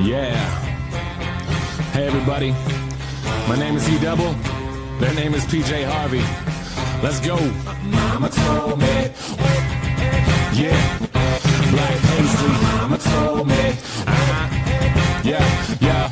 Yeah. Hey everybody, my name is E-Double, their name is PJ Harvey. Let's go. Mama told me. Yeah. Black paisley. Mama told me. Yeah.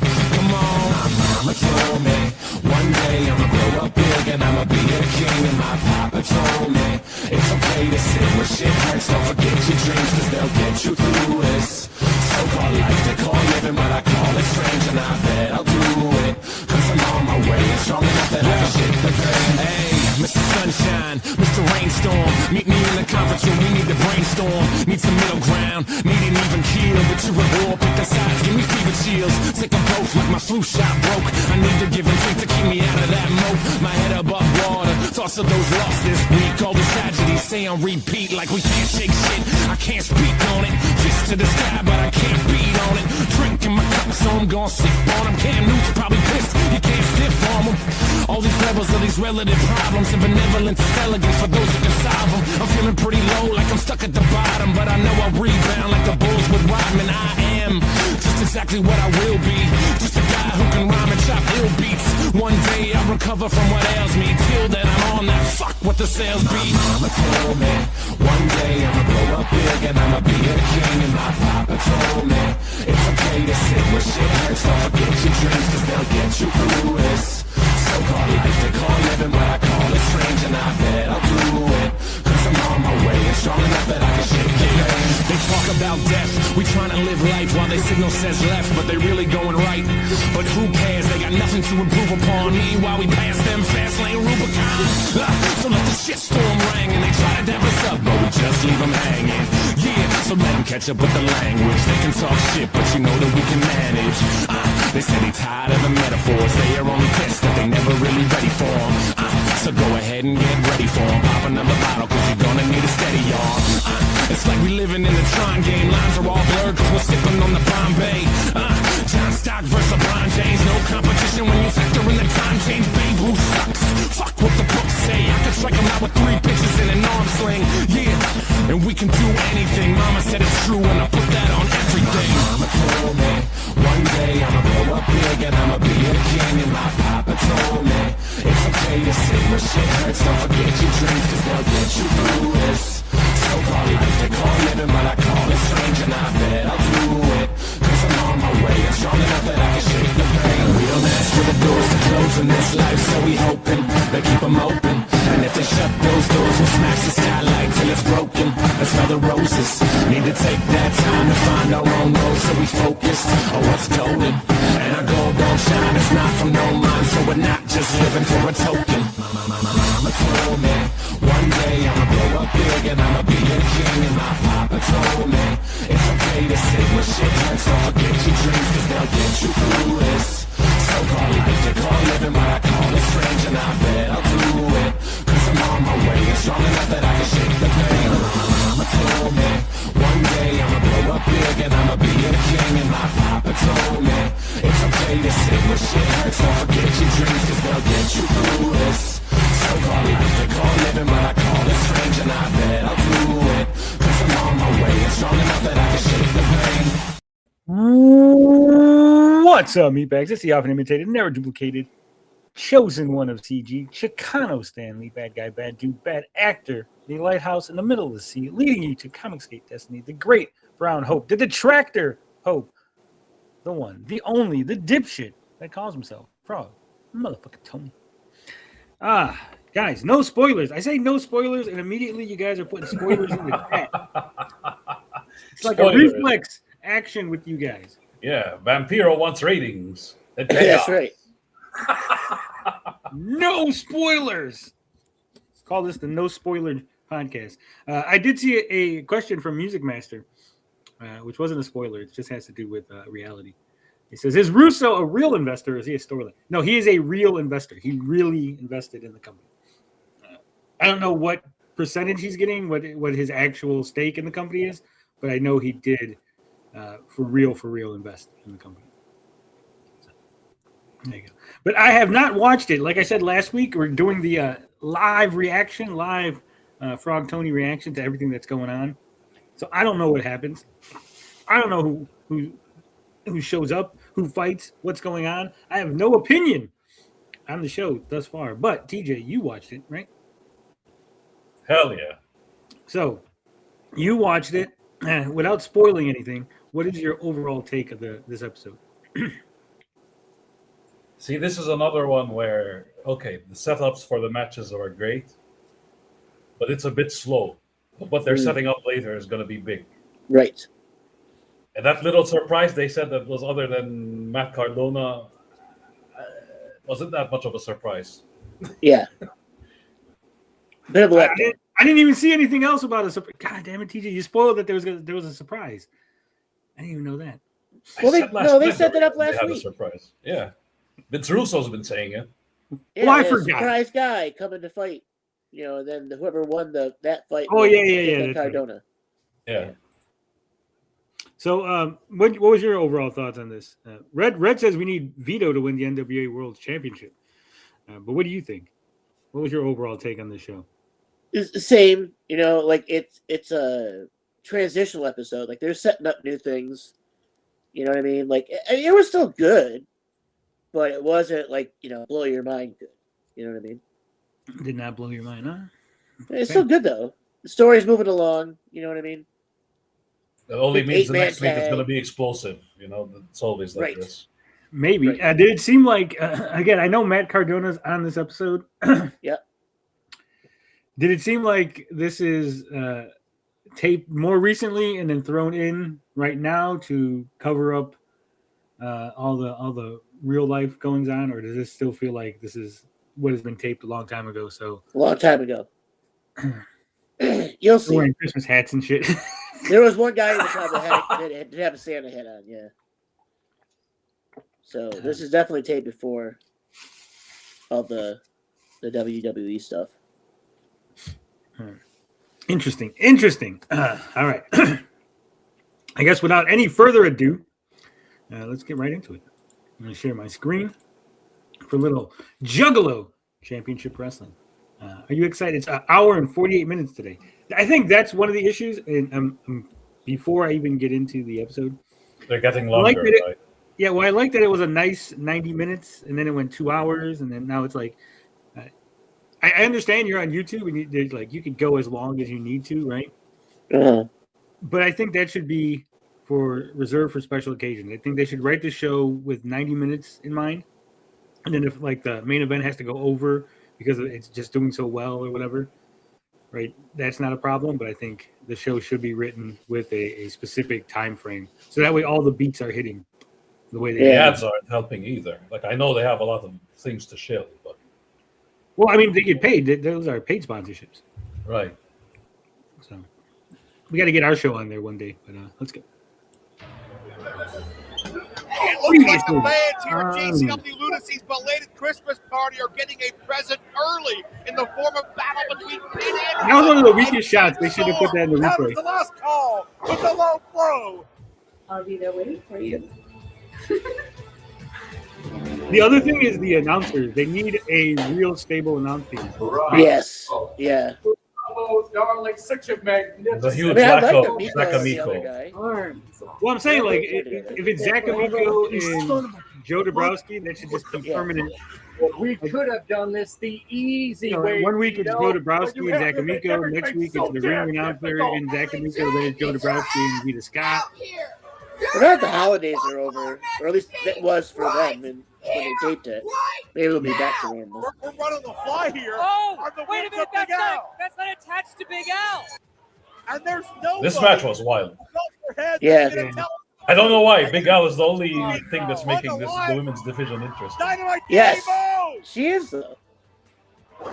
Come on. Mama told me. One day I'ma grow up big and I'ma be a king. And my papa told me it's okay to sit where shit hurts. Don't forget your dreams, cause they'll get you through this so-called life they call living, but I call it strange. And I bet I'll do it, cause I'm on my way and strong enough that I can shake the pain. Hey, Mr. Sunshine, Mr. Rainstorm, meet me in the conference room, we need to brainstorm. Need some middle ground, need an even keel. But you're a war, pick the sides, give me fever chills. Sick of both, like my flu shot broke. I need to give and take to keep me out of that moat. My head above water, thoughts of those lost this week. All the tragedies say on repeat, like we can't shake shit. I can't speak on it, fist to the sky, but I can't beat on it. Drinking my cup, so I'm gon' sip on them. Cam Newton's probably pissed, you can't stiff on them. All these levels of these relative problems, and benevolence is elegant for those who can solve them. I'm feeling pretty low, like I'm stuck at the bottom, but I know I'll rebound like the Bulls with Rodman. I am just exactly what I will be, just a guy who can rhyme and chop ill beats. One day I'll recover from what ails me. Till then I'm on that fuck what the sales be. Mama told me one day I'ma blow up big and I'ma be a king. And my papa told me it's okay to sit where shit hurts. Don't forget your dreams, cause they'll get you through this so-called life they call living, but I call it strange. And I bet I'll do it, cause I'm on my way and strong enough that I can shake the pain. They talk about death, we trying to live life while they signal says left, but they really going right. But who cares, they got nothing to improve upon. Meanwhile we pass them fast lane Rubicon. So let the shitstorm ring and they try to dap us up, but we just leave them hanging. Yeah, so let them catch up with the language. They can talk shit, but you know that we can manage. They say they tired of the metaphors, they are only pissed that they never really ready for them. So go ahead and get ready for them. Pop another bottle, cause you're gonna need a steady arm. It's like we living in the Tron game. Lines are all blurred cause we're sipping on the Bombay. John Stock versus LeBron James. No competition when you factor in the time change. Babe, who sucks? Fuck what the books say. I can strike him out with 3 pitches in an arm sling. Yeah, and we can do anything. Mama said it's true and I put that on everything. Mama told me one day I'ma blow up big and I'ma be a king. And my papa told me it's okay to sit where shit hurts. Don't forget your dreams, cause they'll get you through this so-called life they call living, but I call it strange. And I bet I'll do it, cause I'm on my way and strong enough that I can shake the pain. We don't ask for the doors to close in this life, so we hoping they keep them open. And if they shut those doors, we'll smash the skylight till it's broken. Let's smell the roses, need to take that time to find our own road, so we focused on what's golden. And our gold don't shine, it's not from no mind, so we're not just living for a token. Mama told me one day I'ma blow up big and I'ma be a king. And my papa told me it's okay to sit where shit hurts. Don't forget your dreams, cause they'll get you through this so-called life they call living, but I call it strange. And I bet I'll do it, cause I'm on my way and strong enough that I can shake the pain. Mama told me one day I'ma blow up big and I'ma be a king. And my papa told me it's okay to sit where shit hurts. Don't forget your dreams, cause they'll get you through this so-called life they call living, but I call it strange. And I bet I'll do it, cause I'm on my way and strong enough that I can shake the pain. What's up, meatbags? It's the often imitated, never duplicated, chosen one of CG, Chicano Stanley, bad guy, bad dude, bad actor, the lighthouse in the middle of the sea, leading you to Comicsgate Destiny, the great Brown Hope, the detractor Hope, the one, the only, the dipshit that calls himself Frog, motherfucking Tony. Guys, no spoilers. I say no spoilers, and immediately you guys are putting spoilers in the chat. It's like a reflex action with you guys. Yeah, Vampiro wants ratings. That's right. No spoilers. Call this the No Spoiler Podcast. I did see a question from Music Master, which wasn't a spoiler. It just has to do with reality. He says, is Russo a real investor or is he a storyline? No, he is a real investor. He really invested in the company. I don't know what percentage he's getting, what his actual stake in the company is, but I know he did for real invest in the company. So, there you go. But I have not watched it. Like I said last week, we're doing the live Frog Tony reaction to everything that's going on. So I don't know what happens. I don't know who who shows up, who fights, what's going on. I have no opinion on the show thus far. But TJ, you watched it, right? Hell yeah. So you watched it without spoiling anything. What is your overall take of this episode? See, this is another one where, okay, the setups for the matches are great, but it's a bit slow. But what they're setting up later is going to be big. Right. And that little surprise they said that was other than Matt Cardona wasn't that much of a surprise. Yeah. Bit of a letdown. I didn't even see anything else about a surprise. God damn it, TJ! You spoiled that there was a surprise. I didn't even know that. Well, they set that up last they week. Had a surprise. Yeah, Vince Russo's been saying it. Yeah, I forgot. Surprise guy coming to fight. And then whoever won that fight. Oh yeah. Cardona. Yeah. So, what was your overall thoughts on this? Red says we need Vito to win the NWA World Championship. But what do you think? What was your overall take on this show? It's the same, like it's a transitional episode. Like they're setting up new things. You know what I mean? Like it was still good, but it wasn't like blow your mind good. You know what I mean? Did not blow your mind, huh? It's still good though. The story's moving along. You know what I mean? It only means the next week tag. it's going to be explosive. It's always like Right. this. Maybe. Right. Did it seem like again? I know Matt Cardona's on this episode. Yeah. Did it seem like this is taped more recently and then thrown in right now to cover up all the real life goings on, or does this still feel like this is what has been taped a long time ago? So A long time ago. You'll see. wearing Christmas hats and shit. There was one guy in the crowd that did have a Santa hat on, yeah. So this is definitely taped before all the WWE stuff. Interesting. All right. I guess without any further ado, let's get right into it. I'm going to share my screen for a little Juggalo Championship Wrestling. Are you excited? It's an hour and 48 minutes today. I think that's one of the issues. And before I even get into the episode, They're getting longer. Right? yeah, well, I like that it was a nice 90 minutes, and then it went 2 hours, and then now it's like, I understand you're on YouTube, and you could go as long as you need to, right? Uh-huh. But I think that should be reserved for special occasions. I think they should write the show with 90 minutes in mind, and then if the main event has to go over because it's just doing so well or whatever, right? That's not a problem. But I think the show should be written with a specific time frame, so that way all the beats are hitting the way they. The ads aren't helping either. I know they have a lot of things to show, but Well, I mean, they get paid. Those are paid sponsorships. right. So we got to get our show on there one day. But let's go. It looks like the fans here at JCW Lunacy's belated Christmas party are getting a present early in the form of battle between Pin and That was one of the weakest shots. They should have put that in the That replay. was the last call with the low blow. I'll be there waiting for you. The other thing is the announcers. They need a real stable announce team. Yes. Yeah. Oh, darling, such a magnificent. The huge I lack like of the Miko as the other Amico. guy. arms. Well, I'm saying if it's Zach Amico and Joe Dabrowski, that should just be permanent. We could have done this the easy way. 1 week it's Joe Dabrowski and Zach Amico. Next week it's the ring announcer and Zach Amico. Then it's Joe Dabrowski and Vita Scott. Well, now the holidays are over, or at least it was for them when they taped it. Maybe it'll be back to normal. We're running the fly here. Oh, on the wait a wings minute, of Big Al. that's not attached to Big Al. And there's no This match was wild. Yeah. I don't know why. Big Al is the only thing that's making this the women's division interesting. Dynamite Yes. Danny Moe! She is, though.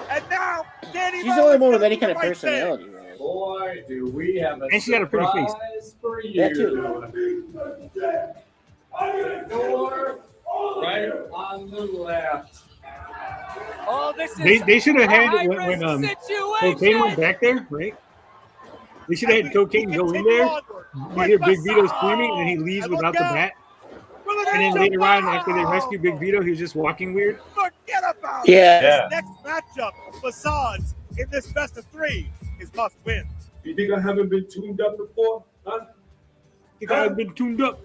And now Danny She's Moe the only is one with gonna any do kind the of right personality. thing. Right? Boy, do we have a And she got a pretty face. surprise for you. That too. Door right on the left. Oh, this is They should have a had high-risk when situation. Cocaine went back there, right? They should have had Cocaine go in there. You hear Big Vito screaming, and then he leaves without the bat. And then later on, after they rescue Big Vito, he was just walking weird. Forget about Yeah. Yeah. it. Next matchup, Facades in this best of three is must win. You think I haven't been tuned up before? Huh? The guy had been tuned up.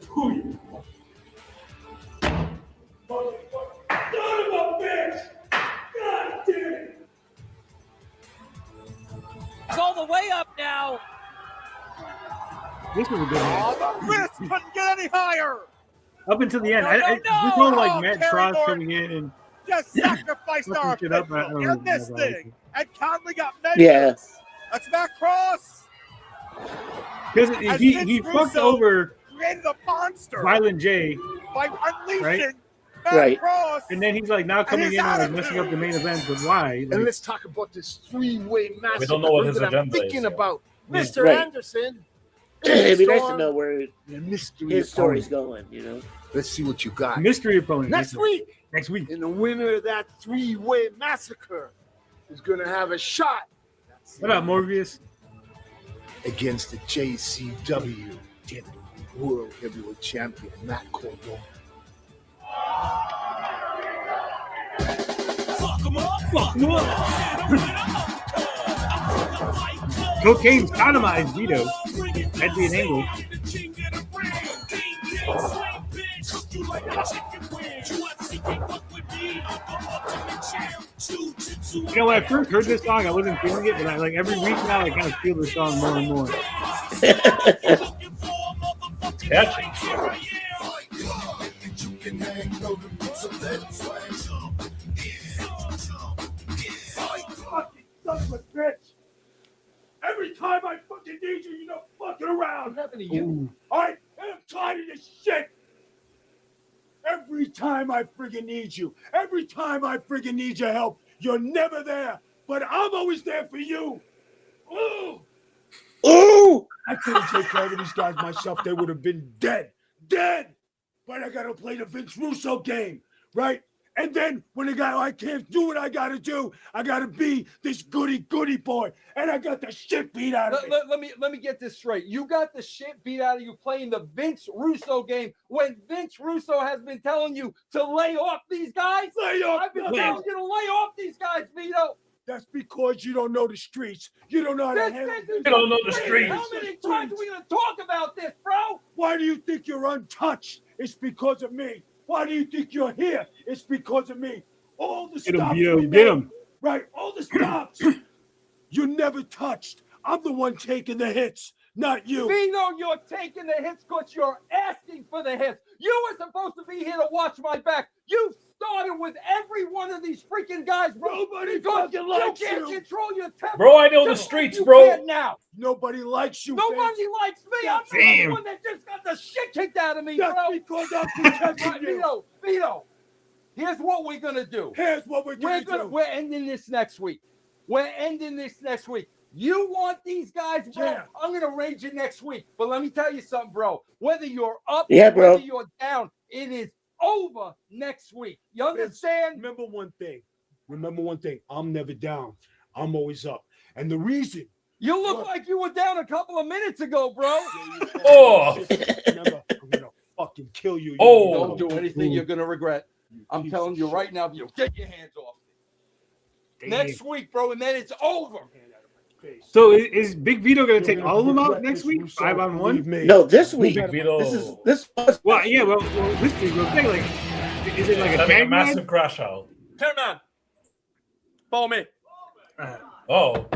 This was a good match. Oh, the wrist couldn't get any higher. Up until the end, No, this whole like Oh, Matt Kerry Cross Morton. coming in and Just sacrificed fucking our shit up. I official don't in this know, I like thing. it. And Conley got measured. Yeah. That's Matt Cross. Because As he Vince fucked Russo over created a monster Violent J, by unleashing Right? Matt Right. Cross. and then he's like now coming his in and like messing up the main event. But why? And Like, let's talk about this three-way massacre We don't know what his that I'm agenda is thinking yet. about. Mr. Right. Anderson. It'd be nice to Storm, know where the mystery his story's opponent. going, you know? Let's see what you got. mystery opponent Next week, Next week. and the winner of that three-way massacre is going to have a shot What up, Morbius? against the JCW World Heavyweight Champion, Matt Cordova. Cocaine sodomized Vito. That'd be an angle. You know, when I first heard this song, I wasn't feeling it, but I like every week now, I kind of feel the song more and more. Catchy. Fucking son of a bitch. Every time I fucking need you, you're not fucking around. What happened to you? Ooh. All right? And I'm tired of this shit. Every time I friggin' need you, every time I friggin' need your help, you're never there. But I'm always there for you. Ooh. Ooh! I couldn't take care of these guys myself. They would have been dead. Dead. But I got to play the Vince Russo game, right? And then when the guy, I can't do what I got to do. I got to be this goody boy. And I got the shit beat out of me. Let me get this straight. You got the shit beat out of you playing the Vince Russo game when Vince Russo has been telling you to lay off these guys. Lay off I've been nothing. telling you to lay off these guys, Vito. That's because you don't know the streets. You don't know how to handle This this. is You don't know the streets. How many times are we gonna talk about this, bro? Why do you think you're untouched? It's because of me. Why do you think you're here? It's because of me. All the Get him, stops Vito. we Get made, him. right? All the stops. You never touched. I'm the one taking the hits, not you. Vito, you're taking the hits because you're asking for the hits. You were supposed to be here to watch my back. You started with every one of these freaking guys, bro. Nobody Because fucking likes you can't you. control your temper. Bro, I know the Just like streets, you bro. can now. Nobody likes you. Nobody Vince. likes me. I'm the Damn. one that just got the shit kicked out of me, That's bro. because I'm protecting you. Vito, here's what we're gonna do. Here's what we're gonna do. We're ending this next week. You want these guys, bro? Yeah. I'm gonna arrange it next week. But let me tell you something, bro. Whether you're up, Yeah, bro. whether you're down, it is over next week. You understand? Remember one thing. I'm never down. I'm always up. And the reason. You look like you were down a couple of minutes ago, bro. Oh. Remember, I'm gonna fucking kill you. Oh. Don't do anything you're gonna regret. I'm piece telling of you shit. right now, you get your hands off me. Damn. Next week, bro, and then it's over. So is Big Vito going to take all of them out next week? 5-on-1? No, this week. Big Vito. This was Well, yeah, well this week, we'll say, like, is it like a Having a tag massive match? crash out. Turn on. Follow me. Oh.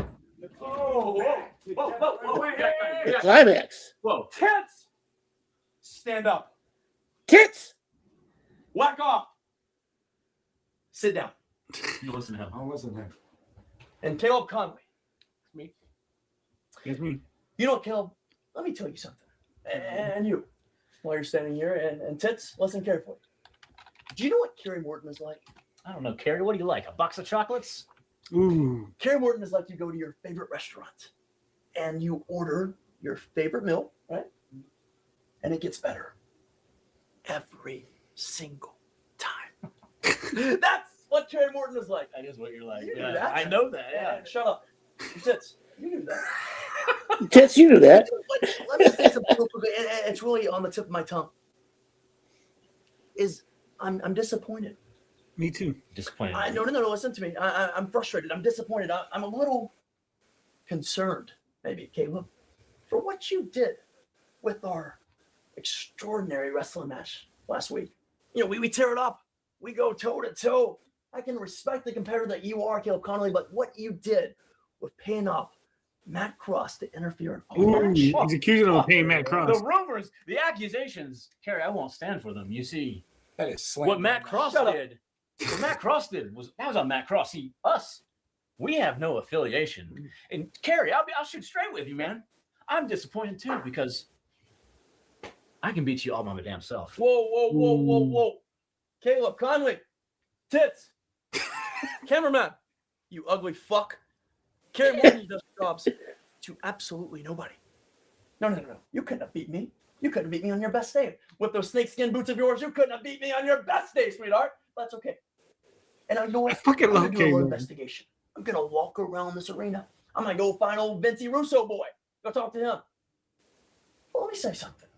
the climax. Whoa. Tits. Stand up. Tits! Whack off. Sit down. You listen to him. I'll listen to him. And Caleb Conley. Me. That's me. You know, Caleb, let me tell you something. And you, while you're standing here, and Tits, listen carefully. Do you know what Kerry Morton is like? I don't know, Carrie. What do you like? A box of chocolates? Ooh. Kerry Morton is like you go to your favorite restaurant and you order your favorite meal, right? And it gets better every single time. That's what Kerry Morton is like. That is what you're like. You knew Yeah, that. I know that. Yeah. Shut up. Tits, you knew that. Tits, you knew that. Let me say something real quick. It's really on the tip of my tongue. I'm disappointed. Me too. Disappointed. No, listen to me. I'm frustrated. I'm disappointed. I'm a little concerned, maybe, Caleb, for what you did with our extraordinary wrestling match last week. You know, we tear it up. We go toe to toe. I can respect the competitor that you are, Caleb Connolly, but what you did with paying off Matt Cross to interfere in Ooh, our match. he's accusing him of paying Matt Cross. The rumors, the accusations, Kerry, I won't stand for them. You see, That is slam. what Matt Cross Shut up. did, what Matt Cross did was on Matt Cross. See, us, we have no affiliation. And Kerry, I'll shoot straight with you, man. I'm disappointed too because I can beat you all by my damn self. Whoa. Caleb Conley, tits. Cameraman, you ugly fuck. Kerry Morgan does jobs to absolutely nobody. No. You couldn't have beat me. You couldn't beat me on your best day. With those snakeskin boots of yours, you couldn't have beat me on your best day, sweetheart. That's okay. And I know what? I fucking I'm love gonna do a little Caleb. investigation. I'm gonna walk around this arena. I'm gonna go find old Vincy Russo boy. Go talk to him. But let me say something.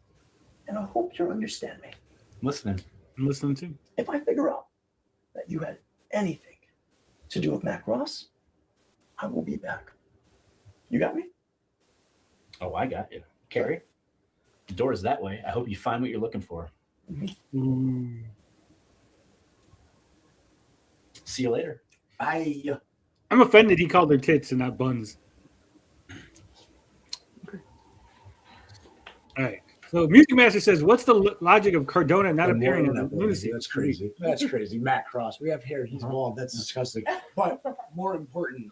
And I hope you understand me. Listening. I'm listening too. If I figure out that you had anything to do with Matt Ross, I will be back. You got me? Oh, I got you. Kerry, the door is that way. I hope you find what you're looking for. Ooh. See you later. Bye. I'm offended he called her tits and not buns. All right. So Music Master says, what's the logic of Cardona not appearing in the Lunacy? That's crazy. That's crazy. Matt Cross. We have hair. He's bald. That's disgusting. But more importantly,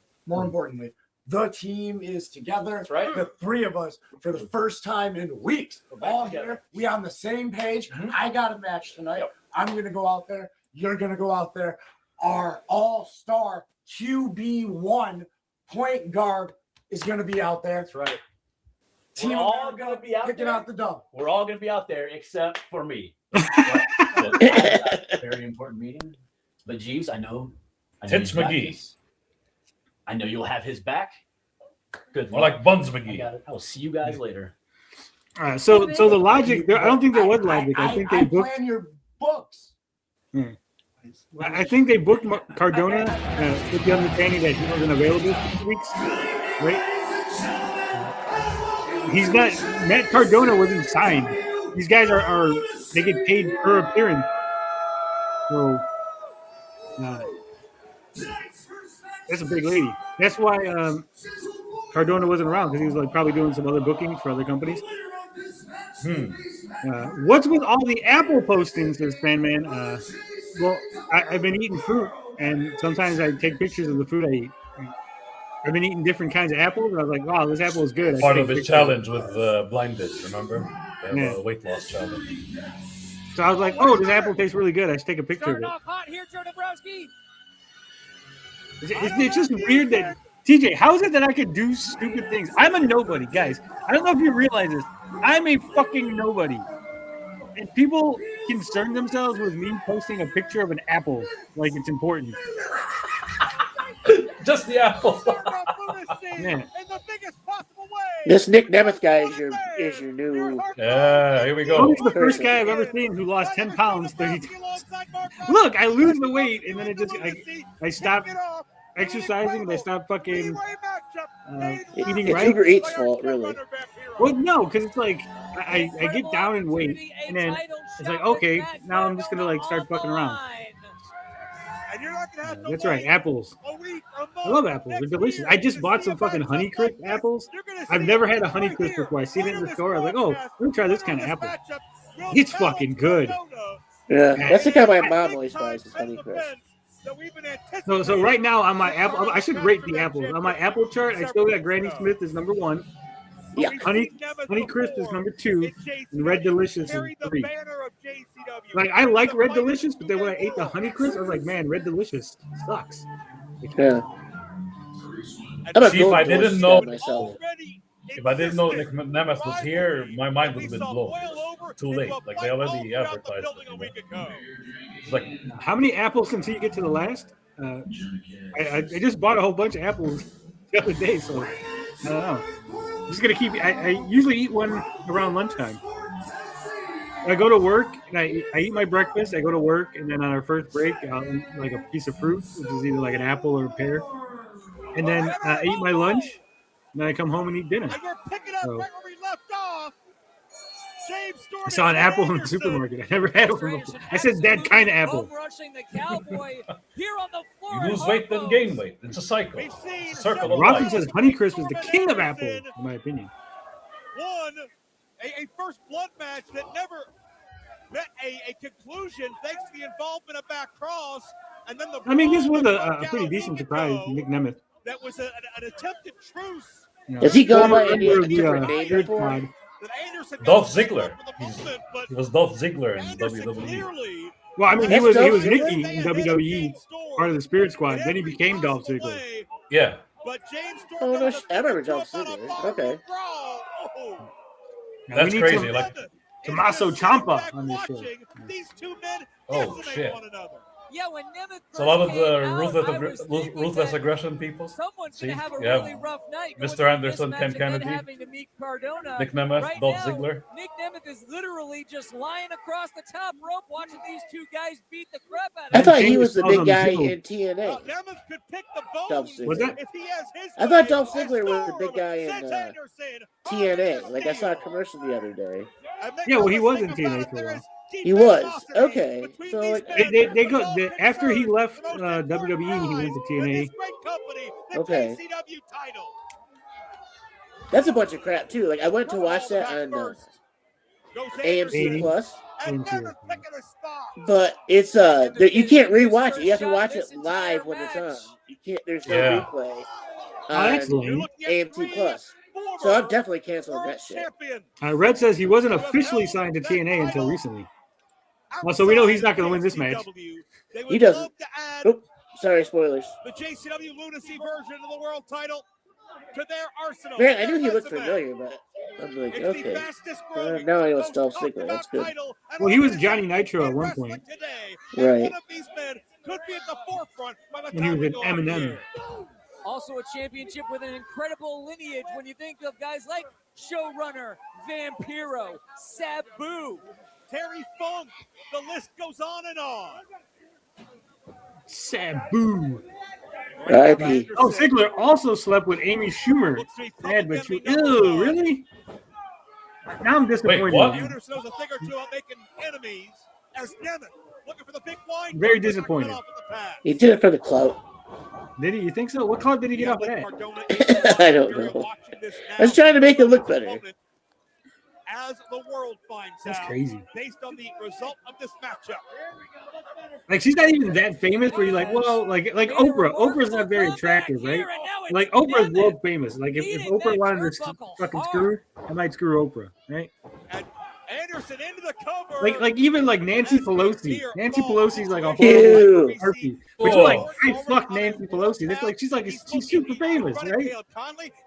the team is together. That's right. The three of us for the first time in weeks. We're all here. We on the same page. I got a match tonight. Yep. I'm gonna go out there. You're gonna go out there. Our all-star QB1 point guard is gonna be out there. That's right. Team We're all America gonna be out picking there. out the dub. We're all going to be out there except for me. Very important meeting. But Jeeves, I know Tits you've got McGee. this. I know you'll have his back. Good. More luck. like Buns I McGee. got it. I will see you guys later. All right. So the logic, I don't think there was logic. I think they booked. plan your books. I think they booked Cardona with the understanding that he wasn't available for 2 weeks, right? He's not. Matt Cardona wasn't signed. These guys are they get paid per appearance. So that's a big lady. That's why Cardona wasn't around because he was like probably doing some other bookings for other companies. What's with all the Apple postings, says Fanman? Well, I've been eating fruit, and sometimes I take pictures of the fruit I eat. I've been eating different kinds of apples, and I was like, wow, this apple is good. I Part take of his pictures. challenge with Blinded, remember? They have a weight loss challenge. So I was like, oh, this apple tastes really good. I should take a picture of Starting it. off hot here, Joe Dombrowski. It's just weird that, TJ, how is it that I could do stupid things? I'm a nobody, guys. I don't know if you realize this. I'm a fucking nobody. And people concern themselves with me posting a picture of an apple like it's important. Just the apple. Yeah. This Nick Nemeth guy is your new. Yeah, here we go. Tony's the first guy I've ever seen who lost 10 pounds 30 times. Look, I lose the weight, and then I stop exercising, and I stop fucking eating It's right. Uber Eats' fault, really. Well, no, because it's like I get down in weight, and then it's like, okay, now I'm just gonna like start fucking around. That's right, apples. I love apples. They're delicious. I just bought some fucking Honeycrisp apples. I've never had a Honeycrisp before. I seen it in the store. I was like, oh, let me try this kind of apple. It's fucking good. Yeah, that's the kind my mom always buys is Honeycrisp. So right now on my apple, I should rate the apples. On my apple chart, I still got Granny Smith as number 1. Yeah. Honeycrisp is number 2, and Red Delicious is 3. Like I like Red Delicious, but then when I ate the Honeycrisp, I was like, man, Red Delicious sucks. Yeah. I'm a See, if I Golden didn't Delicious know, guy myself. if I didn't know Nick Nemeth was here, my mind would have been blown. Too late. Like they already advertised it. It's like, How many apples until you get to the last? I just bought a whole bunch of apples the other day, so I don't know. I'm just gonna keep. I usually eat one around lunchtime. I go to work and I eat my breakfast. I go to work, and then on our first break, I'll eat like a piece of fruit, which is either like an apple or a pear. And then I eat my lunch, and then I come home and eat dinner. So, I saw an apple in the supermarket. I never had one before. I said that kind of apple. Rushing the cowboy here on the floor. You lose weight, then gain weight. It's a cycle. It's a circle of Robin life. says Honeycrisp is the king of apple, in my opinion. Won a first blood match that never met a conclusion thanks to the involvement of Matt Cross. And then I mean, this was a pretty decent surprise, Nick Nemeth. That was an attempted truce. Does he go by any Member of different the, name Third before? Squad. Dolph Ziggler. He was Dolph Ziggler in WWE. Well, I mean, That's he was Dolph Nikki Ziggler? in WWE, part of the Spirit Squad. Then he became Dolph Ziggler. Yeah. But James Oh, no, I remember Dolph Ziggler. Okay. Now, That's we need crazy. some Like, Tommaso Ciampa on this show. These two men oh shit. one another. Yeah, when Nemeth It's a lot of first came the out, I was thinking ruthless that aggression people. someone's See, going to have a yeah. really rough night. going Mr. through Anderson, this Ken match and then Kennedy, having to meet Cardona. Nick Nemeth, Right Dolph now, Ziggler. Nick Nemeth is literally just lying across the top rope watching these two guys beat the crap out of I him. thought he was the James big guy Ziggler. in TNA. Nemeth could pick the bones Dolph Ziggler. Was that? if he has his I thought way. Dolph Ziggler was the big Storm guy in sends Anderson TNA. Like I saw a commercial the other day. Yeah, well, he was in TNA for a while. He was. Okay. So like, They go after he left WWE, he went to TNA. Okay. That's a bunch of crap too. Like I went to watch that on AMC Plus, but it's you can't rewatch it. You have to watch it live when it's on. You can't. There's no Yeah. replay that's on lame. AMC Plus. So I'm definitely canceling that shit. Red says he wasn't officially signed to TNA until recently. Well, so we know he's not going to win this match. He doesn't. Oh, sorry, spoilers. The JCW Lunacy version of the world title to their arsenal. Man, I knew he looked familiar, but I'm like, okay. Now I know it's Dolph Ziggler. That's good. Well, he was Johnny Nitro at one point. Right. One of these men could be at the forefront by the When he time was we at go off the Eminem. air. Also a championship with an incredible lineage when you think of guys like Showrunner, Vampiro, Sabu. Terry Funk. The list goes on and on. Sabu. R.I.P. Oh, Ziggler also slept with Amy Schumer. Sad, but you. Ew, really? Now I'm disappointed. Wait, what? Anderson knows a thing or two about making enemies as Nemeth looking for the big wine. Very disappointed. He did it for the clout. Did he? You think so? What club did he get off of that? I don't know. I was trying to make it look better. As the world finds That's out, crazy. based on the result of this matchup. Like she's not even that famous. Where you're like, well, like Oprah. Oprah's not very attractive, right? Like Oprah's world famous. Like if Oprah wanted to fucking screw, I might screw Oprah, right? And Anderson into the cover. Like even like Nancy Pelosi. Nancy Pelosi's like a Ew. horrible harpy. But you're like, I fuck Nancy Pelosi. That's like she's super famous, right?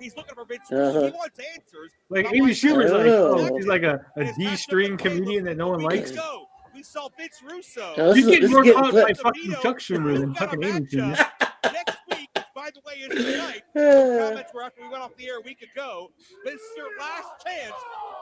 He's looking for Vince. Uh-huh. He wants answers. Like Amy Schumer's like, Oh. she's like a D-string comedian that no one likes. Go. We saw Vince Russo. Now, You get this more is getting caught by clipped. fucking Chuck Schumer than fucking Amy Schumer. Next week, by the way, is tonight. Those comments were after we went off the air a week ago. This is your last chance,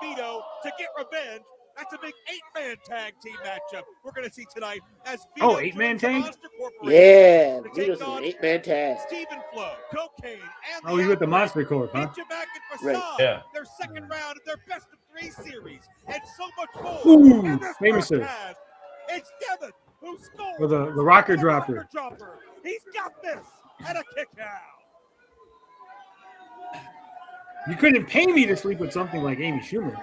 Vito, to get revenge. That's a big 8-man tag team matchup we're going to see tonight. As Vito 8-man joins the tag? Monster Corporation Yeah, to take Vito's an on 8-man tag. Stephen Flo, Cocaine, and Oh, he's with the Monster Corp, huh? Ninja Mac and Right. Facade, Yeah. their second round of their best of 3 series, and so much more. Ooh, in this famous sir. broadcast. It's Devin who scored With the rocker the dropper. rocker dropper. He's got this and a kick out. You couldn't pay me to sleep with something like Amy Schumer.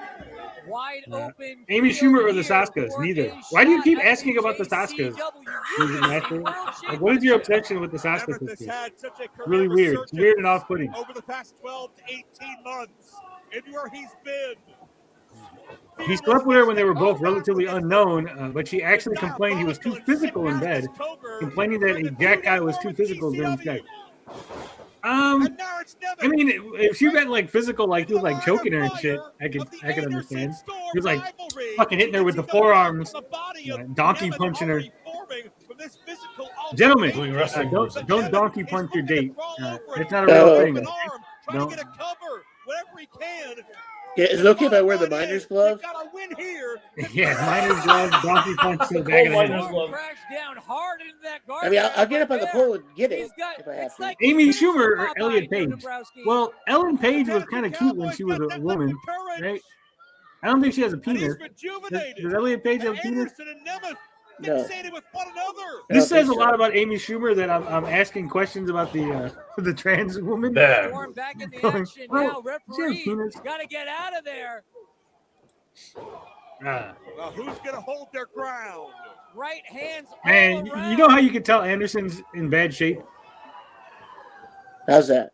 Wide open. Amy field Schumer or the here Saskas? for Neither. a Why do you shot keep at asking the about the Saskas? JCW Music master? World Like, what is your Championship. obsession with the Saskas? Nemeth this has year? had such a career Really weird. It's resurgence weird and off-putting. over the past 12 to 18 months and where he's been. He slept with her when they were both relatively unknown, but she actually complained he was too physical in bed, complaining that a jack guy was too physical during sex. I mean, if she meant like physical, like he was like choking her and shit, I could understand. He was like fucking hitting her with the forearms, donkey punching her. Gentlemen, Doing wrestling moves. don't donkey punch your date. It's not a real thing. Trying Don't. to get a cover whenever he can. Yeah, is it okay if I wear the miner's glove? Got a win here. Yeah, miner's glove, donkey punch to the back of the Miner's head. glove. Crashed down hard into that I mean, I'll get up on the pole and get it He's got, if I have it's to. like Amy Schumer or Popeye Elliot to Page? Dombrowski. Well, Ellen Page was kind of cute when she was a woman, right? I don't think she has a And he's penis. rejuvenated. Does Elliot Page have a And penis? Anderson and Nemeth No. fixated with one another. I This don't says a think lot so. about Amy Schumer that I'm asking questions about the trans woman. Damn. Storm back in the Going, action "Oh, now. does she have a Referee penis?" got to get out of there. Ah. Well, who's going to hold their ground? Right hands Man, all around. you know how you can tell Anderson's in bad shape? How's that?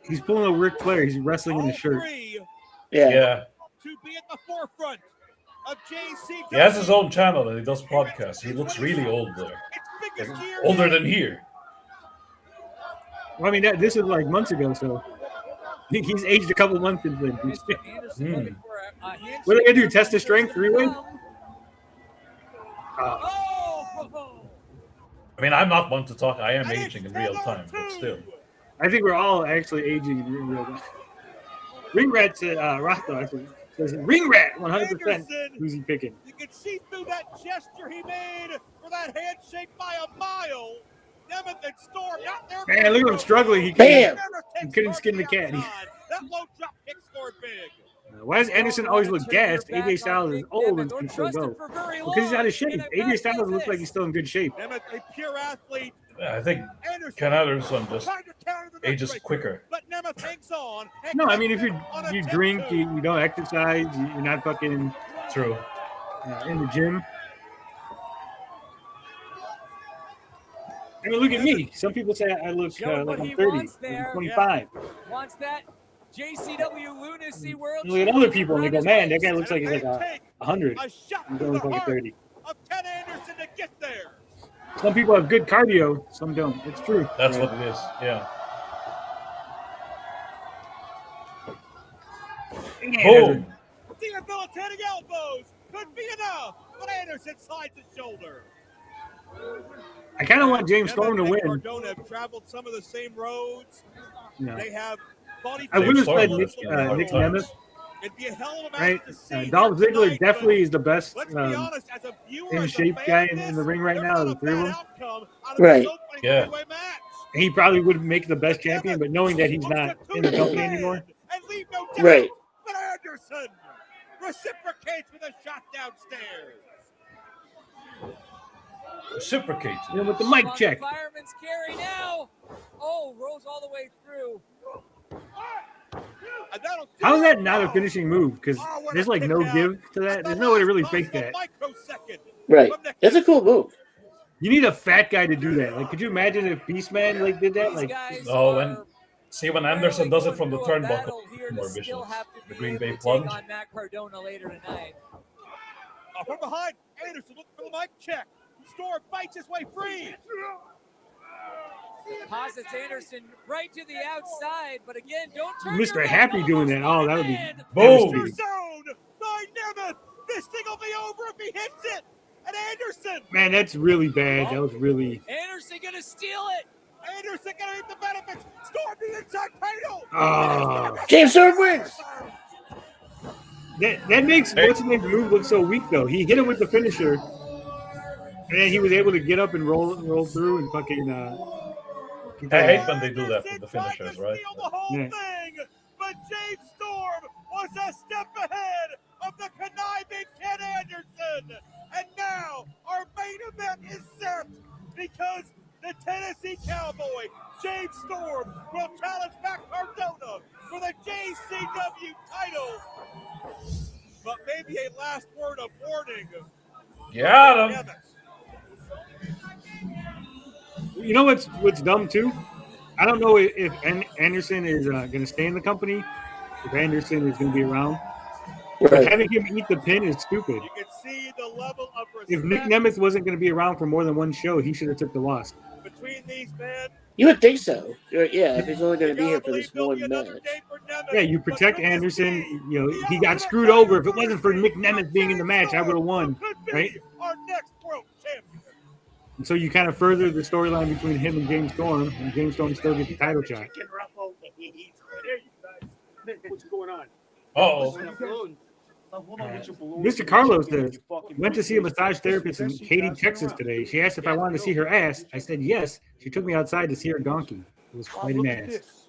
He's pulling a Ric Flair. He's wrestling in All his shirt. three Yeah. Yeah. to be at the forefront of JCW. He has his own channel and he does podcasts. He looks really old there. Its biggest year Older yet. than here. Well, I mean, this is like months ago, so he's aged a couple months since then. Mr. Anderson Hmm. looking for a handshake. What are they gonna do? Test his strength three-way? Oh! I mean, I'm not one to talk. I am And it's aging in real 10-2. time, but still. I think we're all actually aging in real time. Ring Rat said, Rocco actually says, Ring Rat, 100%. Anderson, Who's he picking? you can see through that gesture he made for that handshake by a mile. Nemeth and Storm not there. Man, look at him struggling. He Bam! couldn't skin the cat. That low drop kick scored big. Why does Anderson always look gassed? AJ Styles is old and can still go. Because he's out of shape. AJ Styles looks like he's still in good shape. Nemeth, a pure athlete. I think Anderson Ken Anderson just trying to counter the ages neck breaker, quicker. But Nemeth hangs on. and No, I mean, if cuts him on a you 10-2. drink, you don't exercise, you're not fucking True. in the gym. I mean, look at me. Some people say I look Showing like what I'm he 30, wants there. I'm 25. Wants that JCW Lunacy World. Look at other people and they go, man, that guy looks like And he's like they take 100. a shot He's to only the fucking heart 30. of Ken Anderson to get there. Some people have good cardio, some don't. It's true. That's Right. what it is. Yeah. Boom. Debilitating elbows could be enough, but Anderson slides his shoulder. I kind of want James Storm to Nemeth and win. Cardona have traveled some of the same roads. No. They have fought each I would have Storm said won Nick, this one a lot of Nick times. Nemeth, It'd be a hell of a match right? to see Dolph here Ziggler tonight, definitely but is the best let's be honest, as a viewer, in as a shape fan guy of in this, the ring right there's now, not the a three of bad them. outcome out of Right. this opening Yeah. three-way match. He probably would make the best champion, but knowing that he's not in the company anymore. And leave no doubt, Right. but Anderson reciprocates with a shot downstairs. Reciprocate. You know, with the mic On check. Fireman's carry now. Oh, rolls all the way through. And that'll do How is it. that not a finishing move? Because Oh, what a there's like no kick out. give to that. At There's the no way to last really fake possible that. microsecond Right. from the That's a cool move. You need a fat guy to do that. Like, could you imagine if Beastman like did that? These Like, guys Oh, are and see when Anderson does it from the going through a turnbuckle, battle here to more still vicious. have to The be Green able Bay to take plunge. on Matt Cardona later tonight. From behind, Anderson looking for the mic check. Storm fights his way free. Posits Anderson right to the outside, but again, don't turn Mr. your Happy back. doing that. Oh, that would be And Boom. devastating. Zone by Nemeth. This thing will be over if he hits it. And Anderson. Man, that's really bad. That was really. Anderson gonna steal it. Anderson gonna reap the benefits. Storm the inside cradle. Oh. James Storm wins. That makes what's his name's move look so weak though. He hit him with the finisher, and then he was able to get up and roll through and fucking. I hate when they do that with the finishers, right? Steal the whole Yeah. thing, but James Storm was a step ahead of the conniving Ken Anderson. And now our main event is set because the Tennessee Cowboy, James Storm, will challenge Matt Cardona for the JCW title. But maybe a last word of warning. Got him. Nemeth. You know what's dumb too? I don't know if Anderson is going to stay in the company. If Anderson is going to be around, but Right. having him eat the pin is stupid. You can see the level of If Nick respect Nemeth wasn't going to be around for more than one show, he should have took the loss. between these men. You would think so. Yeah, if he's only going to be You here gotta for this believe there'll one be another match. day for Nemeth, Yeah, you but protect could this Anderson. be You know, the he got ultimate screwed over. If it battle wasn't for for Nick Nemeth being in the match, I would have won. Could be Right? our next world champion. And so you kind of further the storyline between him and James Storm, and James Storm still gets the title shot. What's going on? Oh, Mr. Carlos says, went to see a massage therapist in Katy, Texas today. She asked if I wanted to see her ass. I said yes. She took me outside to see her donkey. It was quite an ass.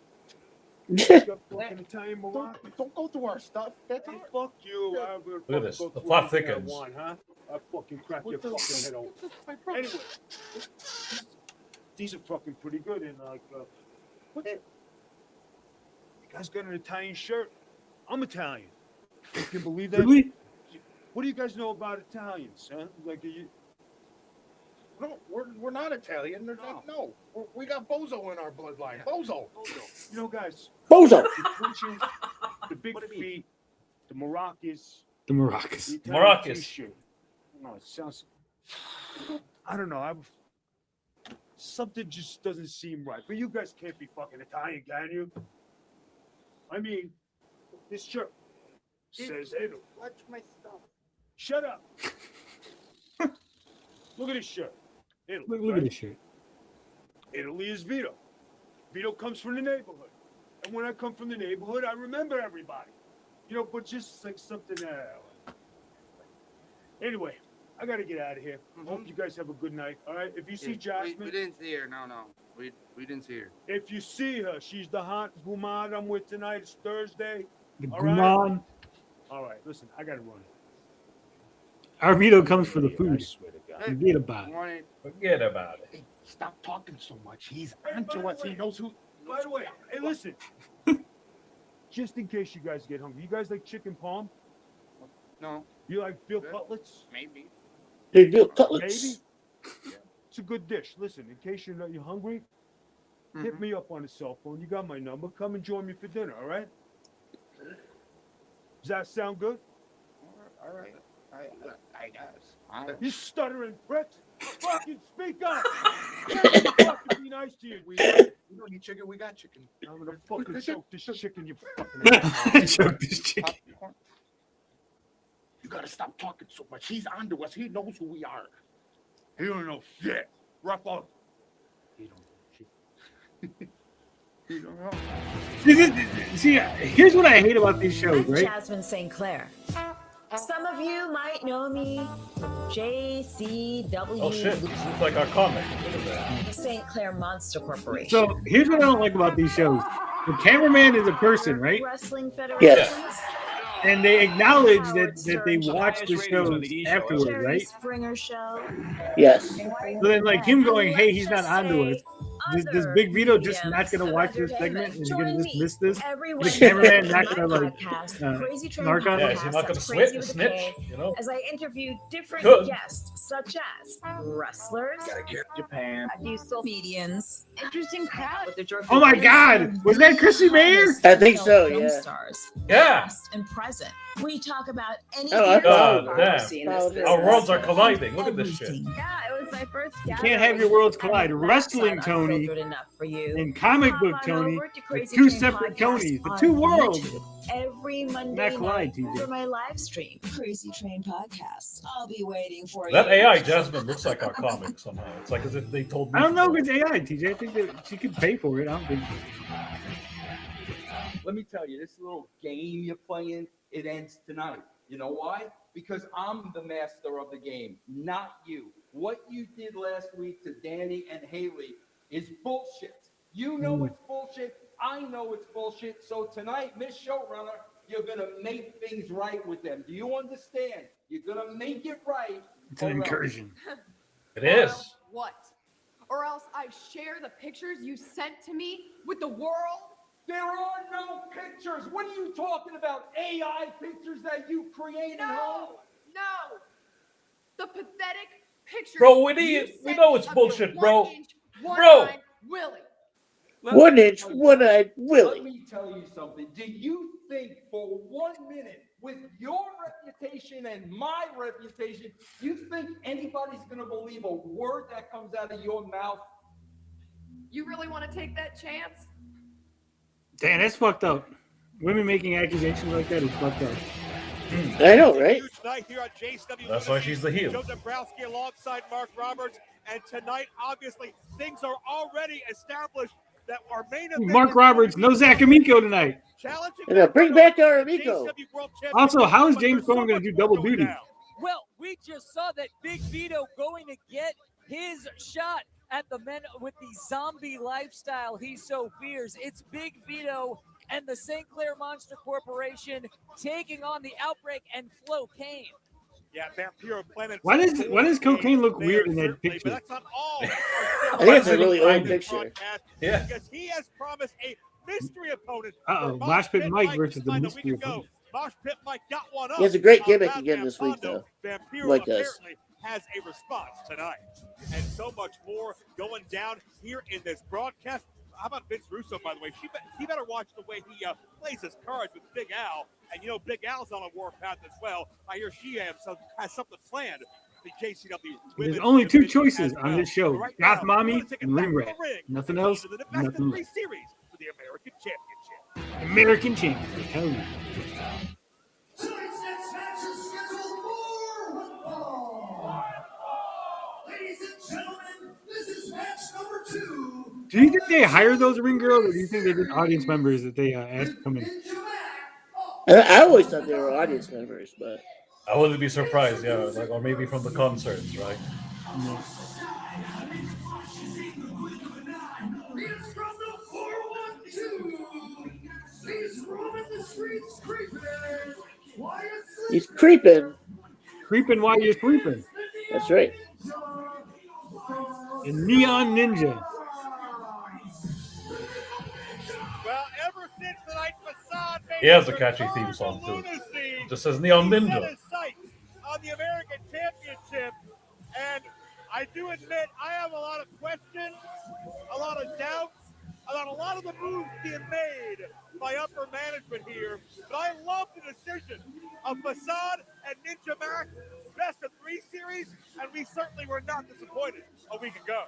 Got fucking Italian Moroccan. Don't go through our stuff. That's Hey, it. fuck you. I'm gonna Look at this. go The through plot anything I thickens. want, huh? I'll fucking crack your What the- fucking head open. My brother. Anyway, these are fucking pretty good. And like, what? You guys got an Italian shirt? I'm Italian. You can believe that? Really? What do you guys know about Italians, huh? Like, are you? No, we're not Italian. No, we got Bozo in our bloodline. Bozo. You know, guys, Bozo. the Twitches, the big feet, the maracas, The maracas. the Italian Maracas. t-shirt. No, it sounds. I don't know. Something just doesn't seem right. But you guys can't be fucking Italian, can you? I mean, this shirt says Italy. Watch my stuff. Shut up. Look at this shirt. Italy. Look at right? this shit. Italy is Vito. Vito comes from the neighborhood. And when I come from the neighborhood, I remember everybody. You know, but just like something Anyway, I gotta get out of here. Hope you guys have a good night. All right. If you see Jasmine, We didn't see her. No. We didn't see her. if you see her, she's the hot woman I'm with tonight. It's Thursday. The All right. Guman. All right. Listen, I gotta run. Arvito comes for the I food. swear to God. Forget about it. Morning. Forget about it. Hey, stop talking so much. He's onto us. He knows who. By the way, hey, listen. Just in case you guys get hungry, you guys like chicken palm? No. You like veal Good. cutlets? Maybe. They do cutlets. Maybe. It's a good dish. Listen, in case you're hungry, hit me up on the cell phone. You got my number. Come and join me for dinner. All right? Does that sound good? All right. I guess. You stuttering prick! Fucking speak up! Fucking be nice to you. We don't need chicken. We got chicken. I'm gonna fucking choke this chicken. You fucking. Choke this chicken. Popcorn. You gotta stop talking so much. He's onto us. He knows who we are. He don't know shit. Ruffalo. He don't know shit. You don't know. See, here's what I hate about these shows, I'm right? Jasmine St. Clair. Some of you might know me, JCW Oh shit! This is like our comic. Look at that. St. Clair Monster Corporation. So here's what I don't like about these shows. The cameraman is a person, right? Wrestling Federation. Yes. And they acknowledge that they watch the shows afterward, Jerry right? Springer Show. Yes. So then, like him going, "Hey, he's not onto us." Does Big Vito just not gonna watch this segment and he's gonna just miss this? The cameraman not gonna like narc on Yeah, it? is he not gonna Crazy with a snitch? K, You know? As I interview different Good. guests, such as wrestlers, Japan. comedians, interesting crowd with the Oh my God, was that Chrissy Mayer? I think so, film yeah. stars, Yeah. past and present. We talk about anything. Oh, I God follow damn. Our worlds are colliding. Look at this shit. Yeah, it was my first. You can't have your worlds collide. Wrestling Tony and comic book Tony, the two separate Tonys, the two worlds. Every Monday Not collide, night TJ. for my live stream. Crazy Train Podcast. I'll be waiting for That you. AI Jasmine looks like our comic somehow. It's like as if they told me. I don't know if it's AI, TJ. I think that she could pay for it. I don't think. Let me tell you, this little game you're playing, it ends tonight. You know why? Because I'm the master of the game, not you. What you did last week to Danny and Haley is bullshit. You know it's bullshit. I know it's bullshit. So tonight, Miss Showrunner, you're going to make things right with them. Do you understand? You're going to make it right. It's an or else. incursion. It is. What? Or else I share the pictures you sent to me with the world? There are no pictures. What are you talking about? AI pictures that you created? No! No! The pathetic pictures. Bro, you we sent know it's of bullshit, your bro. one-inch, Bro. one-eyed Willie. One inch, one-eyed Let Willie. me tell you something. Do you think for 1 minute, with your reputation and my reputation, you think anybody's going to believe a word that comes out of your mouth? You really want to take that chance? Damn, that's fucked up. Women making accusations like that is fucked up. I know, right? Tonight here on JCW. That's why she's the heel. Joe Dombrowski alongside Mark Roberts. And tonight, obviously, things are already established that our main event Mark is Roberts, no Zach Amico tonight. challenging. Yeah, bring back our amigo. JCW World Championship. Also, how is James But there's Storm going to do double duty? down. Well, we just saw that Big Vito going to get his shot at the men with the zombie lifestyle he so fears. It's Big Vito and the St. Clair Monster Corporation taking on the Outbreak and Flo Kane. Yeah, Vampiro planted. Why does cocaine look weird in that certainly, picture? But that's not all. I think it's a really old picture. Yeah. Because he has promised a mystery opponent. Uh-oh, Mosh Pit Mike versus the mystery opponent. Mosh Pit Mike got one up. He has a great on gimmick Batman again this week, Fondo. though. Vampiro Mike does. apparently has a response tonight. And so much more going down here in this broadcast. How about Vince Russo, by the way? He better watch the way he plays his cards with Big Al. And, you know, Big Al's on a warpath as well. I hear she has something planned. The JCW There's only two choices on this show: Goth Mommy and Ring Rat. Nothing else. Nothing less. Series for the American Championship. American champion. Hell yeah. Tonight's next match is scheduled for football. Ladies and gentlemen, this is match number 2. Do you think they hire those ring girls, or do you think they're just audience members that they asked to come in? I always thought they were audience members, but I wouldn't be surprised, yeah, like, or maybe from the concerts, right? Yeah. It's from the 412. He's roaming the streets creeping. he's creeping. Creeping while you're sleeping. That's right. And Neon Ninja. Well, ever since the night Facade made He has a his catchy return theme song, to too. Lunacy, It just says Neon he set Ninja. his sights on the American Championship, and I do admit I have a lot of questions, a lot of doubts about a lot of the moves being made by upper management here, but I love the decision of Facade and Ninja Mac, best of 3 series, and we certainly were not disappointed a week ago.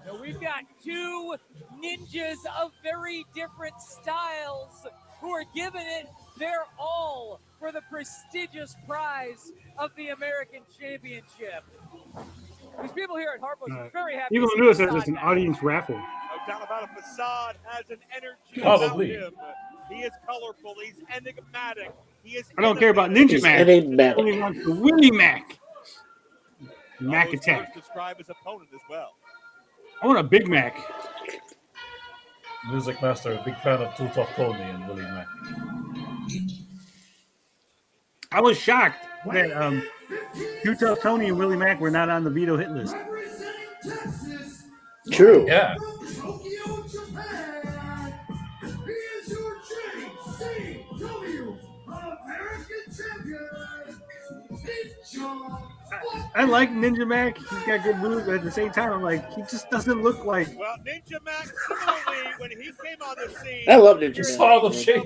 Now we've got two ninjas of very different styles who are giving it their all for the prestigious prize of the American Championship. These people here at Harpo's are very happy. People to see knew us as Facade an back. audience raffle. No doubt about it, Facade has an energy Probably. about him. He is colorful. He's enigmatic. He is. I don't care about innovative. Ninja Mac. enigmatic. I only want the Willie Mac. Mac Almost attack. first describe his opponent as well. I want a Big Mac. Music Master, a big fan of Too Tough Tony and Willie Mack. I was shocked that Too Tough Tony and Willie Mack were not on the veto hit list. True. Yeah. Tokyo, Japan. He is your JCW American Champion, Ninja. I like Ninja Mac. He's got good moves, but at the same time, I'm like, he just doesn't look like. Well, Ninja Mac, similarly, when he came on the scene, I love Ninja Just Mac. saw the shape.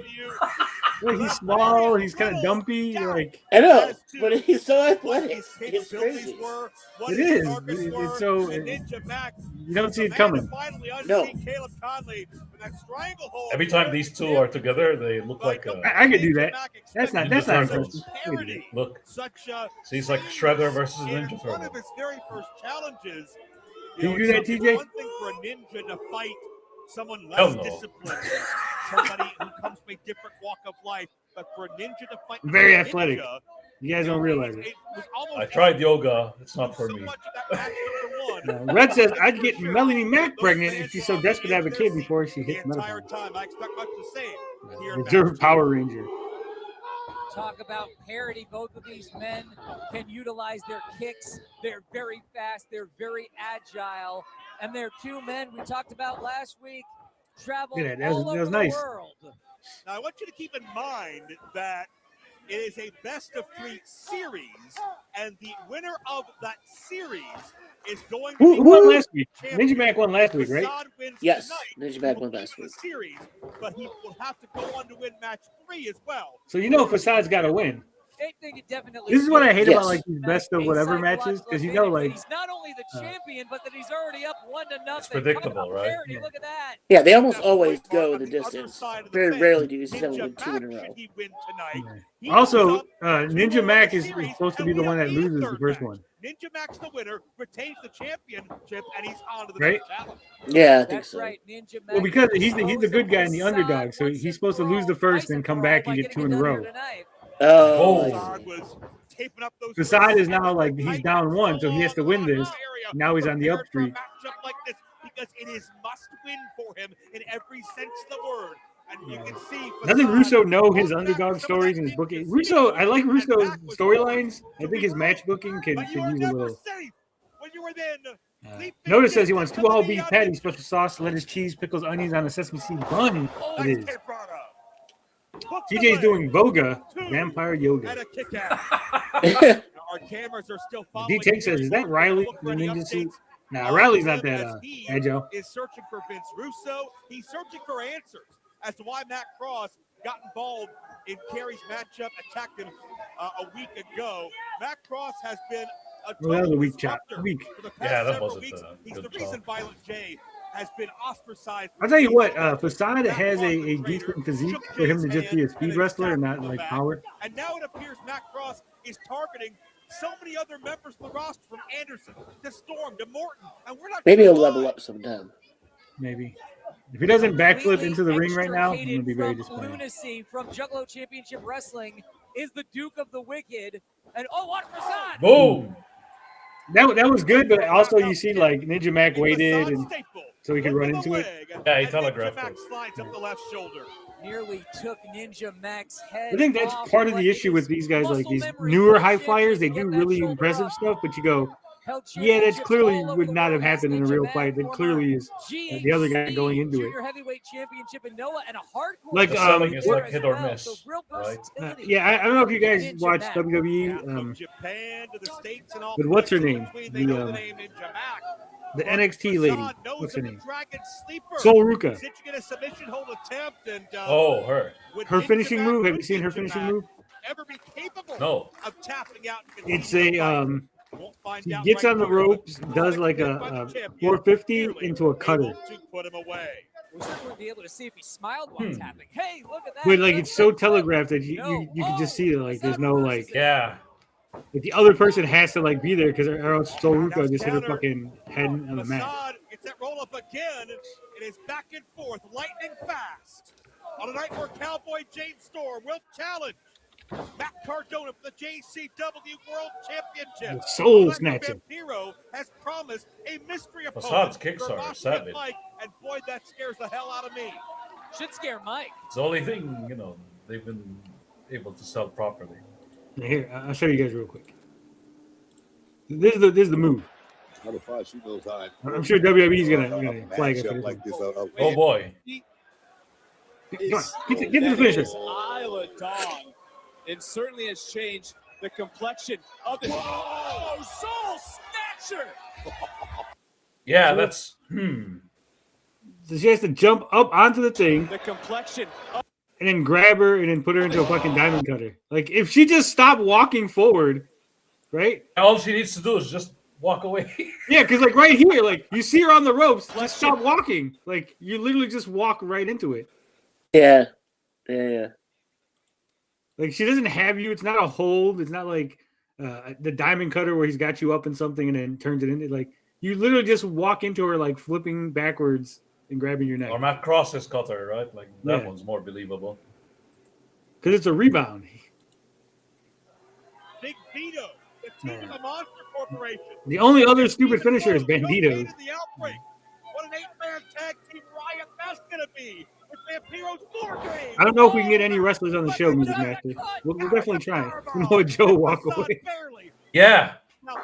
Well, he's small. He's kind of dumpy. Like I know, but he's so athletic. His It's capabilities crazy. were, what It his is. targets It's were, so- and Ninja Mac, you don't see the it man coming. to finally No. unseat Caleb Conley with that stranglehold. Every time these two are together, they look like I could do that. Ninja Mac That's not. Ninja That's not Turtles. impressive. I could do that. parody. Look. Such See, it's like Shredder versus in Ninja one Turtle. of his very first challenges. Can you do it's that, TJ? one thing for a ninja to fight someone Hell less no. disciplined, somebody who comes from a different walk of life, but for a ninja to fight Very another athletic. ninja, You guys don't realize it. it was almost I tried yoga. It's not for so me. much of that match number one. Red says I'd get Melanie Mack pregnant if she's so desperate to have a kid before she The hits entire metabolic. time, I expect much the same here. in Reserve match Power Ranger. Talk about parity. Both of these men can utilize their kicks. They're very fast. They're very agile. And they're two men we talked about last week travel Look at that. That was- all that was over nice. the world. Now, I want you to keep in mind that it is a best of 3 series, and the winner of that series is going to Who be won last week? champion. Ninja Mac won last week, right? Facade wins Yes, tonight. Ninja Mac He won will last win week. the series, but he will have to go on to win match 3 as well. So you know Facade's got to win. I think it definitely This is what I hate Yes. about like these best of whatever matches, because you know, like he's not only the champion, but that he's already up 1-0. It's predictable, right? Parity, look at that. Yeah, they almost That's the always point part go on the the other distance. side of the Very fence. rarely do you see someone Ninja win 2 in a Mac, row. should he win tonight, he also goes up Ninja 2-0 Mac in is the series, supposed to and be we the one don't that need a loses the third first match. one, Ninja Mac's the winner, retains the championship, and he's on to the right? next challenge. Yeah, I think That's so. right, Ninja Mac. Well, because he's the exposing good guy and the Facade underdog, so once he's and supposed to for lose the all, first twice and come for back all and by get getting 2 in it a done here row. tonight. Oh, I see. Facade was taping up those Facade wrists is now like he's tight down 1, so he has to win this. area, Now he's on the up prepared for a streak. matchup like this because it is must win for him in every sense of the word. And you can see Doesn't Facade Russo know his going back underdog to some of stories that and his booking? inconsistency Russo, I like and Russo's back was storylines. forced I to think his regroup. match booking But can you were use a never little. safe when you were then Notice says he wants 2 all beef patties, special sauce, lettuce, cheese, pickles, onions on a sesame seed bun. It is. TJ's doing Voga, vampire yoga. And a kick out. Our cameras are still following. D-Tank says, is that Riley in the ninja suit? Nah, Riley's not that agile. Is searching for Vince Russo. He's searching for answers as to why Matt Cross got involved in Kerry's matchup, attacked him a week ago. Matt Cross has been a Well, that was a total weak chat. disruptor Weak. for the past Yeah, that several wasn't weeks. a He's good the reason talk. Violent J has been ostracized. I'll tell you what, Facade has a decent physique for him to just be a speed wrestler and not like power. And now it appears Matt Cross is targeting so many other members of the roster, from Anderson to Storm to Morton, and we're not. Maybe sure he'll why. level up sometime. Maybe. If he doesn't backflip into the ring right now, I'm going to be very from disappointed. Lunacy from Juggalo Championship Wrestling is the Duke of the Wicked. And oh, watch Prasad! Boom! That was good, but also you see like Ninja Mac waited and so he could run into it. Yeah, he telegraphed it. Slides up the left shoulder. Nearly took Ninja Mac's head. I think that's off, part of but the it issue is with these guys, like muscle these memory newer for high Chip flyers. They to do get that really shoulder impressive up. stuff, but you go, Held yeah, that's championships clearly all over would the not have world as happened in a Ninja real Mac, fight. That former clearly is the other guy GHC going into it. Junior Heavyweight Championship in Noah and a hardcore Like, The selling is like hit or as well. miss, So real right? versatility Yeah, I don't know if you guys Ninja watch Mac. WWE. Japan to the States and all But what's her places name? between, they know the The name Ninja Mac. the NXT lady. Facade knows What's her of the name? Dragon Sleeper. Sol Ruka. Stitching in a submission hold attempt, and Oh, her. would Her Ninja finishing Mac- move. Have would you seen her Ninja finishing Mac move? Ever be capable No. of tapping out and It's conceding a fight? Won't find he out gets right on the here, ropes, but does was like pinned a by the champion, 450 nearly into a cutter. able to put him away. We certainly would be able to see if he smiled while tapping. Hey, look at that. But like That's it's so the flip. telegraphed that you can just see that like there's no like Yeah. the other person has to like be there because or else Sol Ruka just hit her fucking head on the mat. Facade gets that roll up again. It is back and forth, lightning fast. On a night where Cowboy Jane Storm will challenge Matt Cardona for the JCW World Championship. Soul Electro snatcher. Vampiro has promised a mystery opponent Facade's kicks for are Moxley savage. and Mike, and boy, that scares the hell out of me. Should scare Mike. It's the only thing, they've been able to sell properly. Here, I'll show you guys real quick. This is the move. She knows how I'm sure WWE's gonna flag it for this. like this. Oh boy. Come on, get to the finisher. Isla Dawn, and certainly has changed the complexion of the Soul Snatcher. Yeah, that's So she has to jump up onto the thing The complexion and then grab her and then put her into a fucking diamond cutter. Like if she just stopped walking forward, right? all she needs to do is just walk away. Yeah, because like right here, like you see her on the ropes, just stop walking. Like you literally just walk right into it. Yeah. Like she doesn't have you. It's not a hold. It's not like the diamond cutter where he's got you up in something and then turns it into like you literally just walk into her like flipping backwards and grabbing your neck. Or Matt Cross's cutter, right? Like that Yeah. one's more believable. Because it's a rebound. Big Vito, the team of the Monster Corporation. The only other stupid finisher is Bandito's. The outbreak. What an 8-man tag team riot that's gonna be. With Vampiro's War Game. I don't know if we can get any wrestlers on the show, Music Master. We'll definitely try. Samoa Joe walk away. Yeah. Now,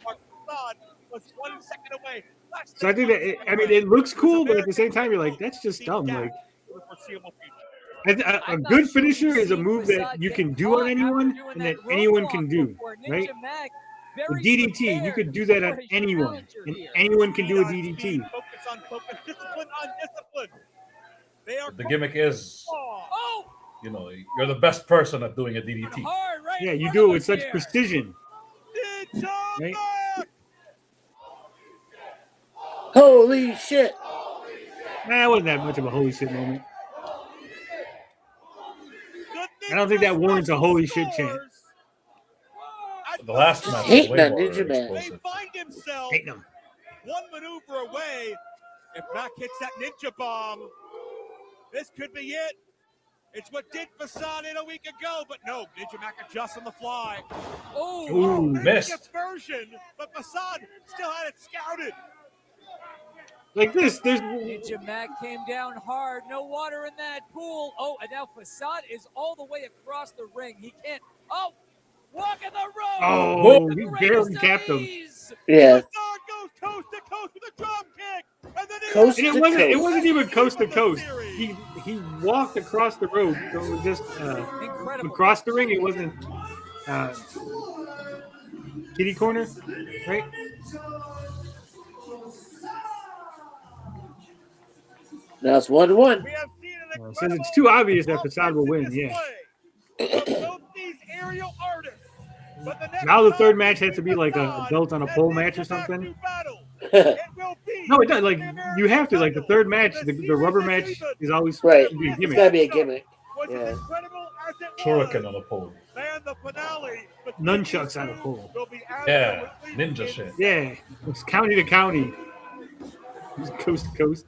Facade was 1 second away. So I think that it looks cool, but at the same time, you're like, that's just dumb. Like a good finisher is a move that you can do on anyone and that anyone can do, right? A DDT, you could do that on anyone, and anyone can do a DDT. Focus on focus, discipline on discipline. They are The gimmick is, you're the best person at doing a DDT. Yeah, you do it with such precision. Right? Holy shit! Nah, it wasn't that much of a holy shit moment. I don't think that warrants a holy shit chant. The last match was Hating way that more Ninja Man. explosive. find himself Hating him. one maneuver away. If Mac hits that ninja bomb, this could be it. It's what did Facade in a week ago, but no, Ninja Mac adjusts on the fly. Ooh, missed. Version, but Facade still had it scouted. Like this. There's Ninja Mac came down hard. No water in that pool. Oh, and now Facade is all the way across the ring. He can't. Oh, walking the road. Oh, he barely tapped him. Yeah. Facade goes coast to coast with a drop kick. And then he Coast And to it coast. wasn't even coast to coast. He walked across the road. So it was just across the ring. It wasn't kitty corner, right? Now it's 1-1. Since it's too obvious that Facade will win, yeah. Both these aerial artists. But the next Now the third match has to be like a belt on a pole match or something. No, it does. Like you have to. Like the third match, the rubber match is always Right. be a It's gimmick. gotta be a gimmick. Yeah. Shuriken on a pole. Man, the finale Nunchucks on a pole. will be Yeah, ninja shit. Yeah, it's county to county, it's coast to coast.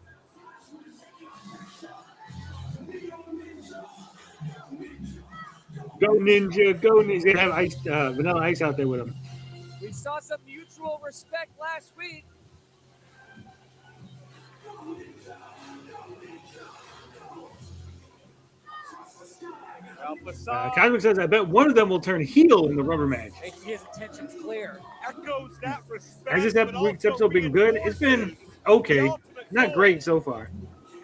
Go Ninja, go Ninja. They have ice, Vanilla Ice out there with them. We saw some mutual respect last week. Cosmic says, I bet one of them will turn heel in the rubber match. Making his intentions clear. Echoes that respect. Has this week's episode been good? It's been okay. Not great so far.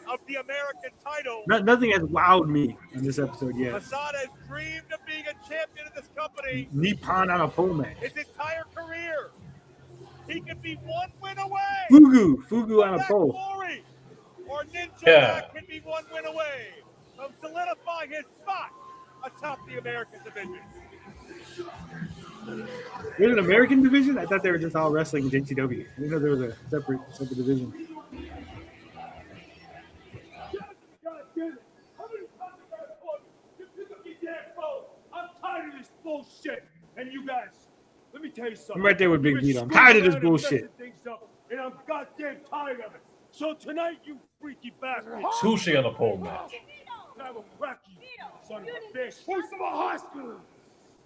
Of the American title. Nothing has wowed me in this episode yet. Facade has dreamed of being a champion of this company Nippon on a pole match. his entire career. He could be one win away. Fugu on a pole. Glory. Or Ninja Yeah. Mac can be one win away from solidifying his spot atop the American division. There's an American division? I thought they were just all wrestling in JCW. I didn't know there was a separate division. God damn it. How many times have I told you? Pick up your damn phone. I'm tired of this bullshit. And you guys, let me tell you something. I'm right there with Big You've been Vito. I'm tired of this screwing around and bullshit. messing things up, and I'm goddamn tired of it. So tonight, you freaky bastard. Sushi on a pole match. I will crack you, son of a bitch. Voice of a hospital.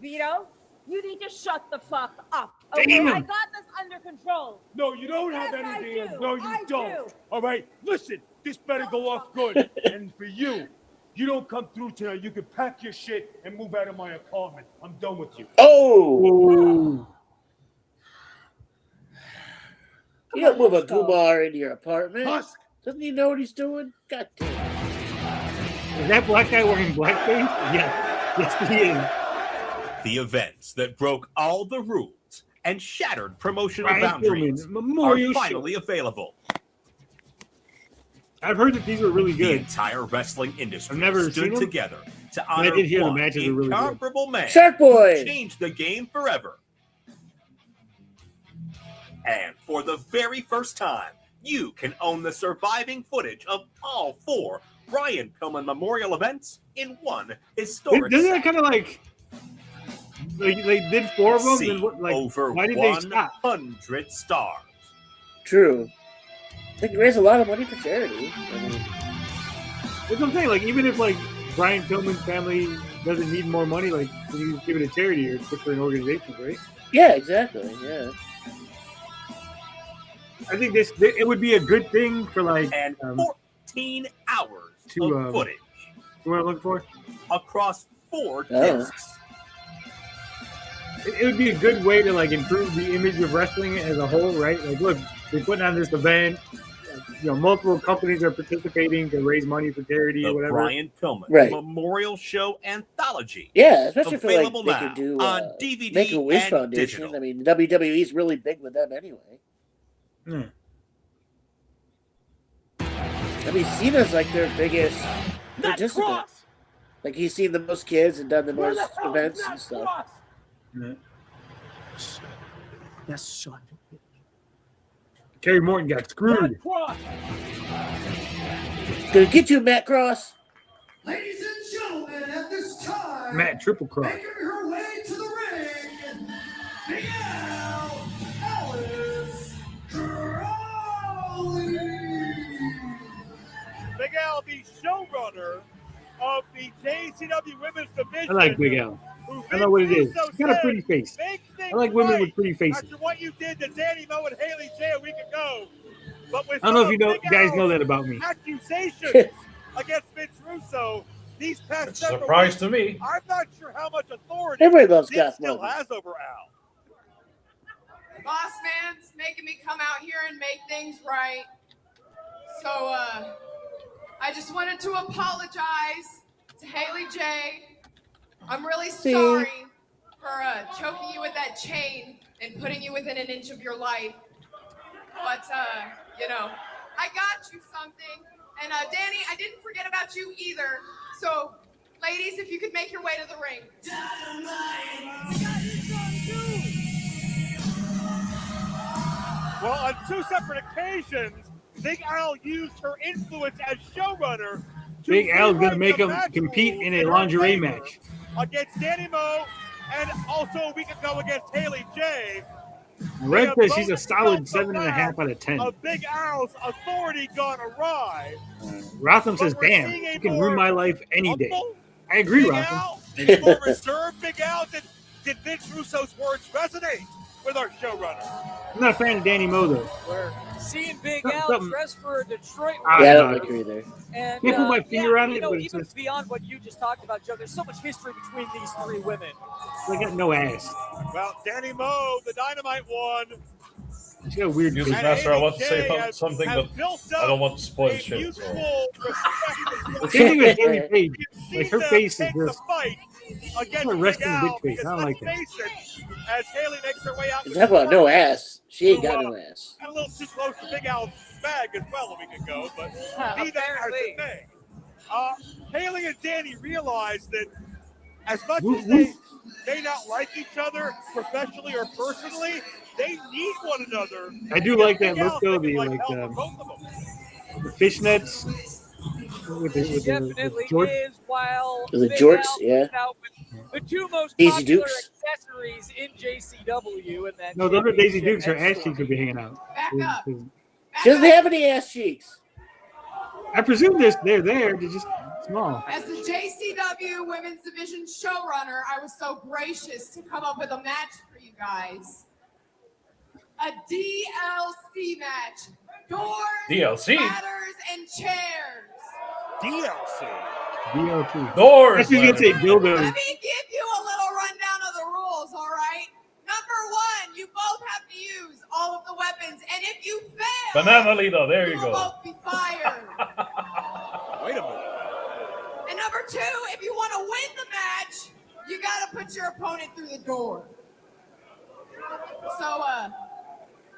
Vito, you need to shut the fuck up. Okay, Damn. I got this under control. No, you don't have Yes, I anything. do. No, you I don't. do. All right, listen. This better go off good. And for you, you don't come through tonight. You can pack your shit and move out of my apartment. I'm done with you. Oh! You don't move a Gumar into your apartment. Husk. Doesn't he know what he's doing? God damn. Is that black guy wearing blackface? Yeah. Yes, he is. The events that broke all the rules and shattered promotional Brian boundaries Pillman, Memorial are finally available. I've heard that these were really The good. entire wrestling industry I've never seen stood them. together to But I honor did hear the one matches are really good. incomparable man Shark Boy. who changed the game forever. And for the very first time, you can own the surviving footage of all 4 Brian Pillman Memorial events in one historic Doesn't that set. kind of like they did 4 of them? See And what, like, over why did they stop? 100 stars. True. They can raise a lot of money for charity. I mean, That's what I'm saying. Like, even if like Brian Pillman's family doesn't need more money, like you give it to charity or different organizations, right? yeah, exactly. Yeah. I think it would be a good thing for like And 14 hours to of footage what I'm looking for. across 4 Oh. discs. It would be a good way to like improve the image of wrestling as a whole, right? Like, look, they're putting on this event. You know, multiple companies are participating to raise money for charity The or whatever. Brian Pillman Right. Memorial Show Anthology. Yeah, especially for like Available they now could do on DVD Make a Wish and Foundation. digital. I mean, WWE's really big with them anyway. Hmm. I mean, Cena's like their biggest participant. Like he's seen the most kids and done the most events and stuff. Yeah. Yes, son. Kerry Morton got screwed. Gonna get you, Matt Cross. Ladies and gentlemen, at this time, Matt Triple Cross. making her way to the ring, Miguel Alice Crowley. Big Al, the showrunner of the JCW Women's Division. I like Big Al. I know what it is. He's got a pretty face. I like women with pretty faces. After what you did to Danny Moe and Haley J a week ago, But with I don't know if some you know, Big guys know Al's that about me. accusations against Vince Russo these past It's a several surprise weeks, to me. I'm not sure how much authority Everybody loves Vince Goth still Monday. has over Al. Boss man's making me come out here and make things right. So, I just wanted to apologize to Haley J. I'm really sorry for choking you with that chain and putting you within an inch of your life. But, you know, I got you something. And, Danny, I didn't forget about you either. So, ladies, if you could make your way to the ring. Well, on two separate occasions, Big Al used her influence as showrunner to Big Al's gonna rewrite make the him match compete rules in a her lingerie favor match. against Danny Moe and also a week ago against Haley J. Red They says she's a both solid felt the 7.5 wrath out of 10. of Big Al's authority gone awry. Rotham says, But we're "Damn, seeing a you can more ruin my life any day." humble I agree, Big Rotham. Al, a more reserved Big Al. Did Vince Russo's words resonate with our showrunner? I'm not a fan of Danny Moe though. We're seeing Big Something- Al dress for a Detroit. Yeah, I don't agree there. And Can't put my finger yeah, on you it, know, but it's even just- beyond what you just talked about, Joe, there's so much history between these three women. They got no ass. Well, Danny Moe, the Dynamite one. She's got a weird. Music face. Master, I want to say Have something, but built I don't want to spoil a shit. So. mutual The same thing with Haley Page. You Like see her them face is take the just. fight against Kind of resting Big big Al, face. because I don't like let's that. face it, as Haley makes her way out, You talk about no ass. She ain't got no ass. got a little too close to Big Al's bag as well a week ago, but be that as it may. Haley and Danny realized that as much as they may not like each other professionally or personally, they need one another. I do like that look though. The like like hell for both of them. the fishnets with the Definitely jorts. is, while The Big jorts, Al yeah. comes out with the two most Daisy popular Dukes. accessories in JCW, and that No, those are Daisy championship Dukes. Her and ass Storm. cheeks would be hanging out. She doesn't have any ass cheeks. I presume they're there. They're just small. As the JCW Women's Division showrunner, I was so gracious to come up with a match for you guys. A DLC match. Doors, DLC? ladders, and chairs. DLC. DLT. Doors. That's just gonna say dildos. Let me give you a little rundown of the rules, all right? Number one, you both have to use all of the weapons, and if you fail, Banana Lito, there you will go. both be fired. Wait a minute. And number two, if you want to win the match, you got to put your opponent through the door. So,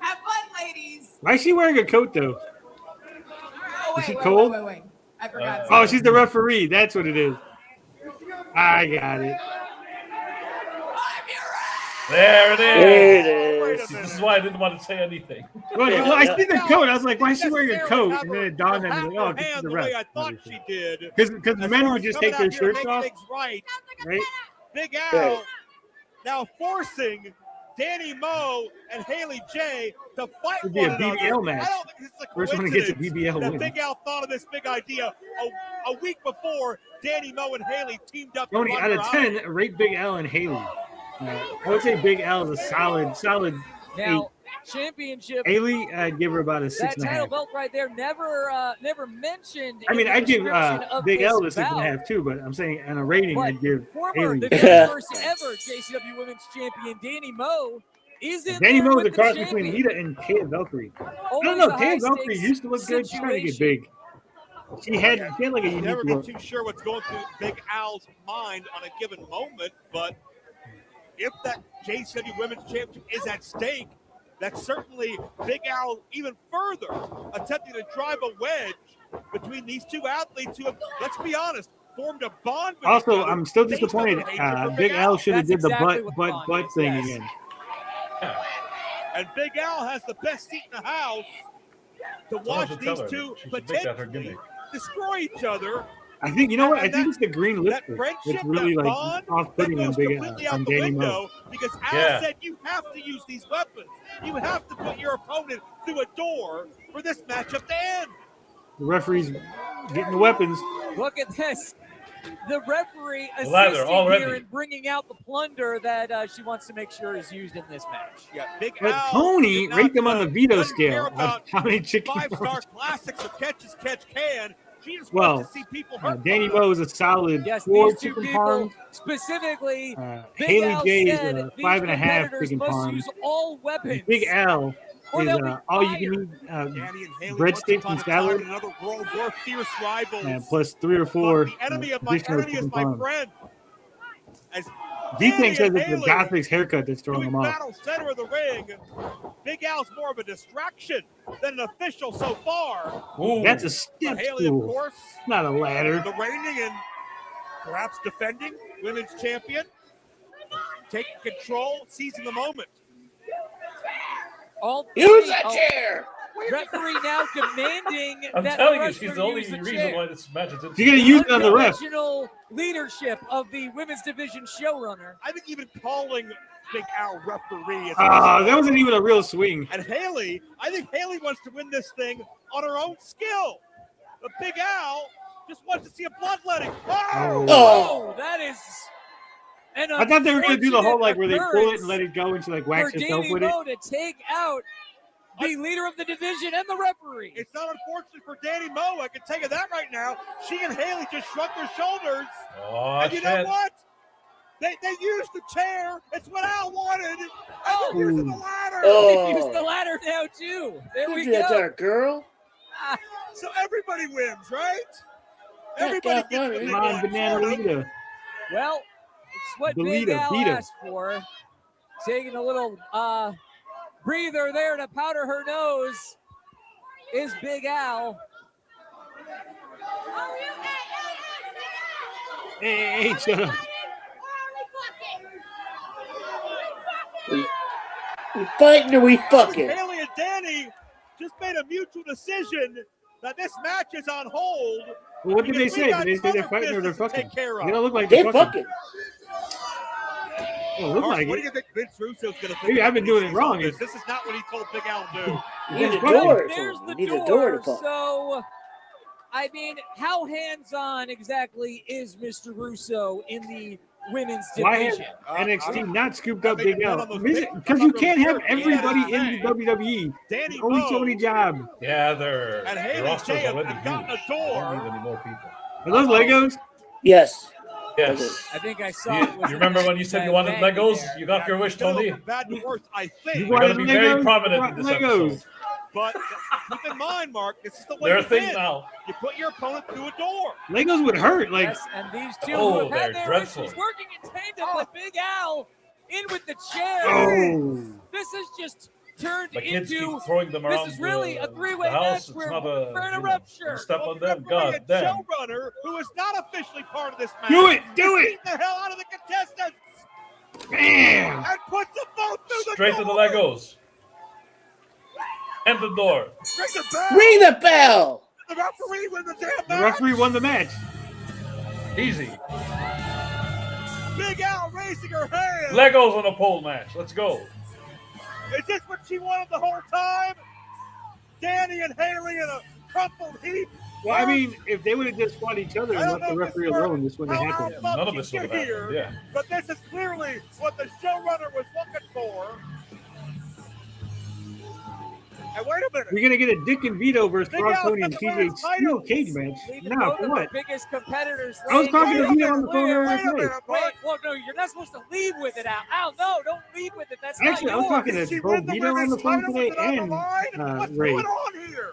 have fun, ladies. Why is she wearing a coat though? Oh, Is she wait, cold? wait. I forgot. Oh, she's the referee. That's what it is. I got it. There it is. There it is. This is why I didn't want to say anything. Well, I see the coat. I was like, why is she wearing a coat? And then it dawned on me, like, oh, this is Hand the the way ref. I thought she did. Because the men would just take their shirts off, Right. right? Big Al now forcing Danny Moe and Haley J to fight It'd be one a another. BBL match. I don't think it's a First one to get to coincidence BBL that win. Big Al thought of this big idea a week before Danny Moe and Haley teamed up. to Tony, run out her of 10, rate Big Al and Haley. I would say Big Al is a solid 8. Now, championship. Haley, I'd give her about a That title 6.5. belt right there never mentioned. I mean, in the I'd give description of Big this L a bout. 6.5 too, but I'm saying on a rating, But I'd give Former Haley. the very first ever JCW Women's Champion Danny Moe is in Danny there Moe is a with the cross between champion. Lita and Taya Valkyrie. I don't Always know. a high Taya Valkyrie stakes used to look good. She's trying to get big. She had like a You unique never look. get too sure what's going through Big Al's mind on a given moment, but if that JCW Women's Championship is at stake, that's certainly Big Al even further attempting to drive a wedge between these two athletes who have, let's be honest, formed a bond with each Also, other I'm still based on disappointed. their hatred for Big Al should have That's did the exactly what the butt bond is, thing yes. again. And Big Al has the best seat in the house to watch should these tell her two she should make that her potentially gimmick. destroy each other. I think, you know what? I And think it's the green that lipstick. friendship, It's really that like bond, off-putting that on goes Big completely on out the Danny Moe. window because Al Yeah. said you have to use these weapons. You have to put your opponent through a door for this matchup to end. The referee's getting the weapons. Look at this. the referee Lather assisting already. here and bringing out the plunder that she wants to make sure is used in this match. Yeah, Big But Al Tony, did rate them not, on the veto doesn't care scale. about How many chicken five-star bones? classics of catch as catch can. She just Well, wants to see people hurt. Danny Moe is a solid Yes, 4 these two chicken people, parms. specifically, Big Haley Al J is said a these 5.5 competitors chicken must parm. use all weapons. And Big Al or is they'll be all you can eat Danny and Haley breadsticks once and upon a time, salad, another World War fierce rivals. plus 3 or 4 The enemy of my traditional enemy is chicken my parm. friend. As D-Tank Danny says and it's the Haley Gothic's haircut that's throwing doing him off. battle center of the ring. Big Al's more of a distraction than an official so far. Ooh. That's a step Haley, of stool. course, Not a ladder. the reigning and perhaps defending women's champion, taking control, seizing the moment. All Use three- a chair. Referee now demanding I'm that telling the you, she's wrestler the only use the reason chair. why this match is. You're gonna use it on the ref. Unconventional leadership of the women's division showrunner. I think even calling Big Al referee is That wasn't even a real swing. And Haley, I think Haley wants to win this thing on her own skill. But Big Al just wants to see a bloodletting. Oh, that is. An I thought they were gonna do the whole like where they pull it occurrence and let it go and she like for wax herself Danny with it. Moe to take out the leader of the division and the referee. It's not unfortunate for Danny Moe. I can tell you that right now. She and Haley just shrugged their shoulders. Oh, and you know shit. what? They used the chair. It's what Al wanted. And they're using the ladder. They use the ladder now too. There Don't we do that to go. our girl. So everybody wins, right? Everybody gets the big Come on, one. Banana Lita. Well, it's what The Big leader, Al beat him. asked for. Taking a little breather there to powder her nose is Big Al. Hey, shut up. We fighting or we fucking? Haley and Danny just made a mutual decision that this match is on hold. Well, what did they because we say? got Did they say they're other fighting or they're business to fucking? take care of. They don't look like They they're fucking. Well, look Mark, like what do it. you think Vince Russo's going to think? Maybe I've been doing it when he wrong. sees all This is not what he told Big Al to do. You need a Well, door. There's You the need door. a door to fuck. So, I mean, how hands-on exactly is Mr. Russo in the women's Why has division? NXT not scooped up I Big think Al? none of those Because big- you can't have Yeah, everybody in hey. the WWE. Danny There's only so Moe many jobs. Yeah, their and Haley roster's J have already gotten a huge. door. Don't need any more people. Are those Legos? Yes. Yes. I think I saw You, it was you remember when you said you wanted bag Legos? there. You got your wish, It's gonna Tony. go from bad to worse, I think. You You're going to wanted be very Legos? prominent You in this want Legos. episode. But keep in mind, Mark, this is the way They're a to thing win. now. You put your opponent through a door. Legos would hurt. Like, Yes, and these two Oh, who have they're had their dreadful. issues working in tandem, but Big Al in with the chair. oh. This has just turned The kids into keep throwing them around. this is really a three-way the house. match It's where not a, we're in a you know, rupture. step on them. Referee God and damn. showrunner, who is not officially part of this match, Do it, do is it. beating the hell out of the contestants Bam! and puts them both through Straight the to the door. Legos. And the door. Ring the bell. Ring the bell. The referee wins the damn The match. referee won the match. Easy. Big Al raising her hand. Legos on a pole match. Let's go. Is this what she wanted the whole time? Danny and Haley in a crumpled heap. Well, I mean, if they would have just fought each other and left the referee alone, this wouldn't have happened. None of this would have happened. Yeah. But this is clearly what the showrunner was looking for. And wait a minute. We're gonna get a Dick and Vito versus Big Rob Al's Tony got and the TJ women's Steel titles. cage match. Leaving No, both for of what? the biggest competitors. I was laying talking to down Vito on the phone where- last night. Wait, well, no, you're not supposed to leave with it, Al. Al, no, don't leave with it. That's Actually, I not was talking yours. to both Vito on the phone today and What's Ray. going on here?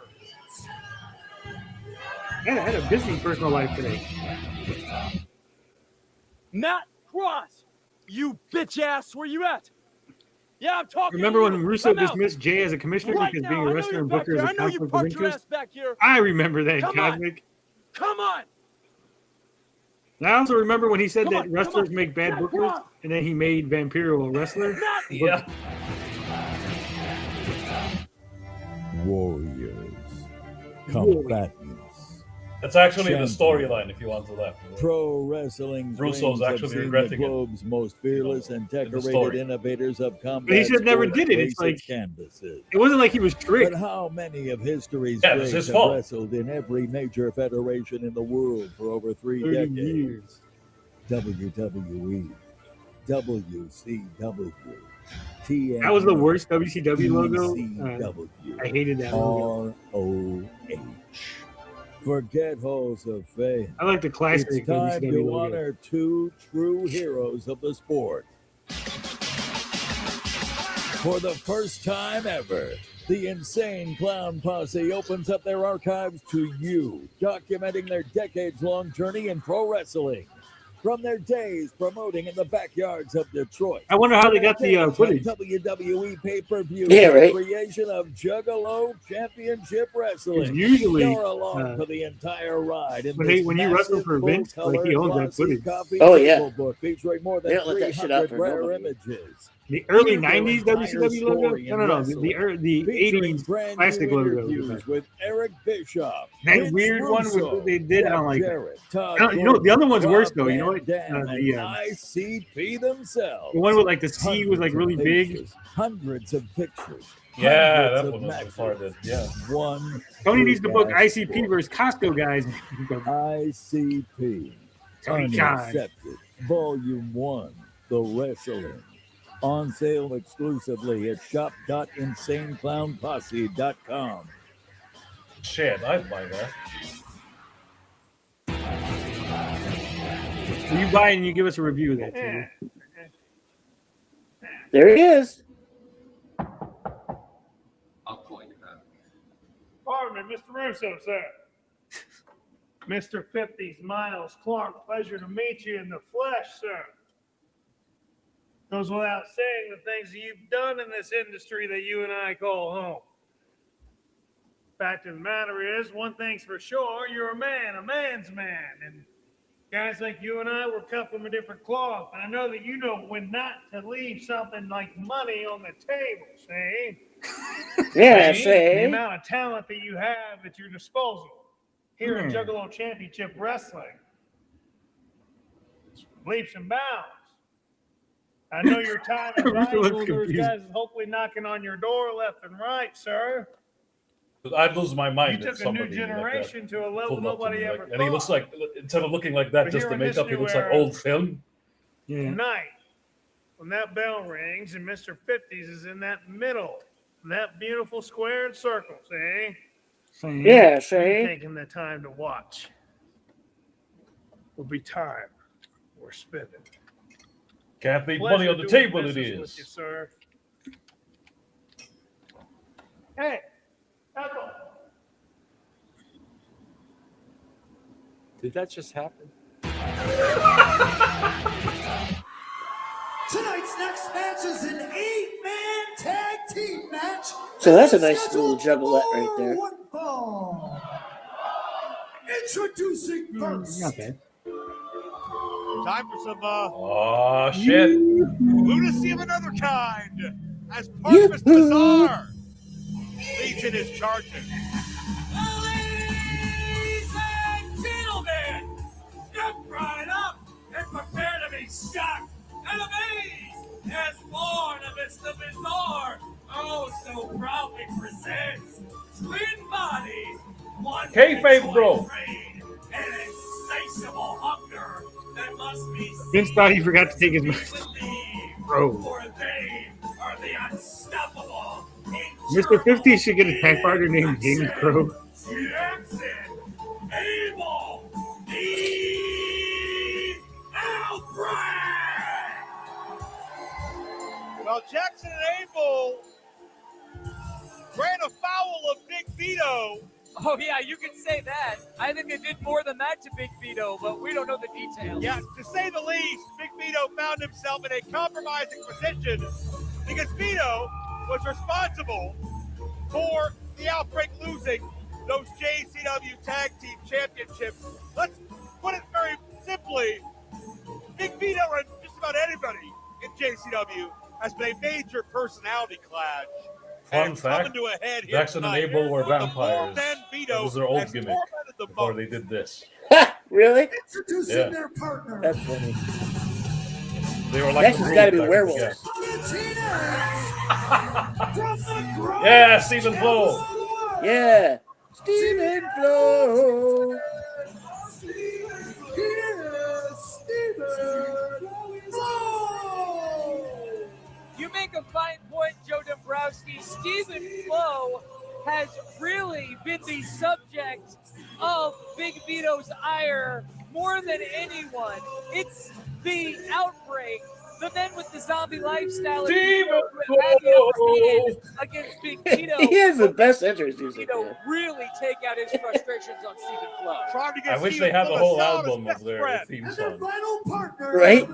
I had a busy personal life today. Matt Cross, you bitch ass, where you at? Yeah, I'm talking. Remember to when you. Russo Come out. dismissed Jay as a commissioner Right because now, being I a know wrestler you're and back booker is there. a I know you conflict of parked your interest? ass back here. I remember that, Come on. Cosmic. Come on. And I also remember when he said Come that on, wrestlers come on. make bad Matt, come bookers, on. and then he made Vampiro a wrestler. Yeah. Warriors, combatants, That's actually the storyline, if you want to laugh. Pro wrestling's Russo's rings have actually seen the regretting it. globe's most fearless and the decorated story. innovators of combat. But he should never sport did it. It's grace like canvases. it wasn't like he was strict. But how many of history's Yeah, it's greats his have fault. wrestled in every major federation in the world for over 3 30 decades? years. WWE, WCW, TNA, That was the worst WCW logo. ECW, I hated that logo. ROH. Forget halls of fame. I like the classic It's time WCW to logo. honor two true heroes of the sport. For the first time ever, the Insane Clown Posse opens up their archives to you, documenting their decades-long journey in pro wrestling. From their days promoting in the backyards of Detroit. I wonder how they got the footage. WWE pay-per-view. Yeah, right. Creation of Juggalo Championship Wrestling. Because usually, You're along for the entire ride. In when this you wrestle massive for Vince, like full-color he owns that glossy footage. copy Oh, yeah. table book featuring more than They don't let that shit out 300 for rare nobody. images. The early Hear their 90s entire WCW logo? story in No, wrestling, the featuring 80s brand classic new logo. interviews with Eric Bischoff, That Vince weird one Russo, with, they did, I don't like Jarrett, that. Todd You know, the other one's Gordon, worse, though. Rob You know what? Van Dam, The and ICP themselves. one with, like, the C was, like, really big. Hundreds of pictures. Yeah, hundreds that of one was matches. retarded. Yeah. One. Tony needs to book big-ass ICP sport. versus Costco guys. ICP. Tony Khan. Unaccepted. Volume 1. The Wrestling. On sale exclusively at shop.insaneclownposse.com. Shit, I'd buy that. You buy it and you give us a review of that, Tony. There he is. I'll call you back. Pardon me, Mr. Russo, sir. Mr. 50s Miles Clark, pleasure to meet you in the flesh, sir. Goes without saying the things that you've done in this industry that you and I call home. Fact of the matter is, one thing's for sure, you're a man's man. And guys like you and I were cut from a different cloth. And I know that you know when not to leave something like money on the table, see? Yeah, The see? amount of talent that you have at your disposal here in Juggalo Championship Wrestling. It's leaps and bounds. I know your time is valuable. There's guys hopefully knocking on your door left and right, sir. I'd lose my mind. You if took a new somebody like that generation to a level pulled up to nobody me, ever like, and he looks thought. like, instead of looking like that But just here to in make this up, he new looks like era- old film. Tonight, when that bell rings and Mr. 50s is in that middle, that beautiful squared circle, see? Yeah, see? You're taking the time to watch. Will be time we're spending. Can't leave Pleasure money on the doing table, it business with is. you, sir. Hey, Ethel. Did that just happen? Tonight's next match is an 8-man tag team match. So that's a nice little juggalette right there. One fall. Introducing first. Not bad. Time for some Oh, shit. lunacy of another kind. As Parkus Bazaar leads in his charges. Ladies and gentlemen, step right up and prepare to be shocked and amazed as born amidst the bizarre, oh so proudly presents twin bodies, one Kayfabe, bro. brain, and insatiable hunger that must be Vince thought he forgot to take his mask. Bro. for they are the unstoppable Mr. 50 should get a tag partner named Jamie Crow. Jackson, Abel, the Alfred. Well, Jackson and Abel ran afoul of Big Vito. Oh, yeah, you can say that. I think they did more than that to Big Vito, but we don't know the details. Yeah, to say the least, Big Vito found himself in a compromising position because Vito was responsible for the Outbreak losing those JCW Tag Team Championships. Let's put it very simply, Big Vito and just about anybody in JCW has been a major personality clash. Fun And fact, coming to a head here Jackson and tonight, Abel were the vampires. four-man Vito That was their old has gimmick. tormented the before most. they did this. Really? Introducing Yeah. their partner. That's funny. They were like Next the has got to be Brutes, I werewolves. forget. Yeah, Stephen Flo. Yeah. Stephen Flo. You make a fine point, Joe Dombrowski. Stephen Flo has really been the subject of Big Vito's ire more than anyone. It's the outbreak, the men with the zombie lifestyle, and Stephen who had the upper hand against Big Vito. He has the best entrance music. Vito Man. really take out his frustrations on Stephen Flo. Trying to get I wish Stephen they had the Flo to whole sell his album best of their friend. theme And their song. final partner. Right?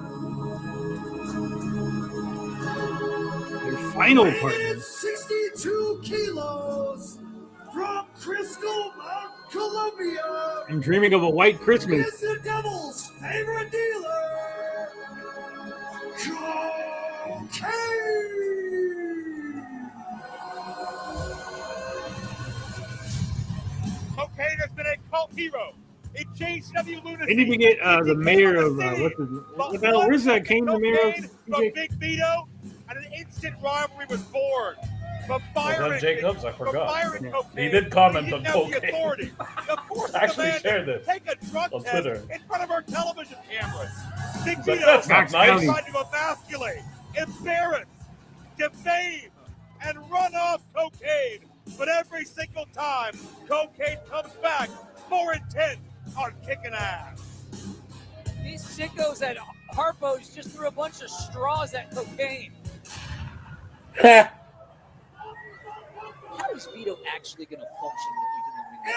Their final partner. Weighing 62 kilos from Crystal Mount, Columbia. I'm dreaming of a white Christmas. Is the Devil's favorite dealer, Cocaine has been a cult hero in JCW Lunacy. They need to get the mayor of what the hell? Where's that Kane, the mayor of From Big Vito, and an instant rivalry was born. From Byron, Well, Jacobs, I forgot. Byron Cocaine, He did comment he on didn't have the cocaine. authority. Of course, I actually the man shared this take a drug on test Twitter. in front of our television cameras. Big He's like, Vito "That's not nice." tried to emasculate, embarrass, defame, and run off Cocaine. But every single time, Cocaine comes back more intent on kicking ass. These sickos at Harpo's just threw a bunch of straws at Cocaine. How is Vito actually going to function within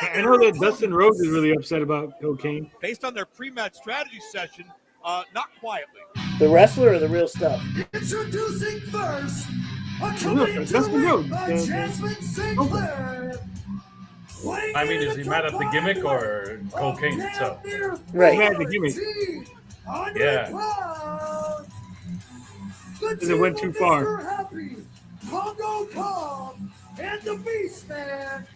the ring? I know that Dustin Rhodes is really upset about Cocaine. Based on their pre-match strategy session, not quietly. The wrestler or the real stuff? Introducing first, Look, accompanied to the Dustin ring Rhodes. by Jasmine Sinclair. I mean, is he mad at the gimmick or cocaine itself? Right. Mad at the gimmick. Yeah. Because it went too far. Happy, Congo Kong, and the Beast Man.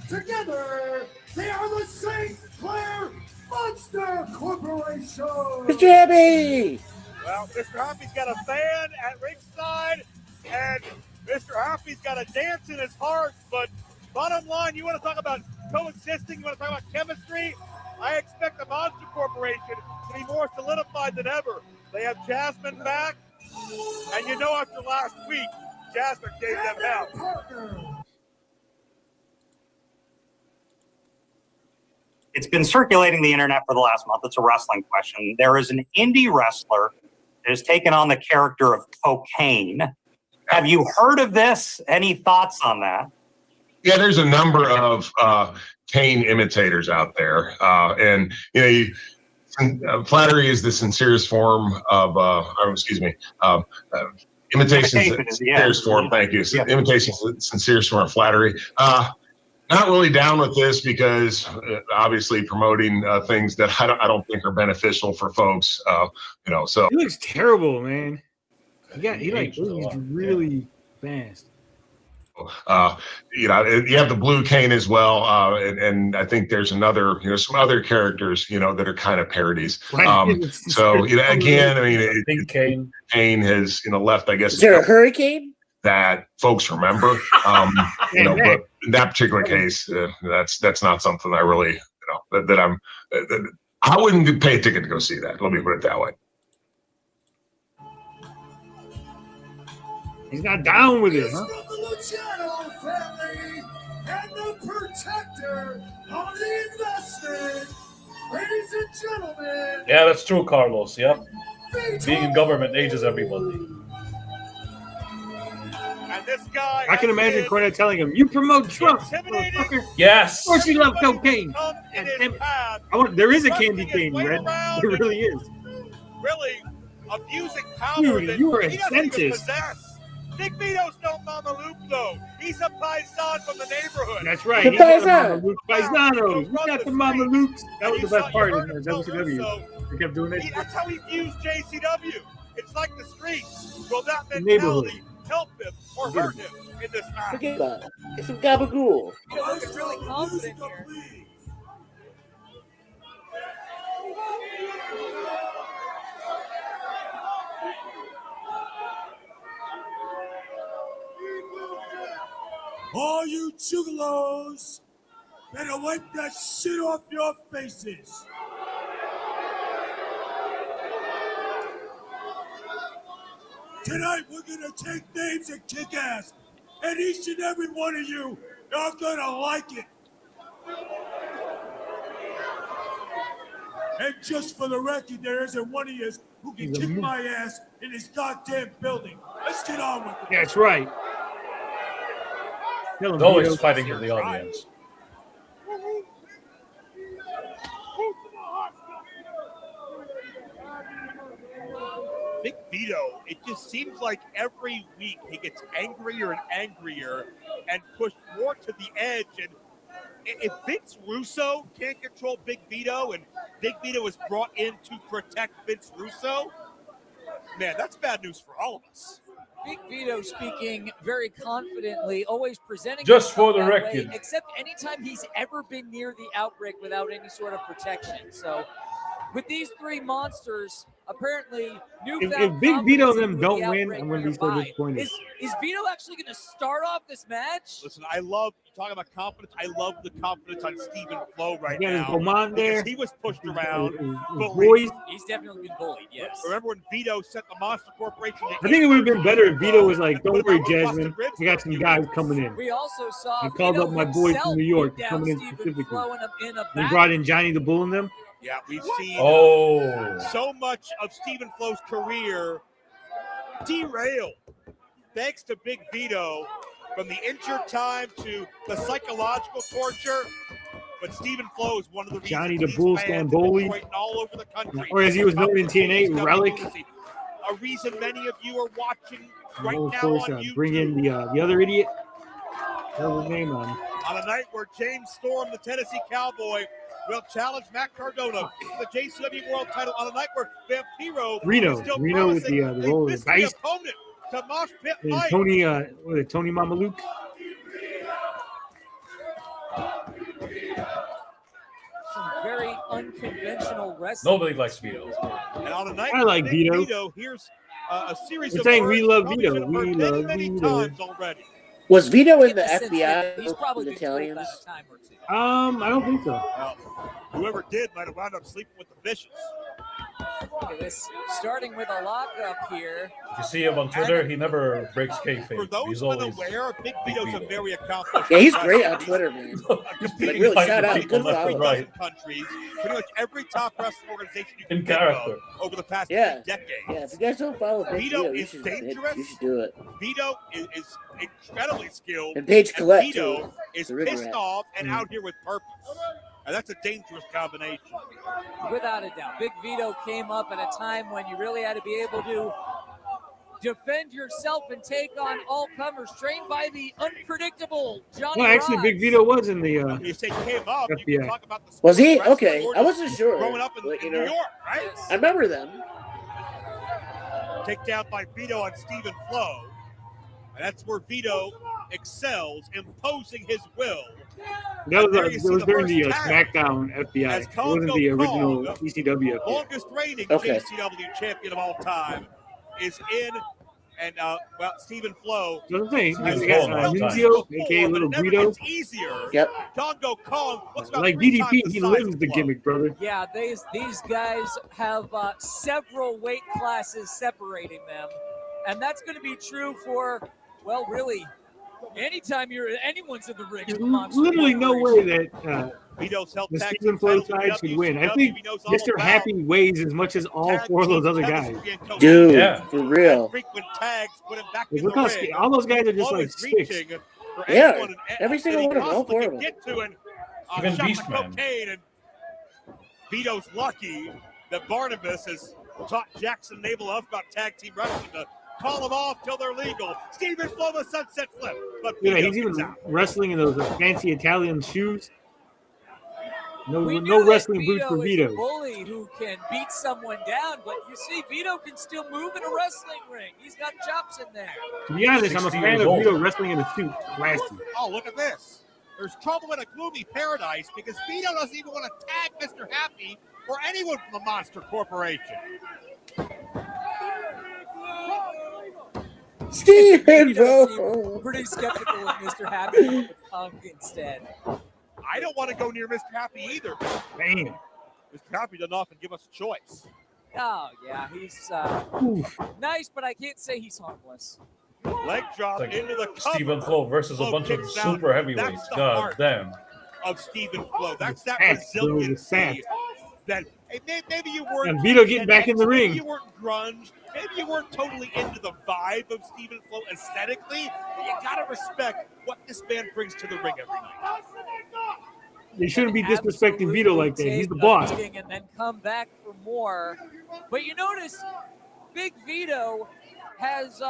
Together, they are the St. Clair Monster Corporation. Mr. Happy! Well, Mr. Happy's got a fan at ringside, and Mr. Happy's got a dance in his heart. But bottom line, you want to talk about coexisting, you want to talk about chemistry, I expect the Monster Corporation to be more solidified than ever. They have Jasmine back, and you know after last week, Jasmine gave them hell. It's been circulating the internet for the last month. It's a wrestling question. There is an indie wrestler that has taken on the character of Cocaine. Have you heard of this? Any thoughts on that? Yeah, there's a number of Kane imitators out there, and flattery is the sincerest form of, imitation is the sincerest form. Thank you. Yeah. Imitation is the sincerest form of flattery. Not really down with this because obviously promoting things that I don't think are beneficial for folks. So he looks terrible, man. He moves really fast. You have the Blue Cane as well, and I think there's another, some other characters, that are kind of parodies. So again, I mean, Cane has left, I guess. Is there a hurricane that folks remember? But in that particular case, that's not something I really, I wouldn't pay a ticket to go see that. Let me put it that way. He's not down with it, huh? From the Luciano family and the protector of the investment, ladies and gentlemen. Yeah, that's true, Carlos. Yep. Being in government ages everybody. And this guy, I can imagine Cornette telling him, "You promote Trump, motherfucker." Yes. Of course, you love cocaine. There is a candy cane, Red. There really is. Really abusing power. Dude, you are a he doesn't even dentist. possess. Big Vito's no Mama Luke, though. He's a paisan from the neighborhood. That's right. He got the Mama Luke Paisanos. We got the Mama Lukes. That was the best part in WCW. They kept doing that. That's how he views JCW. It's like the streets. Will that The neighborhood. mentality help him or hurt him in this match? Forget about it. It's some gabagool. Looking really confident here. All you chugalos better wipe that shit off your faces. Tonight we're gonna take names and kick ass, and each and every one of you are gonna like it. And just for the record, there isn't one of you who can kick my ass in this goddamn building. Let's get on with it. That's right. He's always fighting for the audience. Big Vito, it just seems like every week he gets angrier and angrier and pushed more to the edge. And if Vince Russo can't control Big Vito and Big Vito is brought in to protect Vince Russo, man, that's bad news for all of us. Big Vito speaking very confidently, always presenting Just for himself the that record. way, except anytime he's ever been near the outbreak without any sort of protection. So with these three monsters, apparently newfound If Big Vito and confidence them with don't the win, outbreak I'm going to be so nearby. disappointed. Is Vito actually going to start off this match? Listen, I love talking about confidence. I love the confidence on Stephen Flo right You got his now. Goman there. Because he was pushed around. Boys. He's definitely been bullied, yes. Remember when Vito sent the Monster Corporation to I think it would have been better if Vito was like, "Don't worry, Jasmine. We got some guys coming in." We also saw I called Vito up my boys himself from New York beat down coming in Stephen specifically. Flo in a We brought in Johnny the Bull and them. Yeah, we've seen Oh. so much of Stephen Flo's career derailed thanks to Big Vito, from the injured time to the psychological torture. But Stephen Flo is one of the reasons Johnny the these Bull fans in Stamboli. Detroit and all over the country, Or as he was known in TNA, Lunacy, Relic. a reason many of you are watching right And of now course, on YouTube. bring in the other idiot. What's his name on? On a night where James Storm, the Tennessee Cowboy, will challenge Matt Cardona for the JCW World Title. On a night where Vampiro Reno. is still Reno with promising the roll a of the mystery dice. opponent to Mosh Pit And Mike. Tony, what is it, Tony Mamaluke? Some very unconventional wrestling. Nobody likes Vito. And on a night I like with Big Vito. Here's a series We're of saying words we love you probably Vito. should have heard We many, love many Vito. times already. Was Vito in the Sense that FBI he's probably with been told that Italians? a time or two. I don't think so. Well, whoever did might have wound up sleeping with the Vicious. Look at this. Starting with a lockup here. If you see him on Twitter, he never breaks For kayfabe. those He's always unaware, Big Vito's a very accomplished Yeah, he's wrestler. great on Twitter, man. Competing Really, in shout out. every Good country, follow. dozen countries, pretty much every top wrestling organization you can In think character. of over the past Yeah. decades. Yeah, if you guys don't follow Big Vito Vito, you is should, dangerous. you should do it. Vito is incredibly skilled. And Paige Collette, Vito too. is The river pissed rat. off and out here with purpose. And that's a dangerous combination. Without a doubt. Big Vito came up at a time when you really had to be able to defend yourself and take on all comers, trained by the unpredictable Johnny Well, actually, Rods. Big Vito was in the You say came up, you can FBI. talk about the Was he? wrestling Okay, or I just wasn't sure. growing up in, But, you in know, New York, right? I remember them. Take down by Vito on Stephen Flo. And that's where Vito excels, imposing his will. That And there was, you it see was the during first the tag SmackDown FBI. as It wasn't Congo the original Kong, ECW FBI. longest reigning Okay. JCW champion of all time, is in. And, well, Stephen Flo. So I'm saying, Stephen you got Flo, man. Nunzio, before, aka but Little it never Guido. gets easier. Yep. Congo Kong looks about Like 3 DDP, times the he size lives of the Flo. gimmick, brother. Yeah, these guys have several weight classes separating them. And that's going to be true for, well, really, anytime anyone's in the ring. There's with Monster literally no way Corporation. that Vito's held the tag Stephen team Flo titles in side should win. I WCW. think He knows all Mr. about Happy weighs as much as all tag four of those team other guys. chemistry and cohesion. Dude, Yeah. for real. Frequent tags put him back Like, in look the how ring. all those guys are just Flo like is sticks. reaching for Yeah, anyone and every single that one he of them, all possibly four can of them. get to, and Even shot Beast for Man. cocaine, and Vito's lucky that Barnabas has taught Jackson Nabel enough about tag team wrestling to call them off till they're legal. Stephen Flo the sunset flip, but Yeah, Vito he's even gets out. wrestling in those fancy Italian shoes. No, We no knew wrestling that boots for is Vito. a bully who can beat someone down, but you see, Vito can still move in a wrestling ring. He's got chops in there. To be honest, I'm a 60 fan years of old. Vito wrestling in a suit last year. Oh, look at this. There's trouble in a gloomy paradise because Vito doesn't even want to tag Mr. Happy or anyone from the Monster Corporation. Steven, bro. Pretty skeptical of Mr. Happy with Punk instead. I don't want to go near Mr. Happy either. Damn. Mr. Happy doesn't often give us a choice. Oh, yeah, he's nice, but I can't say he's harmless. Leg drop Like into the cover. Stephen Flo versus a bunch of super heavyweights. God damn. Of Stephen Flo. That's that Fast, bro, the resiliency. That hey, maybe you weren't. And Vito getting back in the maybe ring. you weren't grunge. Maybe you weren't totally into the vibe of Stephen Flo aesthetically. But you gotta respect what this man brings to the ring every night. They shouldn't be disrespecting Vito like that. He's the boss. And then come back for more. But you notice Big Vito has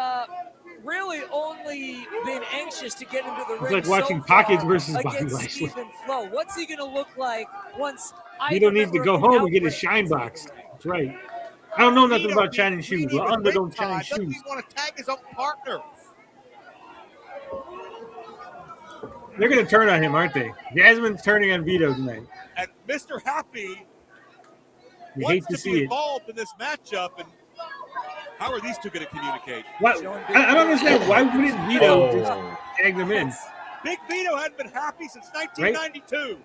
really only been anxious to get into the ring. It's like watching so far Pockets versus Bobby against Lashley. Stephen Flo. What's he going to look like once Vito either needs to member go of the home and get his Outbreak shine gets into box. the ring? That's right. I don't know nothing about shining shoes. Well, under don't shine Doesn't shoes. even want to tag his own partner. They're going to turn on him, aren't they? Jasmine's turning on Vito tonight. And Mr. Happy You wants hate to to see be it. involved in this matchup, and how are these two going to communicate? What? I don't understand. Why wouldn't Vito just tag them in? Big Vito hadn't been happy since 1992.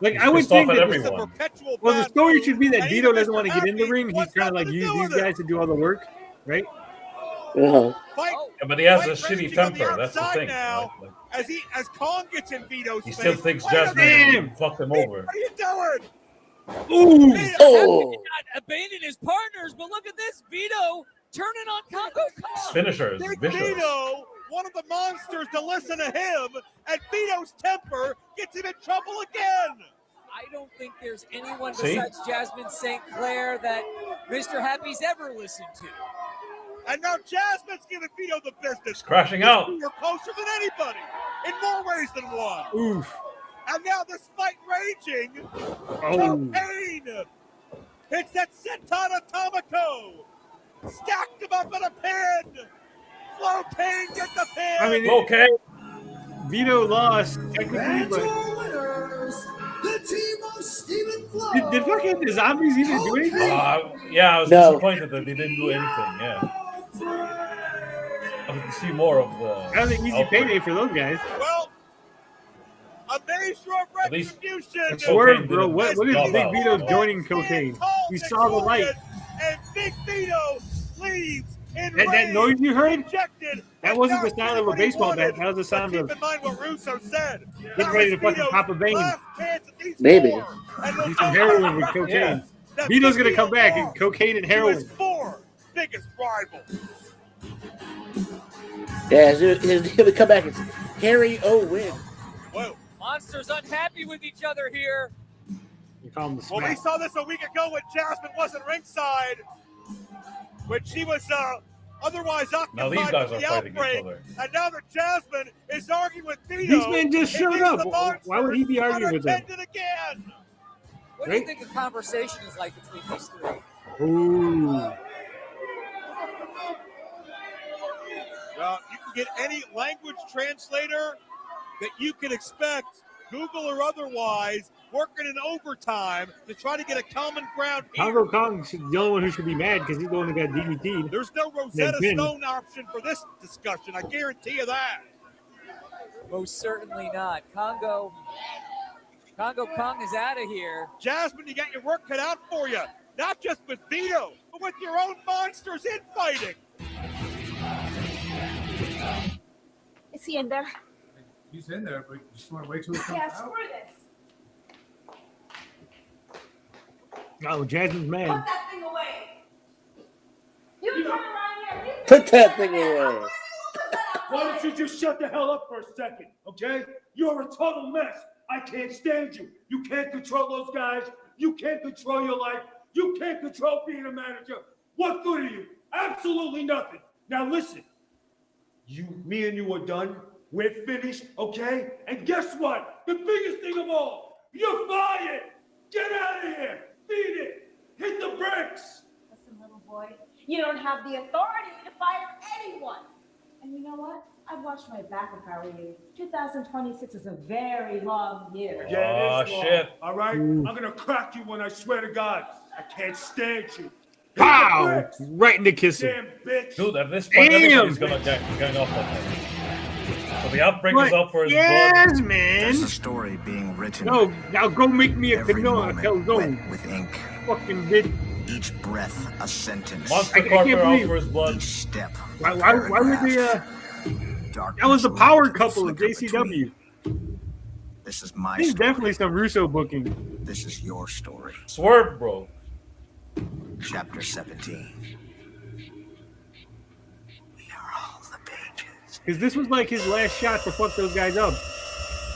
Like, He's I would pissed think off that at this, everyone. well, the story should be that Vito doesn't want to get in the ring. He's trying to like use these guys to do all the work, right? Uh-huh. Fight, Yeah, but he has a fight shitty raging on the temper. That's the outside thing. now, Like, as Kong gets in Vito's he face. still thinks Wait a Jasmine minute. fucked him over. What are you doing? Ooh! Happy did not abandon his partners, but look at this. Vito turning on Congo Kong. Finisher is Big vicious. Vito, one of the monsters to listen to him, and Vito's temper gets him in trouble again. I don't think there's anyone See? besides Jasmine St. Clair that Mr. Happy's ever listened to. And now Jasmine's giving Vito the business. Crashing out. We're closer than anybody, in more ways than one. Oof. And now this fight raging. Oh. Pain hits that Senton Atomico. Stacked him up in a pin. Flo Pain gets the pin. I mean, Okay. Vito lost technically, And but your winners, the team of Stephen Flo. did fucking the zombies even do anything? Yeah, I was No. disappointed that they didn't do anything. Yeah. I want to see more of the. That was an easy payday for those guys. Well, a measure of At least retribution. Swerve, bro. didn't What is drop Big out. Vito's joining cocaine? He saw the light. And Big Vito leaves in That rage, noise you heard? dejected, That and wasn't the not sound getting of a what he baseball bat. wanted. That was the sound But of keep in mind what Russo said. getting ready to fucking pop a vein. Maybe. Need some heroin with cocaine. Vito's gonna come back and cocaine and heroin. His four biggest rivals. Yeah, he'll come back as Harry Owen. Whoa. Monsters unhappy with each other here. You call him the Well, we smack. saw this a week ago when Jasmine wasn't ringside, when she was otherwise Now occupied these guys with are the fighting each outbreak, other. and now that Jasmine is arguing with Vito. These men just it showed leaves up. the Why would he be monsters arguing with them? unattended again. What do you think the conversation is like between these three? Ooh. You can get any language translator that you can expect, Google or otherwise, working in overtime to try to get a common ground here. Congo Kong's the only one who should be mad because he's the one who got DDT'd. There's no Rosetta Then- Stone option for this discussion. I guarantee you that. Most certainly not. Congo Kong is out of here. Jasmine, you got your work cut out for you. Not just with Vito, but with your own monsters infighting. Is he in there? He's in there, but you just want to wait till he comes Yeah, out. screw this. Oh, Jasmine's Put mad. that thing away. You turn around here. Put that thing away. Why don't you just shut the hell up for a second, okay? You're a total mess. I can't stand you. You can't control those guys. You can't control your life. You can't control being a manager. What good are you? Absolutely nothing. Now listen, me and you are done. We're finished, okay? And guess what? The biggest thing of all, you're fired. Get out of here. Beat it. Hit the bricks. Listen, little boy, you don't have the authority to fire anyone. And you know what? I've watched my back if I were you. 2026 is a very long year. Yeah, it is long, shit. all right? I'm going to crack you when I swear to God. I can't stand you. Pow! Right in the kisser. Damn bitch. Dude, at this point, Damn. everybody's gonna gang up on him. So the outbreak is up for his Yes, blood. man. There's a story being written. No, now go make me a Every moment calzone. wet with ink. Fucking bitch. Each breath a sentence. Monster I can't Carper out believe- for his blood. Each step. Why would they? That was the power couple of JCW. This is my There's story. definitely some Russo booking. This is your story. Swerve, bro. Chapter 17. Because this was like his last shot to fuck those guys up.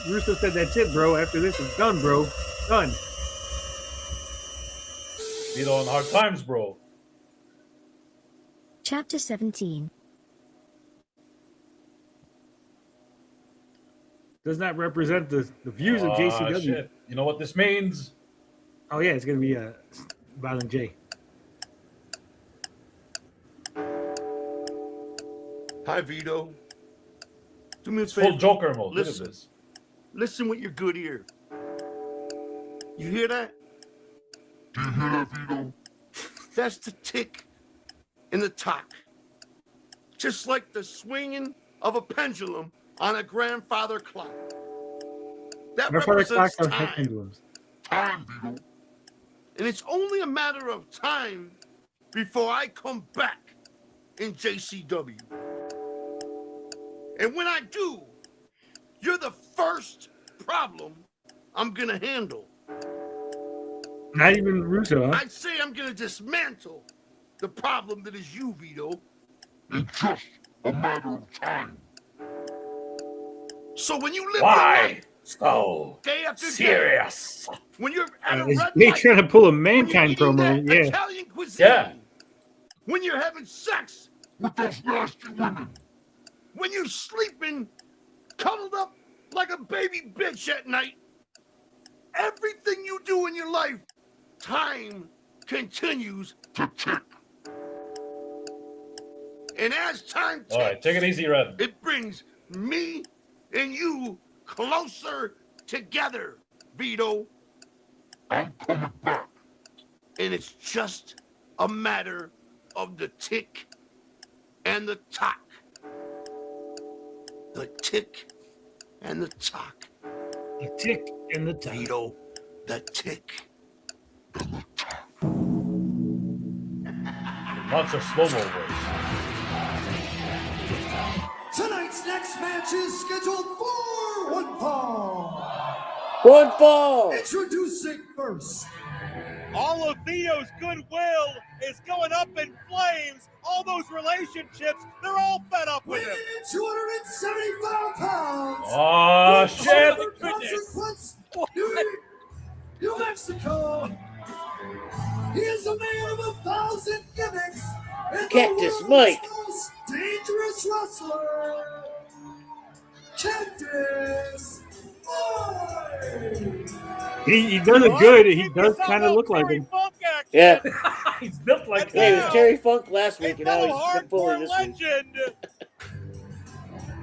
Russo said, "That's it, bro. After this, it's done, bro. Done." Vito on hard times, bro. Chapter 17. Does not represent the views of JCW. Shit. You know what this means? Oh yeah, it's gonna be Violent J. Hi, Vito. Do me a Full favor. Joker mode. Look at Listen. this. Listen with your good ear. You hear that? Do you hear that, Vito? That's the tick and the tock. Just like the swinging of a pendulum on a grandfather clock. That Grandfather clocks represents are time. pendulums. Time, Vito. And it's only a matter of time before I come back in JCW. And when I do, you're the first problem I'm gonna handle. Not even Russo, huh? I'd say I'm gonna dismantle the problem that is you, Vito. It's just a matter of time. So when you live your life so day after serious? day, when you're at a Is red they light, trying to pull a Mankind promo? that Yeah. Italian cuisine, Yeah. when you're having sex with those nasty women, when you're sleeping cuddled up like a baby bitch at night, everything you do in your life, time continues to tick. And as time ticks, All right, take it easy, Red. it brings me and you closer together, Vito. I'm coming back. And it's just a matter of the tick and the tock. The tick and the tock. The tick and the tock. Vito, the tick. Lots of slow-mo voice. Tonight's next match is scheduled for one fall. One fall. Introducing first. All of Vito's goodwill is going up in flames. All those relationships, they're all fed up with him. 275 pounds. Oh, From shit. Boulder, Consequence, New Mexico. He is a man of 1,000 gimmicks. And Cactus the Mike. world's most dangerous wrestler. Cactus Mike. He does it good. He does kind of look like him. Yeah. He's built like Yeah, he that. was Terry Funk last week, and now Fellow he's Mick Foley hardcore this week. legend.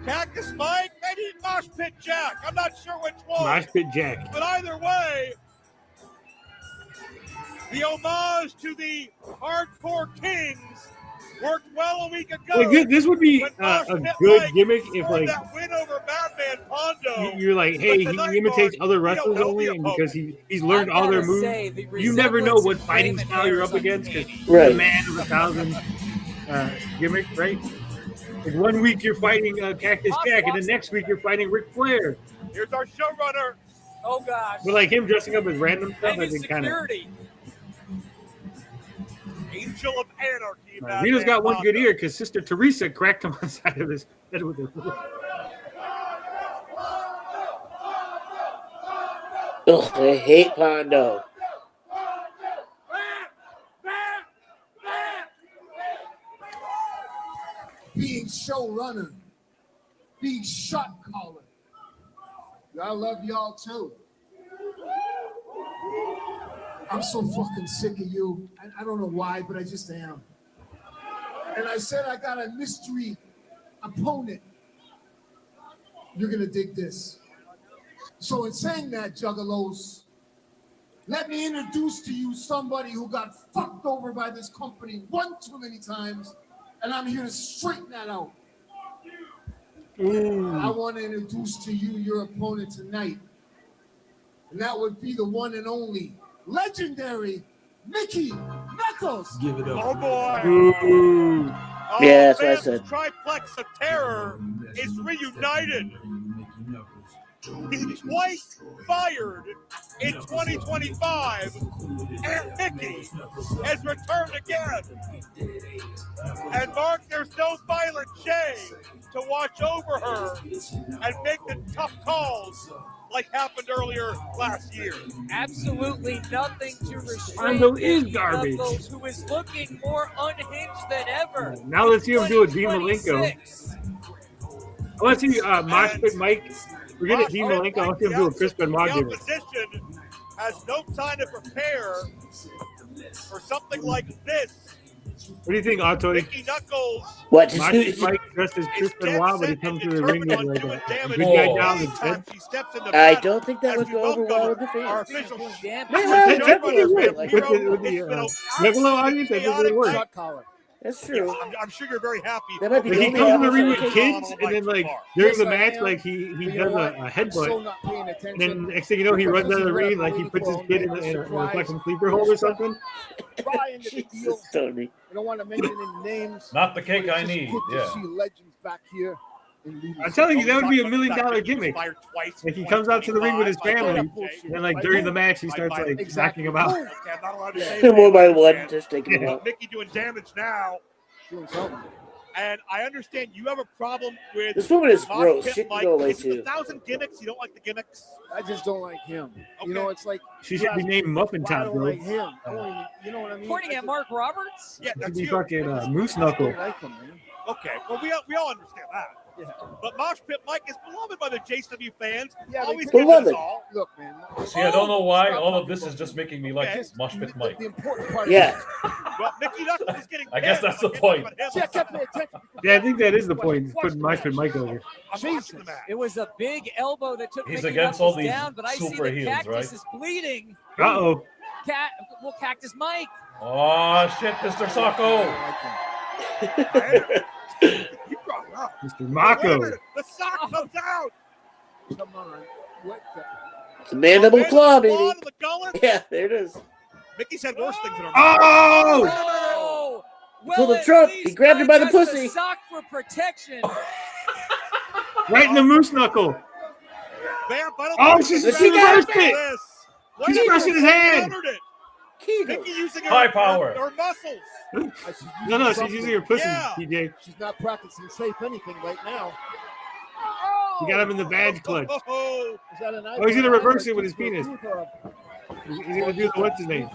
Cactus Mike, maybe Mosh Pit Jack. I'm not sure which one. Mosh Pit Jack. But either way, the homage to the Hardcore Kings worked well a week ago. Like, this would be when a Mosh Pit good Mike gimmick if, scored like, that win over Madman Pondo. you're like, hey, he imitates other wrestlers only, and because he's learned all their moves. You never know what fighting style you're up against because he's Right. a man of 1,000 gimmick, right? Like 1 week you're fighting Cactus Jack, and the next week you're fighting Ric Flair. Here's our showrunner. Oh gosh. But like him dressing up as random stuff, And I his think kind of. security. Angel of Anarchy. Vito's got one good ear because Sister Teresa cracked him on the side of his head with her. Ugh, I hate Pondo. Being showrunner, being shot caller. I love y'all too. I'm so fucking sick of you. I don't know why, but I just am. And I said I got a mystery opponent. You're gonna dig this. So in saying that, Juggalos, let me introduce to you somebody who got fucked over by this company one too many times, and I'm here to straighten that out. I want to introduce to you your opponent tonight, and that would be the one and only legendary Mickey Knuckles. Give it up. Oh boy. Ooh. Oh, Yeah, that's what I man, said. the triplex of terror is reunited. The twice fired in 2025, and Mickey has returned again. And Mark, there's no Violent J to watch over her and make the tough calls like happened earlier last year. Absolutely nothing to restrain Rondo is Mickey garbage. Knuckles, who is looking more unhinged than ever. Now let's see him do a Dean Malenko. 26. I want to see Mosh Pit Mike. We're getting Dean Malenko. I want to see him do a Chris Benoit The gimmick. opposition has no time to prepare for something like this. What do you think, Otto? Mickey Knuckles. What? Mosh Pit Mike dressed as Chris Benoit, but he comes to the ring with like a good guy down and said, I don't think that would go over well with the fans. with the regular audience, I think it would work. That's true. I'm sure you're very happy. That might be Like the he only comes to the ring option. with kids, and then like during the match, like he does a headbutt, and then next thing you know, he runs out of the ring, like he puts his kid in a fucking sleeper hole or something. Jesus, Tony. I don't want to mention any names. Not the cake but I it's just need. good to Yeah. see legends back here in Lunacy. I'm telling you, that would be $1 million gimmick. Like he comes out to the ring with his family, and like during the match, he starts like knocking him out. Okay, I'm not allowed to say One by one, anything, just taking him out. Mickey doing damage now. And I understand you have a problem with This woman is Mosh gross. Pit She can Mike. go away Is it the too. 1,000 gimmicks? You don't like the gimmicks? I just don't like him. You know, it's like She should be named Muffin I Top, don't bro. like him. I don't even, you know what I mean? Pointing at Mark Roberts? Yeah, Should that's be you. fucking Moose Knuckle. I like him, man. Okay, well, we all understand that. Yeah. But Mosh Pit Mike is beloved by the JCW fans. Yeah, Always they- gives us Beloved. all. Look, man. See, I don't know why. All of this is just making me like Mosh Pit Mike. The important part. Yeah. Well, Mickey Knuckles is getting I guess banned that's the from point. him. See, I kept paying attention. Yeah, I think that is the point. Putting Mosh Pit Mike over. I'm watching the match. It was a big elbow that took He's Mickey against Knuckles all these down, but I see super that heels, Cactus right? is bleeding. Uh-oh. Cactus Mike. Oh shit, Mr. Sacco. You brought it up. Mr. Wait a Mako. minute. The sock comes out. Come on. What the? It's a mandible claw, baby. Claw to the gullet. Yeah, there it is. Mickey said worse things in her Oh! Oh! Pulled Well, the trunk. at He least grabbed her by the Mike has pussy. sock for protection. Right in the Moose Knuckle. Bam, but Oh, she's She got reversed it. this. She's reversing his hand. Mickey using her, High power. her muscles. No, she's using her pussy, Yeah. TJ. She's not practicing safe anything right now. You got him in the badge clutch. Oh, Is that an Oh, he's gonna reverse it with his penis. He's gonna do the what's his name?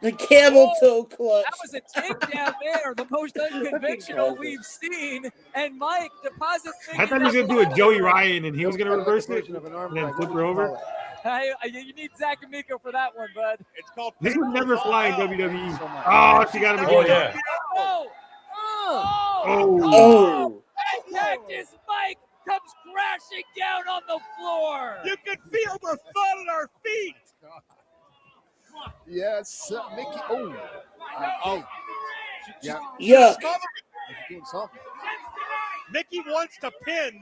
The camel toe clutch. That was a takedown there, the most unconventional we've seen. And Mike deposits. I thought he was gonna do a Joey Ryan and he was gonna reverse it and then flip her over. You need Zach Amico for that one, bud. It's called. This would never fly in WWE. Oh, she got him Oh again. yeah. Oh! Oh. And Cactus Mike comes crashing down on the floor. You can feel the thud at our feet. Yes, Mickey. Oh. Oh. Yeah. Yuck. Doing something. Mickey wants to pin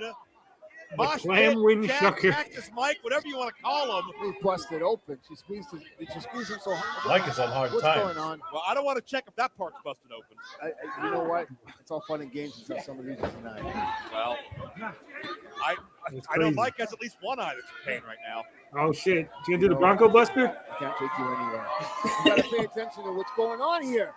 Mosh clam Pit, wind Jack, shucker. Cactus Mike, whatever you want to call him. He busted open. She squeezed him. She squeezed him so hard. Mike is on hard What's times. going on? Well, I don't want to check if that part's busted open. You know what? It's all fun and games until somebody uses an eye. Well, I know Mike has at least one eye that's in pain right now. Oh shit. She gonna do the Bronco Buster? I can't take you anywhere. You gotta pay attention to what's going on here.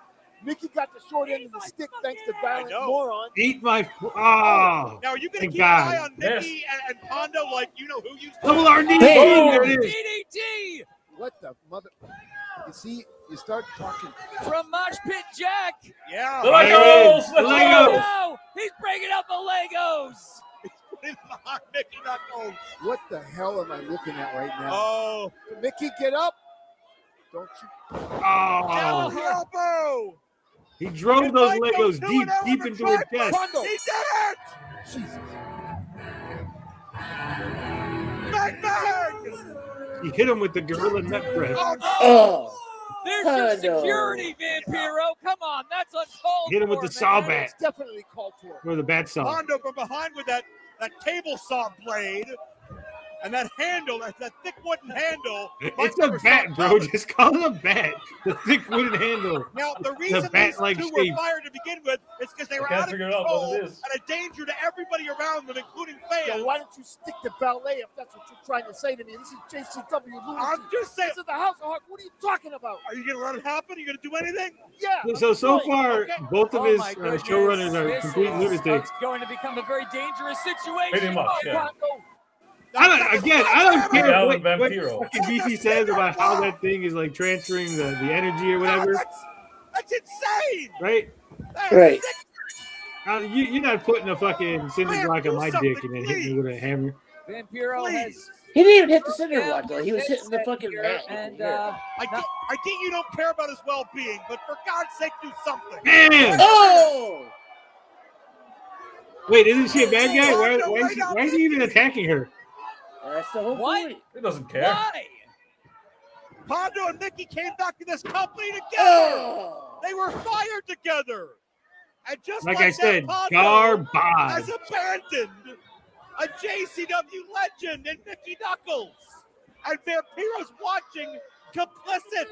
Mickey got the short end of the stick thanks to Violent Moron. Eat my Now, are you going to Thank keep an eye God. on Mickey and Pondo like you know who used to? Double RD. There it is. DDT What the mother? You see, you start talking. from Mosh Pit Jack. Yeah. The Legos! The Legos. Oh, he's breaking up the Legos. Mickey Knuckles. What the hell am I looking at right now? Oh. Mickey, get up! Don't you? Oh. The elbow. He drove And those Mike Legos goes to an deep into her element chest. triplex. He did it! Jesus. Bang, bang! He hit him with the gorilla nut press. Oh. There's your Hondo. security, Vampiro. Come on, that's uncalled Hit him with for, the saw man. bat. It's definitely called for. Or the bat saw. Hondo from behind with that table saw blade. And that handle, that thick wooden handle. It's a bat, bro. Just call it a bat. The thick wooden handle. Now, the reason these bat-like two shape. were fired to begin with is because they were can't out of figure out control what and it is. a danger to everybody around them, including fans. Yo, why don't you stick to ballet if that's what you're trying to say to me? This is JCW Lunacy. I'm just saying. This is the House of Hawk. What are you talking about? Are you going to let it happen? Are you going to do anything? Yeah. So far, both of his my goodness. showrunners are This complete is lunatics. going to become a very dangerous situation. Pretty much, yeah. I don't care Yeah, what Vampiro. fucking DC says about how that thing is like transferring the energy or whatever, That's insane. right? Right. You're not putting a fucking cinder block on my dick and then hitting me with a hammer. Vampiro has. He didn't even hit the cinder block though. He was hitting the fucking mat. And I get you don't care about his well-being, but for God's sake, do something. Man! Oh! Wait, isn't she a bad guy? Why is he even attacking her? That's the whole point. He doesn't care. Why? Pondo and Mickey came back to this company together. Oh! They were fired together. And just Like like I said, that, Pondo garbage. has abandoned a JCW legend in Mickey Knuckles. And Vampiro's watching, complicit.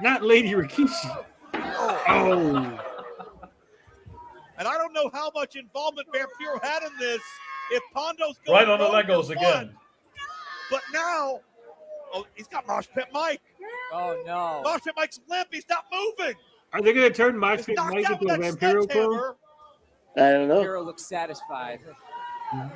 Not Lady Rikishi. Oh. And I don't know how much involvement Vampiro had in this. If Pondo's going Right on the Legos again. But now, he's got Mosh Pit Mike. Oh, no. Mosh Pit Mike's limp. He's not moving. Are they going to turn Mosh Pit Knocked Mike out into a with that Vampiro clone? sledgehammer. I don't know. Vampiro looks satisfied.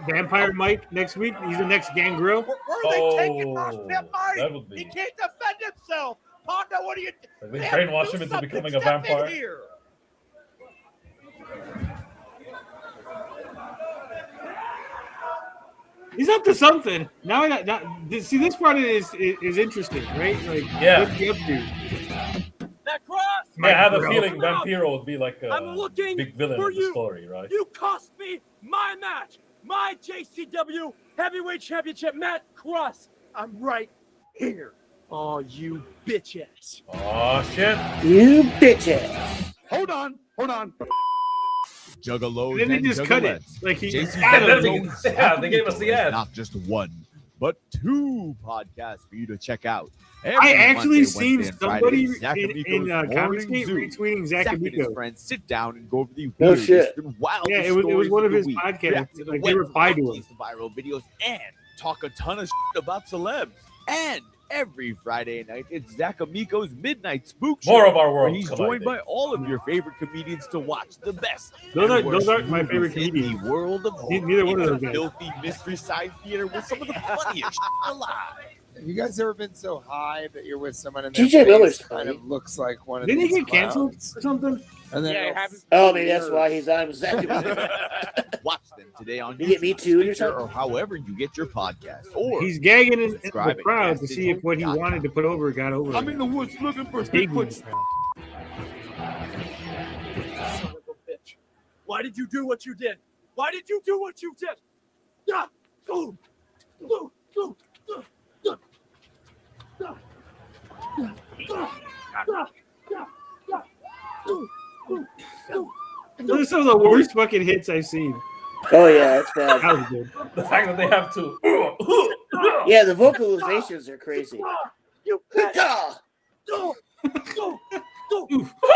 Vampire Mike next week? He's the next Gangrel? Where are they taking Mosh Pit that Mike? would be- He can't defend himself. Pondo, what are you They have to brainwash do him into something. becoming a Step in vampire. here. He's up to something. Now see, this part is interesting, right? Like, Yeah. what's he up to? That cross! I have a Bro. feeling Vampiro would be like I'm a looking big villain for in the you. story, right? You cost me my match, my JCW Heavyweight Championship, Matt Cross. I'm right here. Oh, you bitch ass. Oh, shit. You bitch ass. Hold on. Juggalos Then they and just cut juggalettes. it. Like he Yeah, they gave us the ad. Not just one, but two podcasts for you to check out. I actually seen Wednesday, and somebody Friday, Zach in Amico's Comedy Morning Skate Zoo. retweeting Zach and his Amico. friends sit down and go over the No weirdest shit. and wildest Yeah, it was stories one of the his week, podcasts. react to the Like, they web replied to monkeys, the viral videos, and talk a ton of shit about celebs. And every Friday night, it's Zach Amico's Midnight Spook Show. More of our where worlds he's colliding. joined by all of your favorite comedians to watch the best. Those and aren't worst my favorite movies in comedians. the world of horror. Neither one of It's those a guys. filthy mystery science theater with some of the funniest shit alive. Have you guys ever been so high that you're with someone and TJ Miller's kind funny. of looks like one of Didn't he these get canceled clowns? or something? And then Yeah, it they'll- happens. Oh, maybe that's why he's on Zach. Watch them today on You get Me Too or Stitcher, something? or however you get your podcast. Or He's gagging in the subscribe at crowd to see if what he wanted to put over got over. I'm in the woods looking for Big Bigfoot. Son of a bitch. Why did you do what you did? Why did you do what you did? Yeah. Go. Go. Go. Go. Go. Go. Those are some of the worst fucking hits I've seen. Oh yeah, it's bad. That was good. The fact that they have to. Yeah, the vocalizations are crazy. You Duh. Go. Go. Go.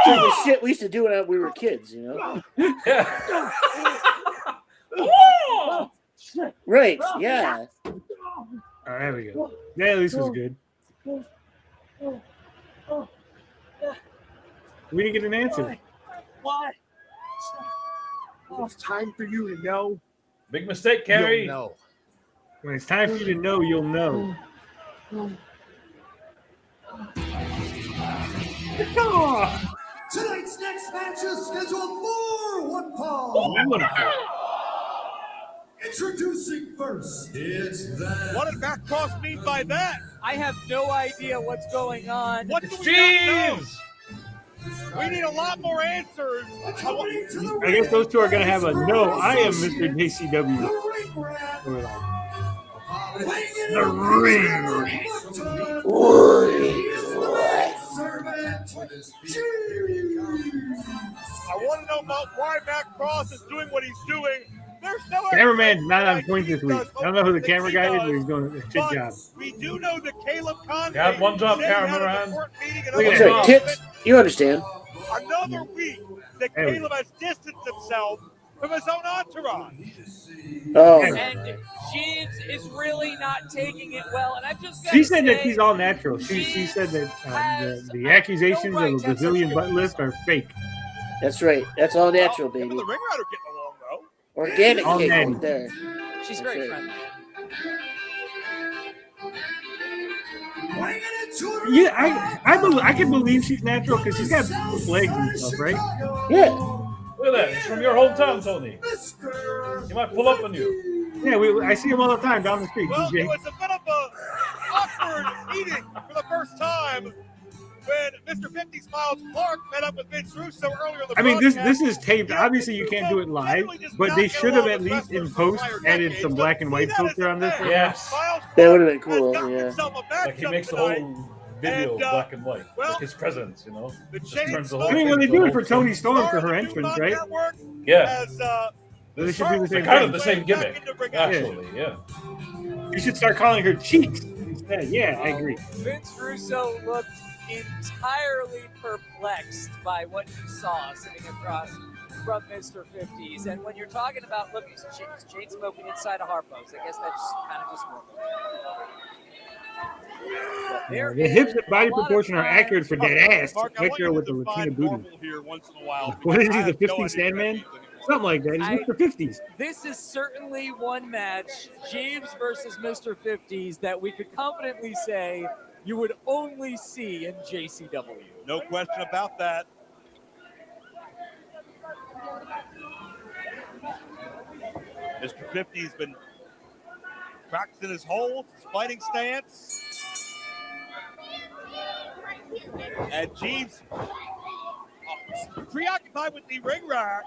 The shit we used to do when we were kids, you know? Right, yeah. All right, there we go. That at least was good. We didn't get an answer. Why? It's time for you to know. Big mistake, Carrie. You'll know. When it's time for you to know, you'll know. Tonight's next match is scheduled for one fall. Introducing first, it's that. What did Matt Cross mean by that? I have no idea what's going on. What do we not know? We need a lot more answers. I guess those two are going to have a no. I am Mr. JCW. The ring. I want to know about why Matt Cross is doing what he's doing. There's no Cameraman's not on point this week. I don't know who the camera guy is, but he's doing a shit job. We do know that Caleb Conley Got one job, said he had a cameraman. report meeting in Look at Oklahoma. that. Tits, you understand. Another week that There we Caleb has distanced himself from his own entourage. Oh. And Jeeves is really not taking it well. And I've just got She to said that say, she's all natural. She said that the accusations of a Brazilian butt lift are fake. That's right. That's all natural, baby. The ring rider getting along though. Organic All cake natty. right there. She's That's very right. friendly. Yeah, I can believe she's natural because she's got legs and stuff, right? Yeah. Look at that. He's from your hometown, Tony. He might pull up on you. Yeah, I see him all the time down the street. Well, DJ. it was a bit of a awkward meeting for the first time when Mr. 50 Miles Clark met up with Vince Russo earlier in the I mean, this broadcast. is taped. Obviously, you can't do it live, but they should have at least in post added some black and white filter on this. Yes. That would have been cool. Yeah. Like he makes the whole video black and white. Like his presence, you know? Just turns the whole I mean, well, they thing do to it for a Tony Storm for her entrance, right? Yeah. They should do the same Kind thing. of the same gimmick, actually, yeah. You should start calling her Cheeks instead. Yeah, I agree. Vince Russo looked entirely perplexed by what he saw sitting across from Mr. 50s. And when you're talking about, look, he's chain smoking inside a Harpo's, I guess that's kind of just normal. The hips and body proportion are accurate for that ass. Picture with the Latina booty. Here once in a while. What is he, the 50 Sandman? Something like that. He's Mr. 50s. This is certainly one match, Jeeves versus Mr. 50s, that we could confidently say you would only see in JCW. No question about that. Mr. 50's been practicing his holds, his fighting stance. And Jeeves preoccupied with the ring rack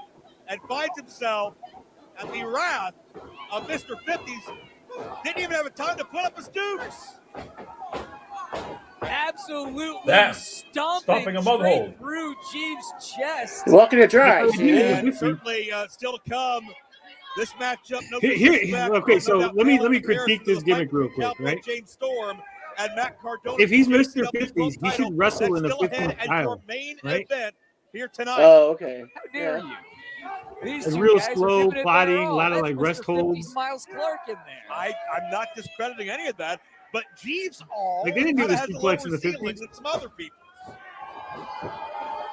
and finds himself at the wrath of Mr. 50's. Didn't even have a time to put up his dukes. Absolutely stomping a mud hole through Jeeves' chest. Walking it dry. And certainly still to come. This matchup. No Okay, so let me critique this gimmick real quick, right? James Storm and Matt Cardona. If he's Mr. 50s, he should wrestle in the 50s style, right? Here tonight. Oh, okay. How dare you? These It's two real guys are slow giving it their plotting, a all. lot of That's like Mr. rest 50's holds. Miles Clark in there. I'm not discrediting any of that, but Jeeves Like they didn't do this suplex in the 50s. Than some other people.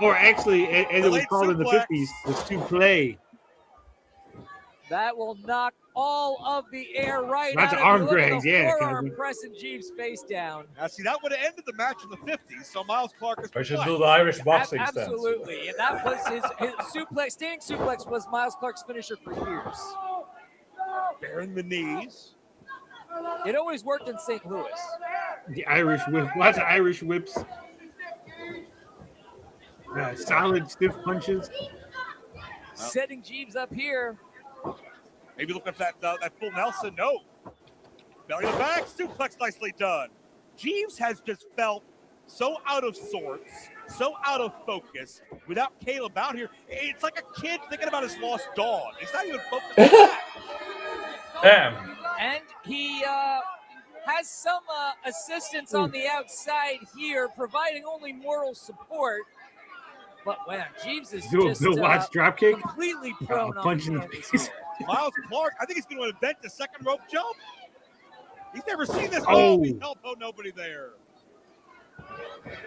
Or actually, as it was called in the 50s, was to play. That will knock all of the air right Lots out of of arm you. Look at drags, the yeah, forearm Cosby. pressing Jeeves face down. Now, see, that would have ended the match in the 50s, so Miles Clark is I should do the Irish boxing stance. Absolutely, and that was his suplex. Standing suplex was Miles Clark's finisher for years. Bearing the knees. It always worked in St. Louis. The Irish whip, lots of Irish whips. Solid, stiff punches. Setting Jeeves up here. Maybe look at that full Nelson. No. Belly to the back. Suplex nicely done. Jeeves has just felt so out of sorts, so out of focus without Caleb out here. It's like a kid thinking about his lost dog. He's not even focused on that. Damn. And he has some assistance on the outside here, providing only moral support. But man, Jeeves is just Bill Watts dropkick. completely prone A punch in on the canvas face. here. Miles Clark, I think he's going to invent the second rope jump. He's never seen this. Oh. He elbowed nobody there.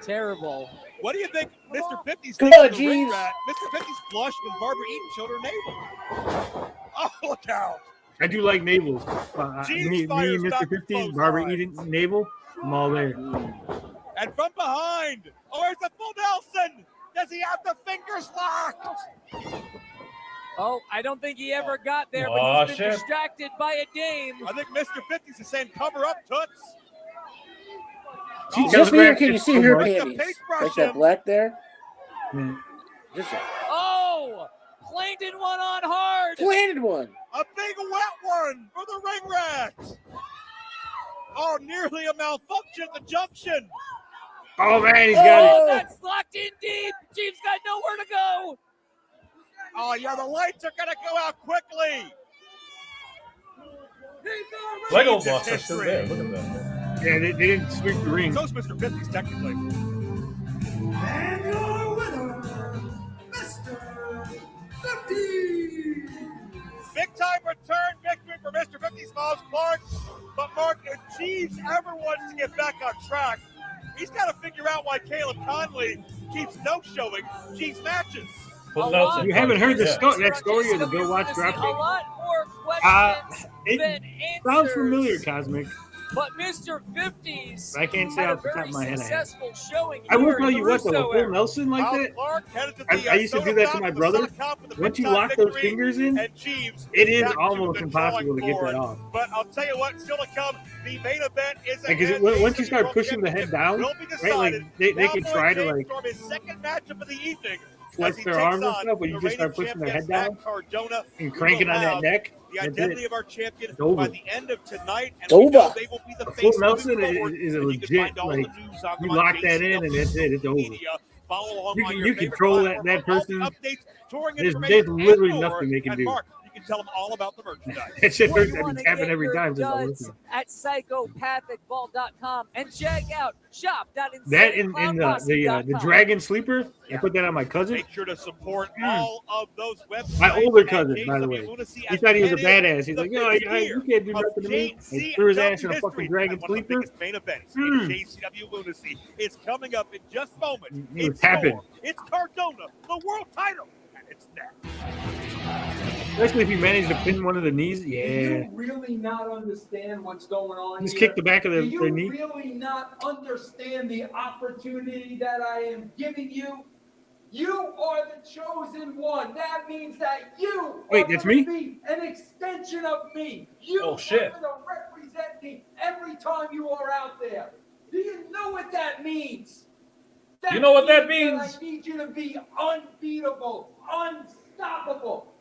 Terrible. What do you think Mr. 50's Come thinks on, of the ring Jeeves. rat? Mr. 50's blushed when Barbara Eaton showed her navel. Oh, look out. I do like navels. Jeeves Me fires and Mr. back 50s, Barbara clothesline. Eden navel. I'm all there. And from behind, oh, there's a full Nelson. Does he have the fingers locked? Oh, I don't think he ever got there, Oh, but he's been shit. distracted by a dame. I think Mr. 50's is saying cover up, Toots. Just here, can you see her Like the panties? paintbrush Like that him. black there? Yeah. Just Oh, planted one on hard. planted one. A big wet one for the ring rat. Oh, nearly a malfunction at the junction. Oh man, he's got it. That's locked in deep. Jeeves got nowhere to go. Oh yeah, the lights are gonna go out quickly. Lego Jeeves' blocks are still history. there. Look at that. Yeah, they didn't sweep the ring. So's Mr. 50s technically. And your winner, Mr. 50. Big time return victory for Mr. 50 Smiles Clark. But Mark, if Jeeves ever wants to get back on track, he's got to figure out why Caleb Conley keeps no-showing Jeeves matches. You haven't heard that story of the Bill Watts A dropkick? lot more questions It than sounds answers. familiar, Cosmic. But Mr. 50s I can't say had a off the top very of my head. successful showing I will here tell in you the what, though, Russo a full era. Nelson like Miles that, Clark headed to I used to do that to my brother. Once you lock those fingers in, it is almost impossible to get that off. But I'll tell you what, still to come, the main event is Because once you start pushing the head down, right, like they can try to like his second matchup of the evening. flex their arms and stuff, but you just start pushing the head down and cranking on that neck. The identity of our champion It's over. by the end of tonight, and Over. we know they will be the A full face Nelson moving forward. is a And you can legit, find all the like, news on you them on lock that in and that's it, it's over. Media. Follow along on your You favorite control platform that for all the person. updates, touring There's information, literally and more. nothing they can And do. Mark, you can tell them all about the merchandise. That shit Well, hurts. you I mean, wanna happen get every your time since I duds listen. at psychopathicball.com and check out That in the Dragon Sleeper, I put that on my cousin. Make sure to support all of those websites. My older at cousin, by the way. Lunacy He thought he was a as headed badass. He's the like, yo, biggest you year can't do of nothing to me. I JCW threw his ass in a history. fucking Dragon And one of the Sleeper. biggest main events in JCW Lunacy is coming up in just moments. It was It's tapping. Storm. It's Cardona, the world title, and it's next. Especially if you manage to pin one of the knees. Do Yeah. you really not understand what's going on Just here? kick the back of Do you their knee. really not understand the opportunity that I am giving you? You are the chosen one. That means that you Wait, are that's going me? to be an extension of me. You Oh, shit. are going to represent me every time you are out there. Do you know what that means? You know what that means? I need you to be unbeatable, unstoppable.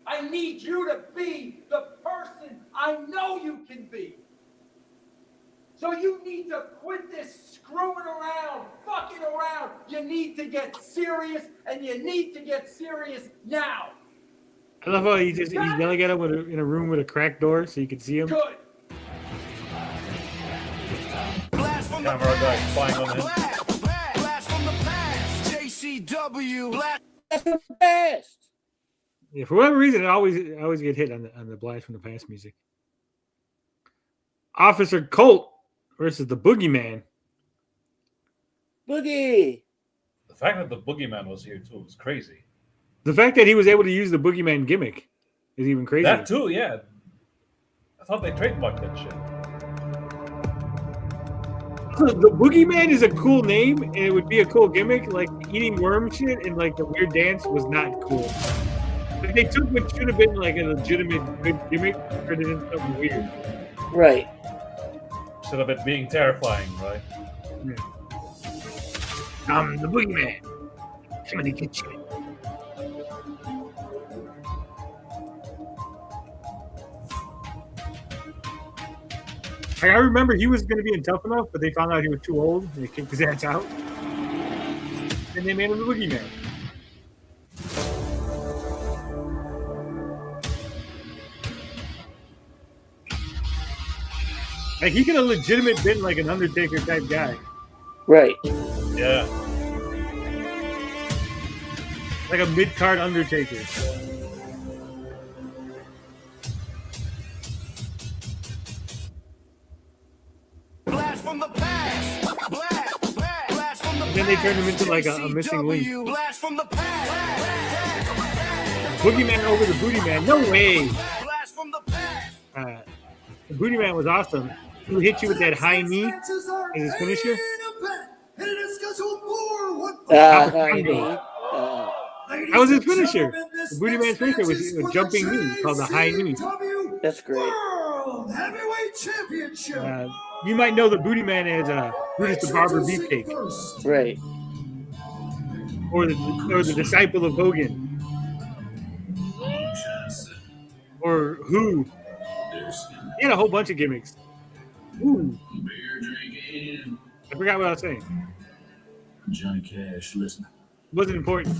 I need you to be the person I know you can be. So you need to quit this screwing around, fucking around. You need to get serious, and you need to get serious now. I love how he's yelling at him in a room with a cracked door so you can see him. Good. Camera guy flying on him. Blast from the past. JCW. Blast. That's the best. Yeah, for whatever reason, I always get hit on the Blast from the Past music. Officer Colt versus the Boogeyman. Boogie. The fact that the Boogeyman was here too was crazy. The fact that he was able to use the Boogeyman gimmick is even crazier. That too, yeah. I thought they trademarked that shit. The Boogeyman is a cool name, and it would be a cool gimmick. Like eating worm shit and like the weird dance was not cool. Like they took what should have been like a legitimate good gimmick and turned it into something weird. Right. Instead of it being terrifying, right? Yeah. I'm the Boogeyman. Somebody get you. I remember he was going to be in Tough Enough, but they found out he was too old, and they kicked his ass out. And they made him the Boogeyman. Like, he could have legitimate been like an Undertaker type guy. Right. Yeah. Like a mid-card Undertaker. Blast from the past. Blast from the And then they turned him into like a missing link. Blast from the past. Boogeyman over the Booty Man. No way. Blast from the past. The Booty Man was awesome. He would hit you with that high knee as his finisher. And it is scheduled for one High knee. That was his finisher. The Booty Man's finisher was a jumping knee called the high knee. That's great. World Heavyweight Championship. You might know the Booty Man as Brutus the Barber Beefcake. Right. Or the disciple of Hogan. Or Who. He had a whole bunch of gimmicks. Ooh, Beer drinking. I forgot what I was saying. Johnny Cash, listen. Wasn't important.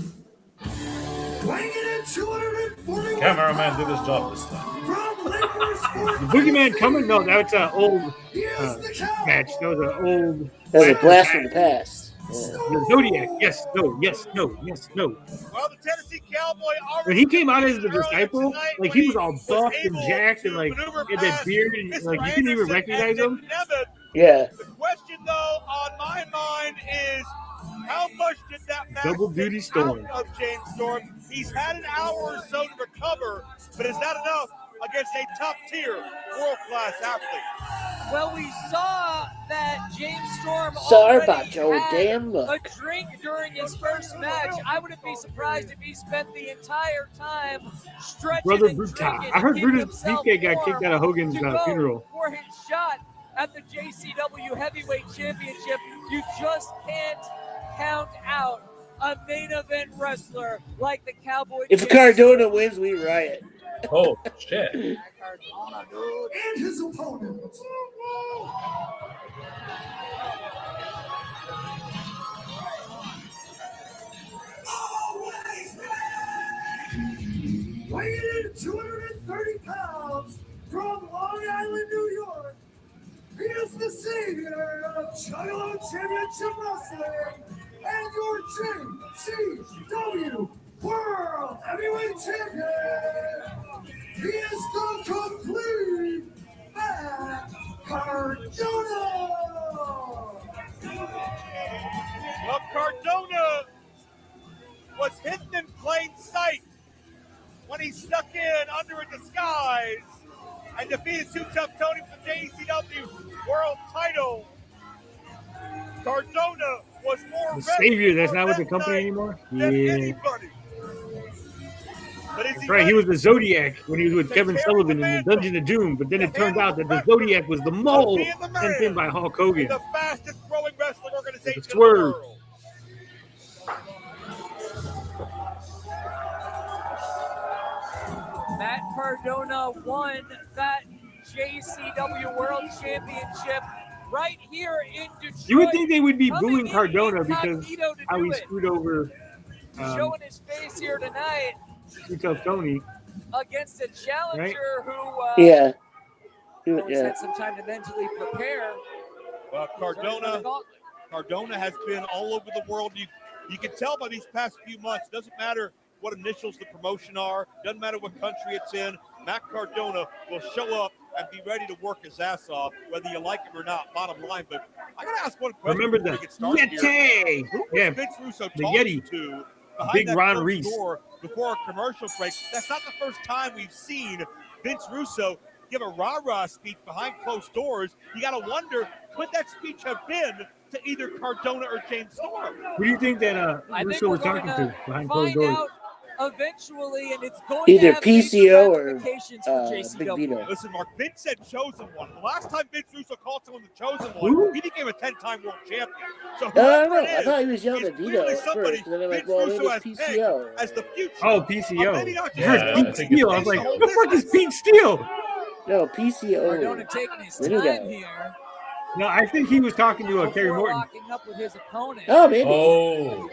Weighing in at 241 Cameraman did his job this time. from Lakers Fort The Boogeyman Tennessee, coming? No, that's an old he is the match. That was an old. That was a blast match. from the past. The Zodiac. Yes, no, yes, no, yes, no. Well, the Tennessee Cowboy When already he came out as the earlier disciple, tonight like when he was all buffed and able jacked and to like maneuver had that past beard and Mr. like you couldn't even Anderson recognize and him. McNevin. Yeah. The question, though, on my mind is how much did that match Double take duty Storm. out of James Storm? He's had an hour or so to recover, but is that enough against a top-tier, world-class athlete? Well, we saw that James Storm Sorry already about your had damn a luck. drink during his first match. I wouldn't be surprised if he spent the entire time stretching Brother and Brutus. drinking I heard to keep Brutus himself Beefcake got kicked warm out of Hogan's to go funeral. for his shot at the JCW Heavyweight Championship. You just can't count out a main event wrestler like the Cowboy. If James Cardona Storm. wins, we riot. Oh, shit. and his opponent. Weighing in at 230 pounds from Long Island, New York, he is the savior of Juggalo Championship Wrestling and your JCW World Heavyweight Champion. He is the complete Matt Cardona. Well, Cardona was hidden in plain sight when he snuck in under a disguise and defeated Too Tough Tony for the JCW World Title. Cardona was more The ready Savior, that's for not with the that company night anymore? than Yeah. anybody. But is That's right, he was the Zodiac when he was with Kevin Sullivan in the Dungeon of Doom, but then it turns out that the Zodiac was the mole sent in by Hulk Hogan. the fastest growing wrestling organization in the Swerve. world? Matt Cardona won that JCW World Championship right here in Detroit. You would think they would be Coming booing in Cardona because incognito to how do he it. screwed over Showing his face here tonight Too Tough Tony. against a challenger who Yeah. always Yeah. had some time to mentally prepare. Well, Cardona has been all over the world. You can tell by these past few months. Doesn't matter what initials the promotion are. Doesn't matter what country it's in. Matt Cardona will show up and be ready to work his ass off, whether you like him or not. Bottom line, but I gotta ask one question. Remember before the we get started here. Yeti! Who was Yeah, Vince Russo the talking Yeti. to behind Big that Ron closed Reese. door before a commercial break? That's not the first time we've seen Vince Russo give a rah-rah speech behind closed doors. You got to wonder, could that speech have been to either Cardona or James Storm? Who do you think that I think Russo we're was going talking to to behind closed find doors? out eventually, and it's going Either to have major PCO or ramifications for JCW. Big Vito. Listen, Mark, Vince said chosen one. The last time Vince Russo called someone the chosen one, he became a 10-time world champion. So I whoever don't know. it I is, thought he was yelling is at Vito clearly at somebody first, and then I'm like, Vince well, maybe Russo it's has pegged PCO. as the future. Oh, PCO. Maybe not I heard just Pete one, Steele. I was but like, the who the whole fuck is business. Pete Steele? No, PCO. Cardona taking his The new time guy. here No, I think he was talking to Kerry before Morton. locking up with his opponent. Oh, maybe. Oh,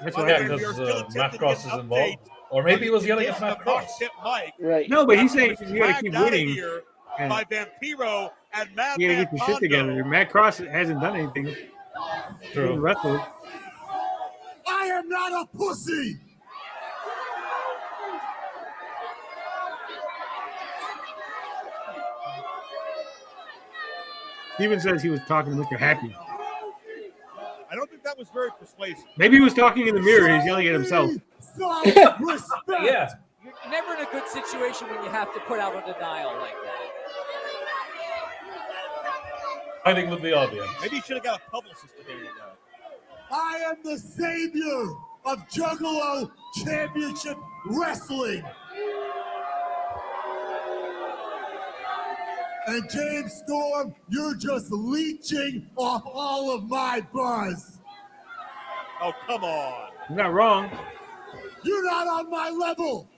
That's By what the I way, think. we are still because attempting Matt to Cross get is an involved. update Or maybe he was on the yelling at condition Matt of Cross. Tip Mike. Right. No, but he's After saying he was you got to keep dragged out of winning. here and by Vampiro and You got to Madman get your shit Pondo. together. Matt Cross hasn't done anything. He True. wrestled. I am not a pussy. Steven says he was talking to Mr. Happy. I don't think that was very persuasive. Maybe he was talking in the mirror. He's yelling at himself. Self-respect. Yeah. You're never in a good situation when you have to put out a denial like that. Fighting with the audience. Maybe you should have got a publicist to handle that. I am the savior of Juggalo Championship Wrestling. And James Storm, you're just leeching off all of my buzz. Oh, come on. You're not wrong. You're not on my level.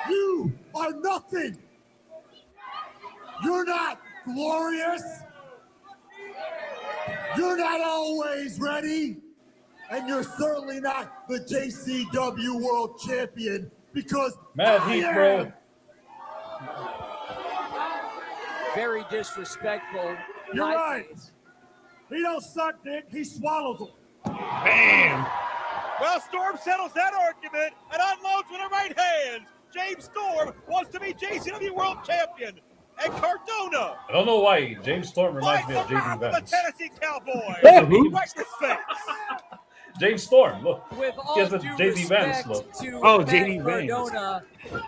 You are nothing. You're not glorious. You're not always ready. And you're certainly not the JCW World Champion because Mad I Heat, am. bro. Very disrespectful. You're high right. praise. He don't suck dick, he swallows them. Bam! Well, Storm settles that argument and unloads with her right hand. James Storm wants to be JCW World Champion. And Cardona, I don't know why James Storm reminds me of the JD the Vance. Tennessee Cowboy. Who? Right in his face. James Storm, look. With He all has the due JD Vance respect look. to Oh, Matt JD Vance. Cardona,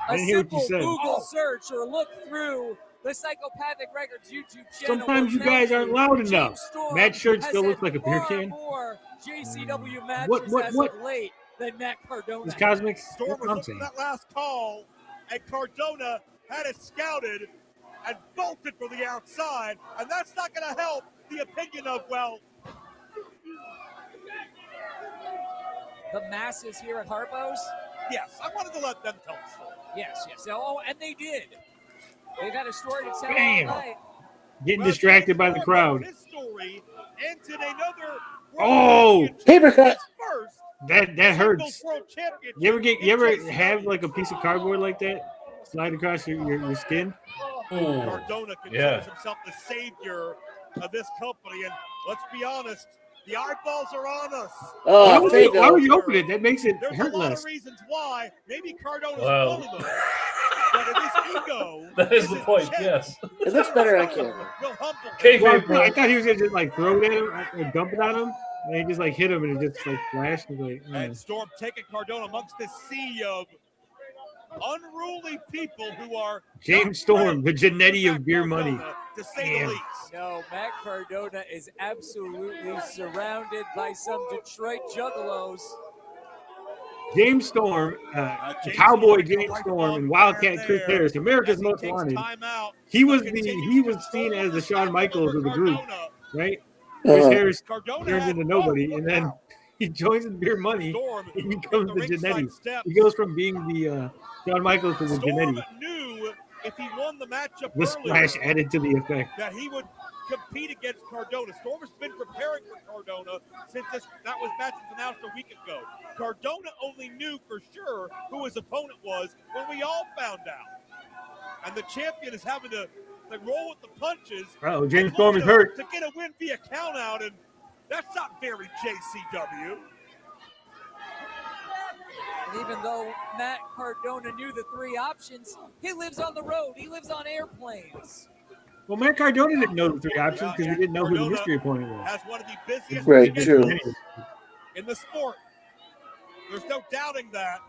I a didn't hear what you simple said. Google search or look through the Psychopathic Records YouTube channel. Sometimes will you guys tell aren't loud James enough. Storm Matt's shirt has still had looks like a beer far can. more JCW matches What? as of late than Matt Cardona. Is Cosmic? Storm That's was what I'm looking saying. at that last call, and Cardona had it scouted and bolted from the outside, and that's not going to help the opinion of, well, The masses here at Harpo's? yes, I wanted to let them tell the story. Yes. Oh, and they did. They've had a story to tell Bam. all night. Getting distracted by the crowd. His story entered another Oh, Paper cut. first that hurts. world championship. You ever have like a piece of cardboard like that slide across your skin? Cardona considers yeah. himself the savior of this company, and let's be honest, the eyeballs are on us. Oh, why would you open it? That makes it There's hurt a lot less. of reasons why. Maybe Cardona's Well. one of them. But in his ego, That is the his point, check yes. It looks better on camera. will humble Okay, him. Well, bro. I thought he was gonna just like throw it at him or dump it on him, and he just like hit him and it just like flashed. And like, And Storm taking Cardona amongst this sea of unruly people who are James Storm, the Genetti of beer money. to say Damn. the least. No, Matt Cardona is absolutely surrounded by some Detroit juggalos. James Storm, Cowboy James Storm, and Wildcat Chris Harris, America's Most Wanted. He was seen as the Shawn Michaels of the group, right? Chris Harris turns into nobody, and then he joins in Beer Money. He becomes the Genetti. He goes from being the Shawn Michaels to the Genetti. Knew if he won the matchup The splash added to the effect. that he would compete against Cardona. Storm has been preparing for Cardona since that was match was announced a week ago. Cardona only knew for sure who his opponent was when we all found out. And the champion is having to roll with the punches. Oh, James Storm is hurt. To get a win via count out, and that's not very JCW. And even though Matt Cardona knew the three options, he lives on the road. He lives on airplanes. Well, Matt Cardona didn't know the three options because he didn't know who the mystery opponent was. Has one of the busiest Right, schedules true. in the sport. There's no doubting that.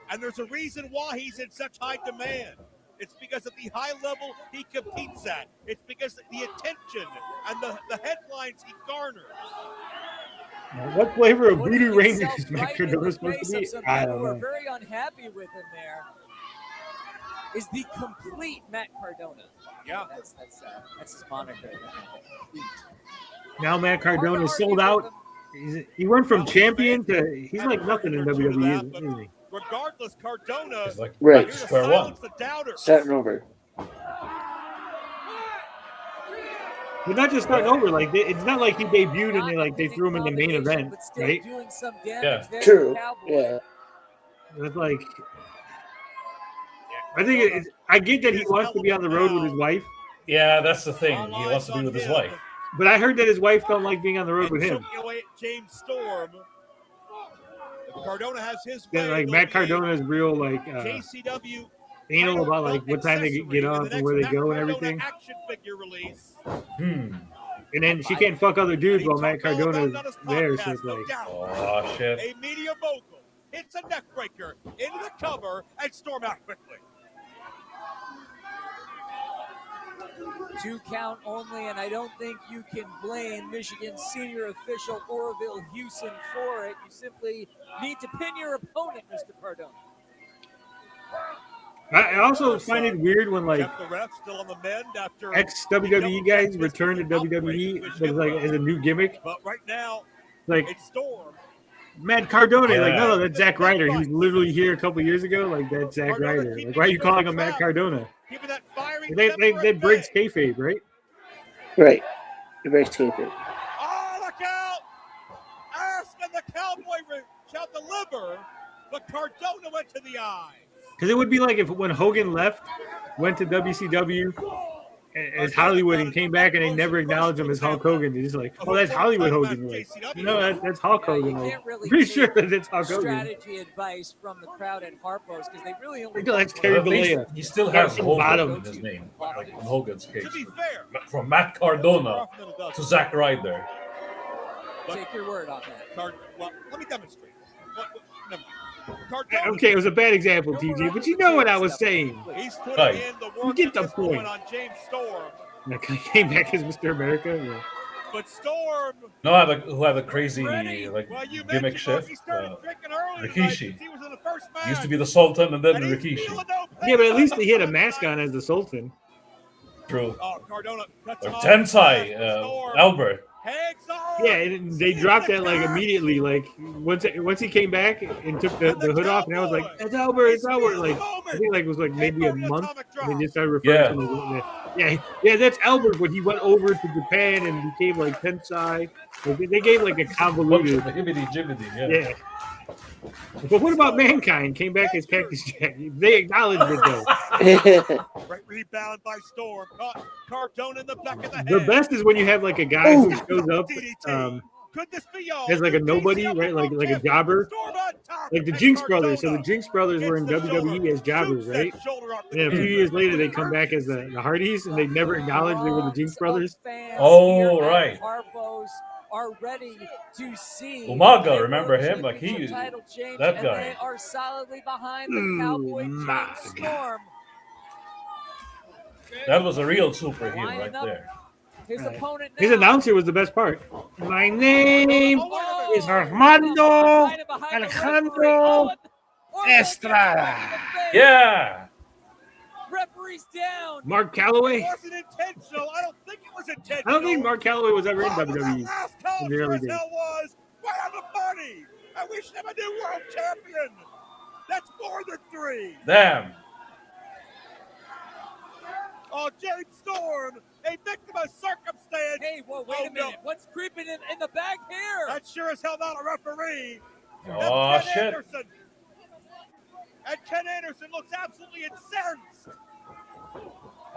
And there's a reason why he's in such high demand. It's because of the high level he competes at. It's because of the attention and the headlines he garners. What flavor of Putting Voodoo Rangers himself is Matt right in Cardona the supposed face to of be? some I people don't who are know. very unhappy with him there is the complete Matt Cardona. Yeah. That's his moniker. Now Matt Cardona is sold out. He went from champion to he's like nothing in WWE, isn't he? Regardless, Cardona It's like Right. here to square one. silence the doubters. Starting over. But not just starting over. Like it's not like he debuted and they threw him in the main event, But still right? doing some damage Yeah. there. True. Cowboy. Yeah. It's like I think I get that he wants to be on the road with his wife, Yeah, that's the thing. He wants to be with his wife. but I heard that his wife don't like being on the road with him. Choking away at James Storm. If Cardona has his way. Yeah, like there'll Matt be Cardona is real like JCW anal about like what time they get off and where they go and everything. Action figure release. And then she can't fuck other dudes while Matt Cardona's there, so it's like Oh, shit. A media mogul hits a neck breaker into the cover and Storm out quickly. 2 count only, and I don't think you can blame Michigan senior official Orville Houston for it. You simply need to pin your opponent, Mr. Cardona. I also find it weird when like Kept the ref still on the mend after ex-WWE guys return to WWE, but it's like as a new gimmick. But right now, Like it's Storm. Matt Cardona, like, Yeah. no, that's Zack Ryder. He was literally here a couple years ago. Like, that's Zack Ryder. Like, why are you calling him Matt Cardona? They breaks kayfabe, right? Right. It breaks kayfabe. Oh, look out! Aspen, the Cowboy, shall deliver, but Cardona went to the eye. Because it would be like if when Hogan left, went to WCW as Hollywood and came back and they never acknowledged him as Hulk Hogan. They're just like, oh, that's Hollywood Hogan. Like, no, that's Hulk Hogan. Like, I'm pretty sure that it's Hulk Hogan. Strategy advice from the crowd at Harpo's because they really only. That's Terry At least Bollea. he still has From Hogan bottom. in his name, like in Hogan's case. From Matt Cardona to Zack Ryder. Take your word on that. Well, let me demonstrate. Okay, it was a bad example, TJ, but you know what I was saying. He's putting Right. in the You work get at the this point. moment on James Storm. Like, he came back as Mr. America. Yeah. But Storm, No, who had a crazy like well, you gimmick mentioned shift. he started drinking early Rikishi. tonight. He was in the first match. Used to be the Sultan and then the Rikishi. Yeah, but at least he had a mask on as the Sultan. True. Oh, Cardona cuts Or him off. Tensai, Albert. Yeah, and they dropped that like immediately. Like once he came back and took the hood off, and I was like, "It's Albert, it's Albert." Like I think like it was like maybe a month. And they just started referring to him as yeah, that's Albert. But he went over to Japan and became like Tensai. Like, they gave like a convoluted. Yeah. But what about Mankind? Came back as Cactus Jack. They acknowledged it though. Great rebound by Storm. Caught Cardona in the back of the head. The best is when you have like a guy who shows up Could this be all? as like a nobody, right? Like a jobber, like the Jinx brothers. So the Jinx brothers were in WWE as jobbers, right? And then a few years later, they come back as the Hardys, and they never acknowledged they were the Jinx brothers. Oh, right. Harpo's are ready to see Umaga, remember him? Like he, title change, that and guy. they are solidly behind the Cowboy James Storm. That was a real superhero right Lining up there. His opponent His announcer was the best part. My name is Armando Alejandro Estrada. Yeah. Referee's down. Mark Calloway. It wasn't intentional. I don't think it was intentional. I don't think Mark Calloway was ever in WWE Last in call the early for days. hell was right on the money. I wish them a new world champion. That's more than 3. Damn. Oh, James Storm, a victim of circumstance. Hey, well, wait a minute. What's creeping in the back here? That's sure as hell not a referee. Oh, That's Ken shit. Anderson. And Ken Anderson looks absolutely incensed.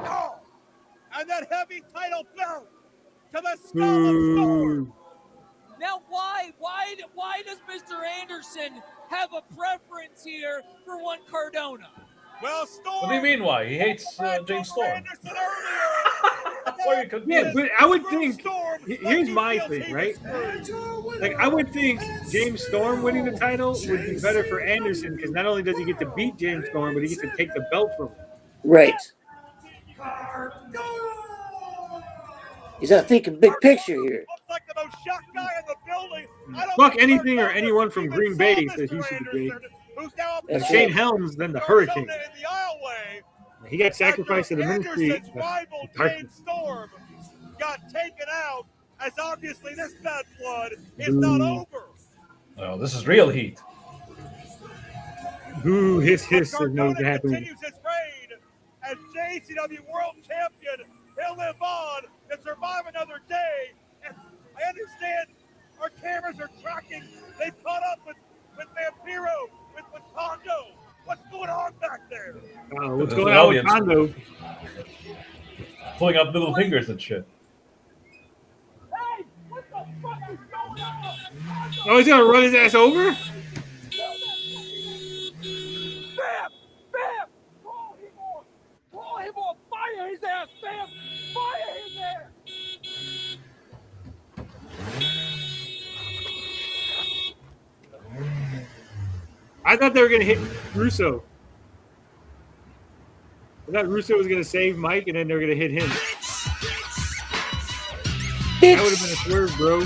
Oh, and that heavy title belt to the skull of Storm. Now, why does Mr. Anderson have a preference here for one Cardona? Well, Storm. What do you mean? Why he hates James Storm? Yeah, but I would think here's my thing, right? Like I would think James Storm winning the title would be better for Anderson because not only does he get to beat James Storm, but he gets to take the belt from him. Right. He's not thinking big picture here. Fuck anything or anyone from Green Bay says he should be great. And Shane Helms, then the Hurricane. He got sacrificed to the ministry. Anderson's rival James Storm got taken out, as obviously this bad blood is not over. Oh, this is real heat. Ooh, hiss, there's no happening. Continues his reign as JCW World Champion. He'll live on to survive another day. And I understand our cameras are tracking. They've caught up with Vampiro, with Kondo. What's going on back there? What's going on with Kondo? Pulling up middle fingers and shit. Hey, what the fuck is going on? Oh, he's gonna run his ass over? Bam! Bam! Call him on! Fire his ass, Bam! Fire him there! I thought they were gonna hit Russo. I thought Russo was gonna save Mike, and then they were gonna hit him. That would have been a swerve, bro.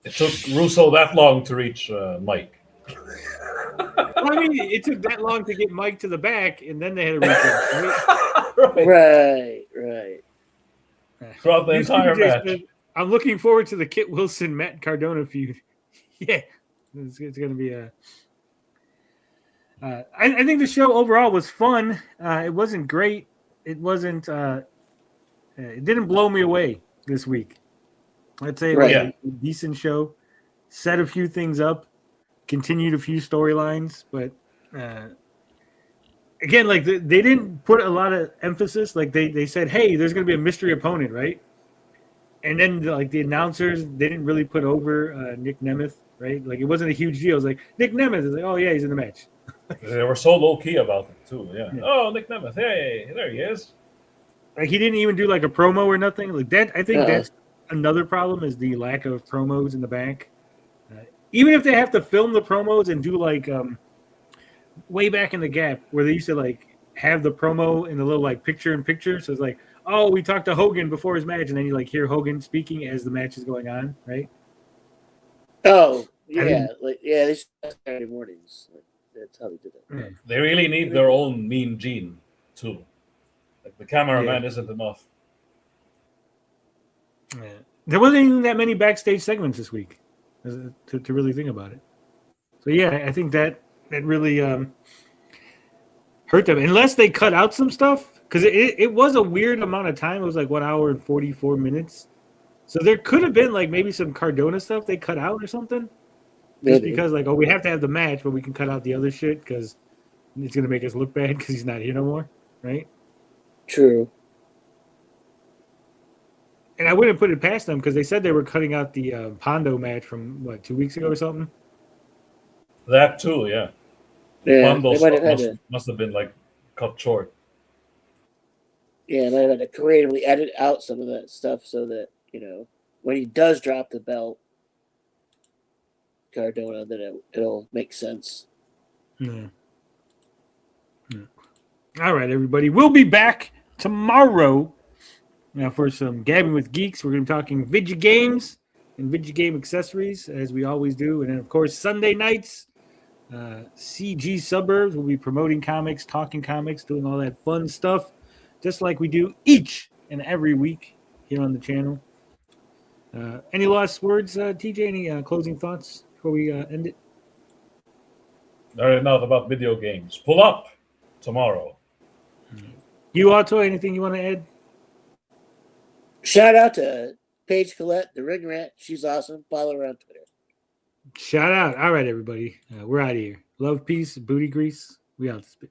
It took Russo that long to reach Mike. Well, I mean, it took that long to get Mike to the back, and then they had to reach him. Right. Throughout the entire match. I'm looking forward to the Kit Wilson Matt Cardona feud. Yeah, it's going to be a. I think the show overall was fun. It wasn't great. It wasn't. It didn't blow me away this week. I'd say it was a decent show. Set a few things up, continued a few storylines, but again, like they didn't put a lot of emphasis. Like they said, hey, there's going to be a mystery opponent, right? And then like the announcers, they didn't really put over Nick Nemeth, right? Like it wasn't a huge deal. It was like Nick Nemeth is like, oh yeah, he's in the match. They were so low key about it too. Yeah. Oh, Nick Nemeth, hey, there he is. Like he didn't even do like a promo or nothing like that. I think that's another problem is the lack of promos in the back. Even if they have to film the promos and do like way back in the gap where they used to like have the promo in the little like picture in picture. So it's like, oh, we talked to Hogan before his match, and then you like hear Hogan speaking as the match is going on, right? Oh, yeah. They Saturday mornings. Like, that's how they did it. They really need their own Mean Gene too. Like the cameraman isn't enough. Yeah. There wasn't even that many backstage segments this week to really think about it. So yeah, I think that really hurt them. Unless they cut out some stuff, because it was a weird amount of time. It was like 1 hour and 44 minutes. So there could have been like maybe some Cardona stuff they cut out or something. Just because like, oh, we have to have the match, but we can cut out the other shit because it's going to make us look bad because he's not here no more, right? True. And I wouldn't put it past them because they said they were cutting out the Pondo match from, 2 weeks ago or something? That too, yeah. Pondo must have been like cut short. Yeah, and I had to creatively edit out some of that stuff so that, when he does drop the belt, Cardona, then it'll make sense. Yeah. All right, everybody. We'll be back tomorrow for some Gabbing with Geeks. We're going to be talking video games and video game accessories, as we always do. And then, of course, Sunday nights, CG Suburbs will be promoting comics, talking comics, doing all that fun stuff, just like we do each and every week here on the channel. Any last words, TJ? Any closing thoughts before we end it? All right, enough about video games. Pull up tomorrow. You, Otto, anything you want to add? Shout out to Paige Collette, the Ring Rat. She's awesome. Follow her on Twitter. Shout out. All right, everybody. We're out of here. Love, peace, booty grease. We out this bitch.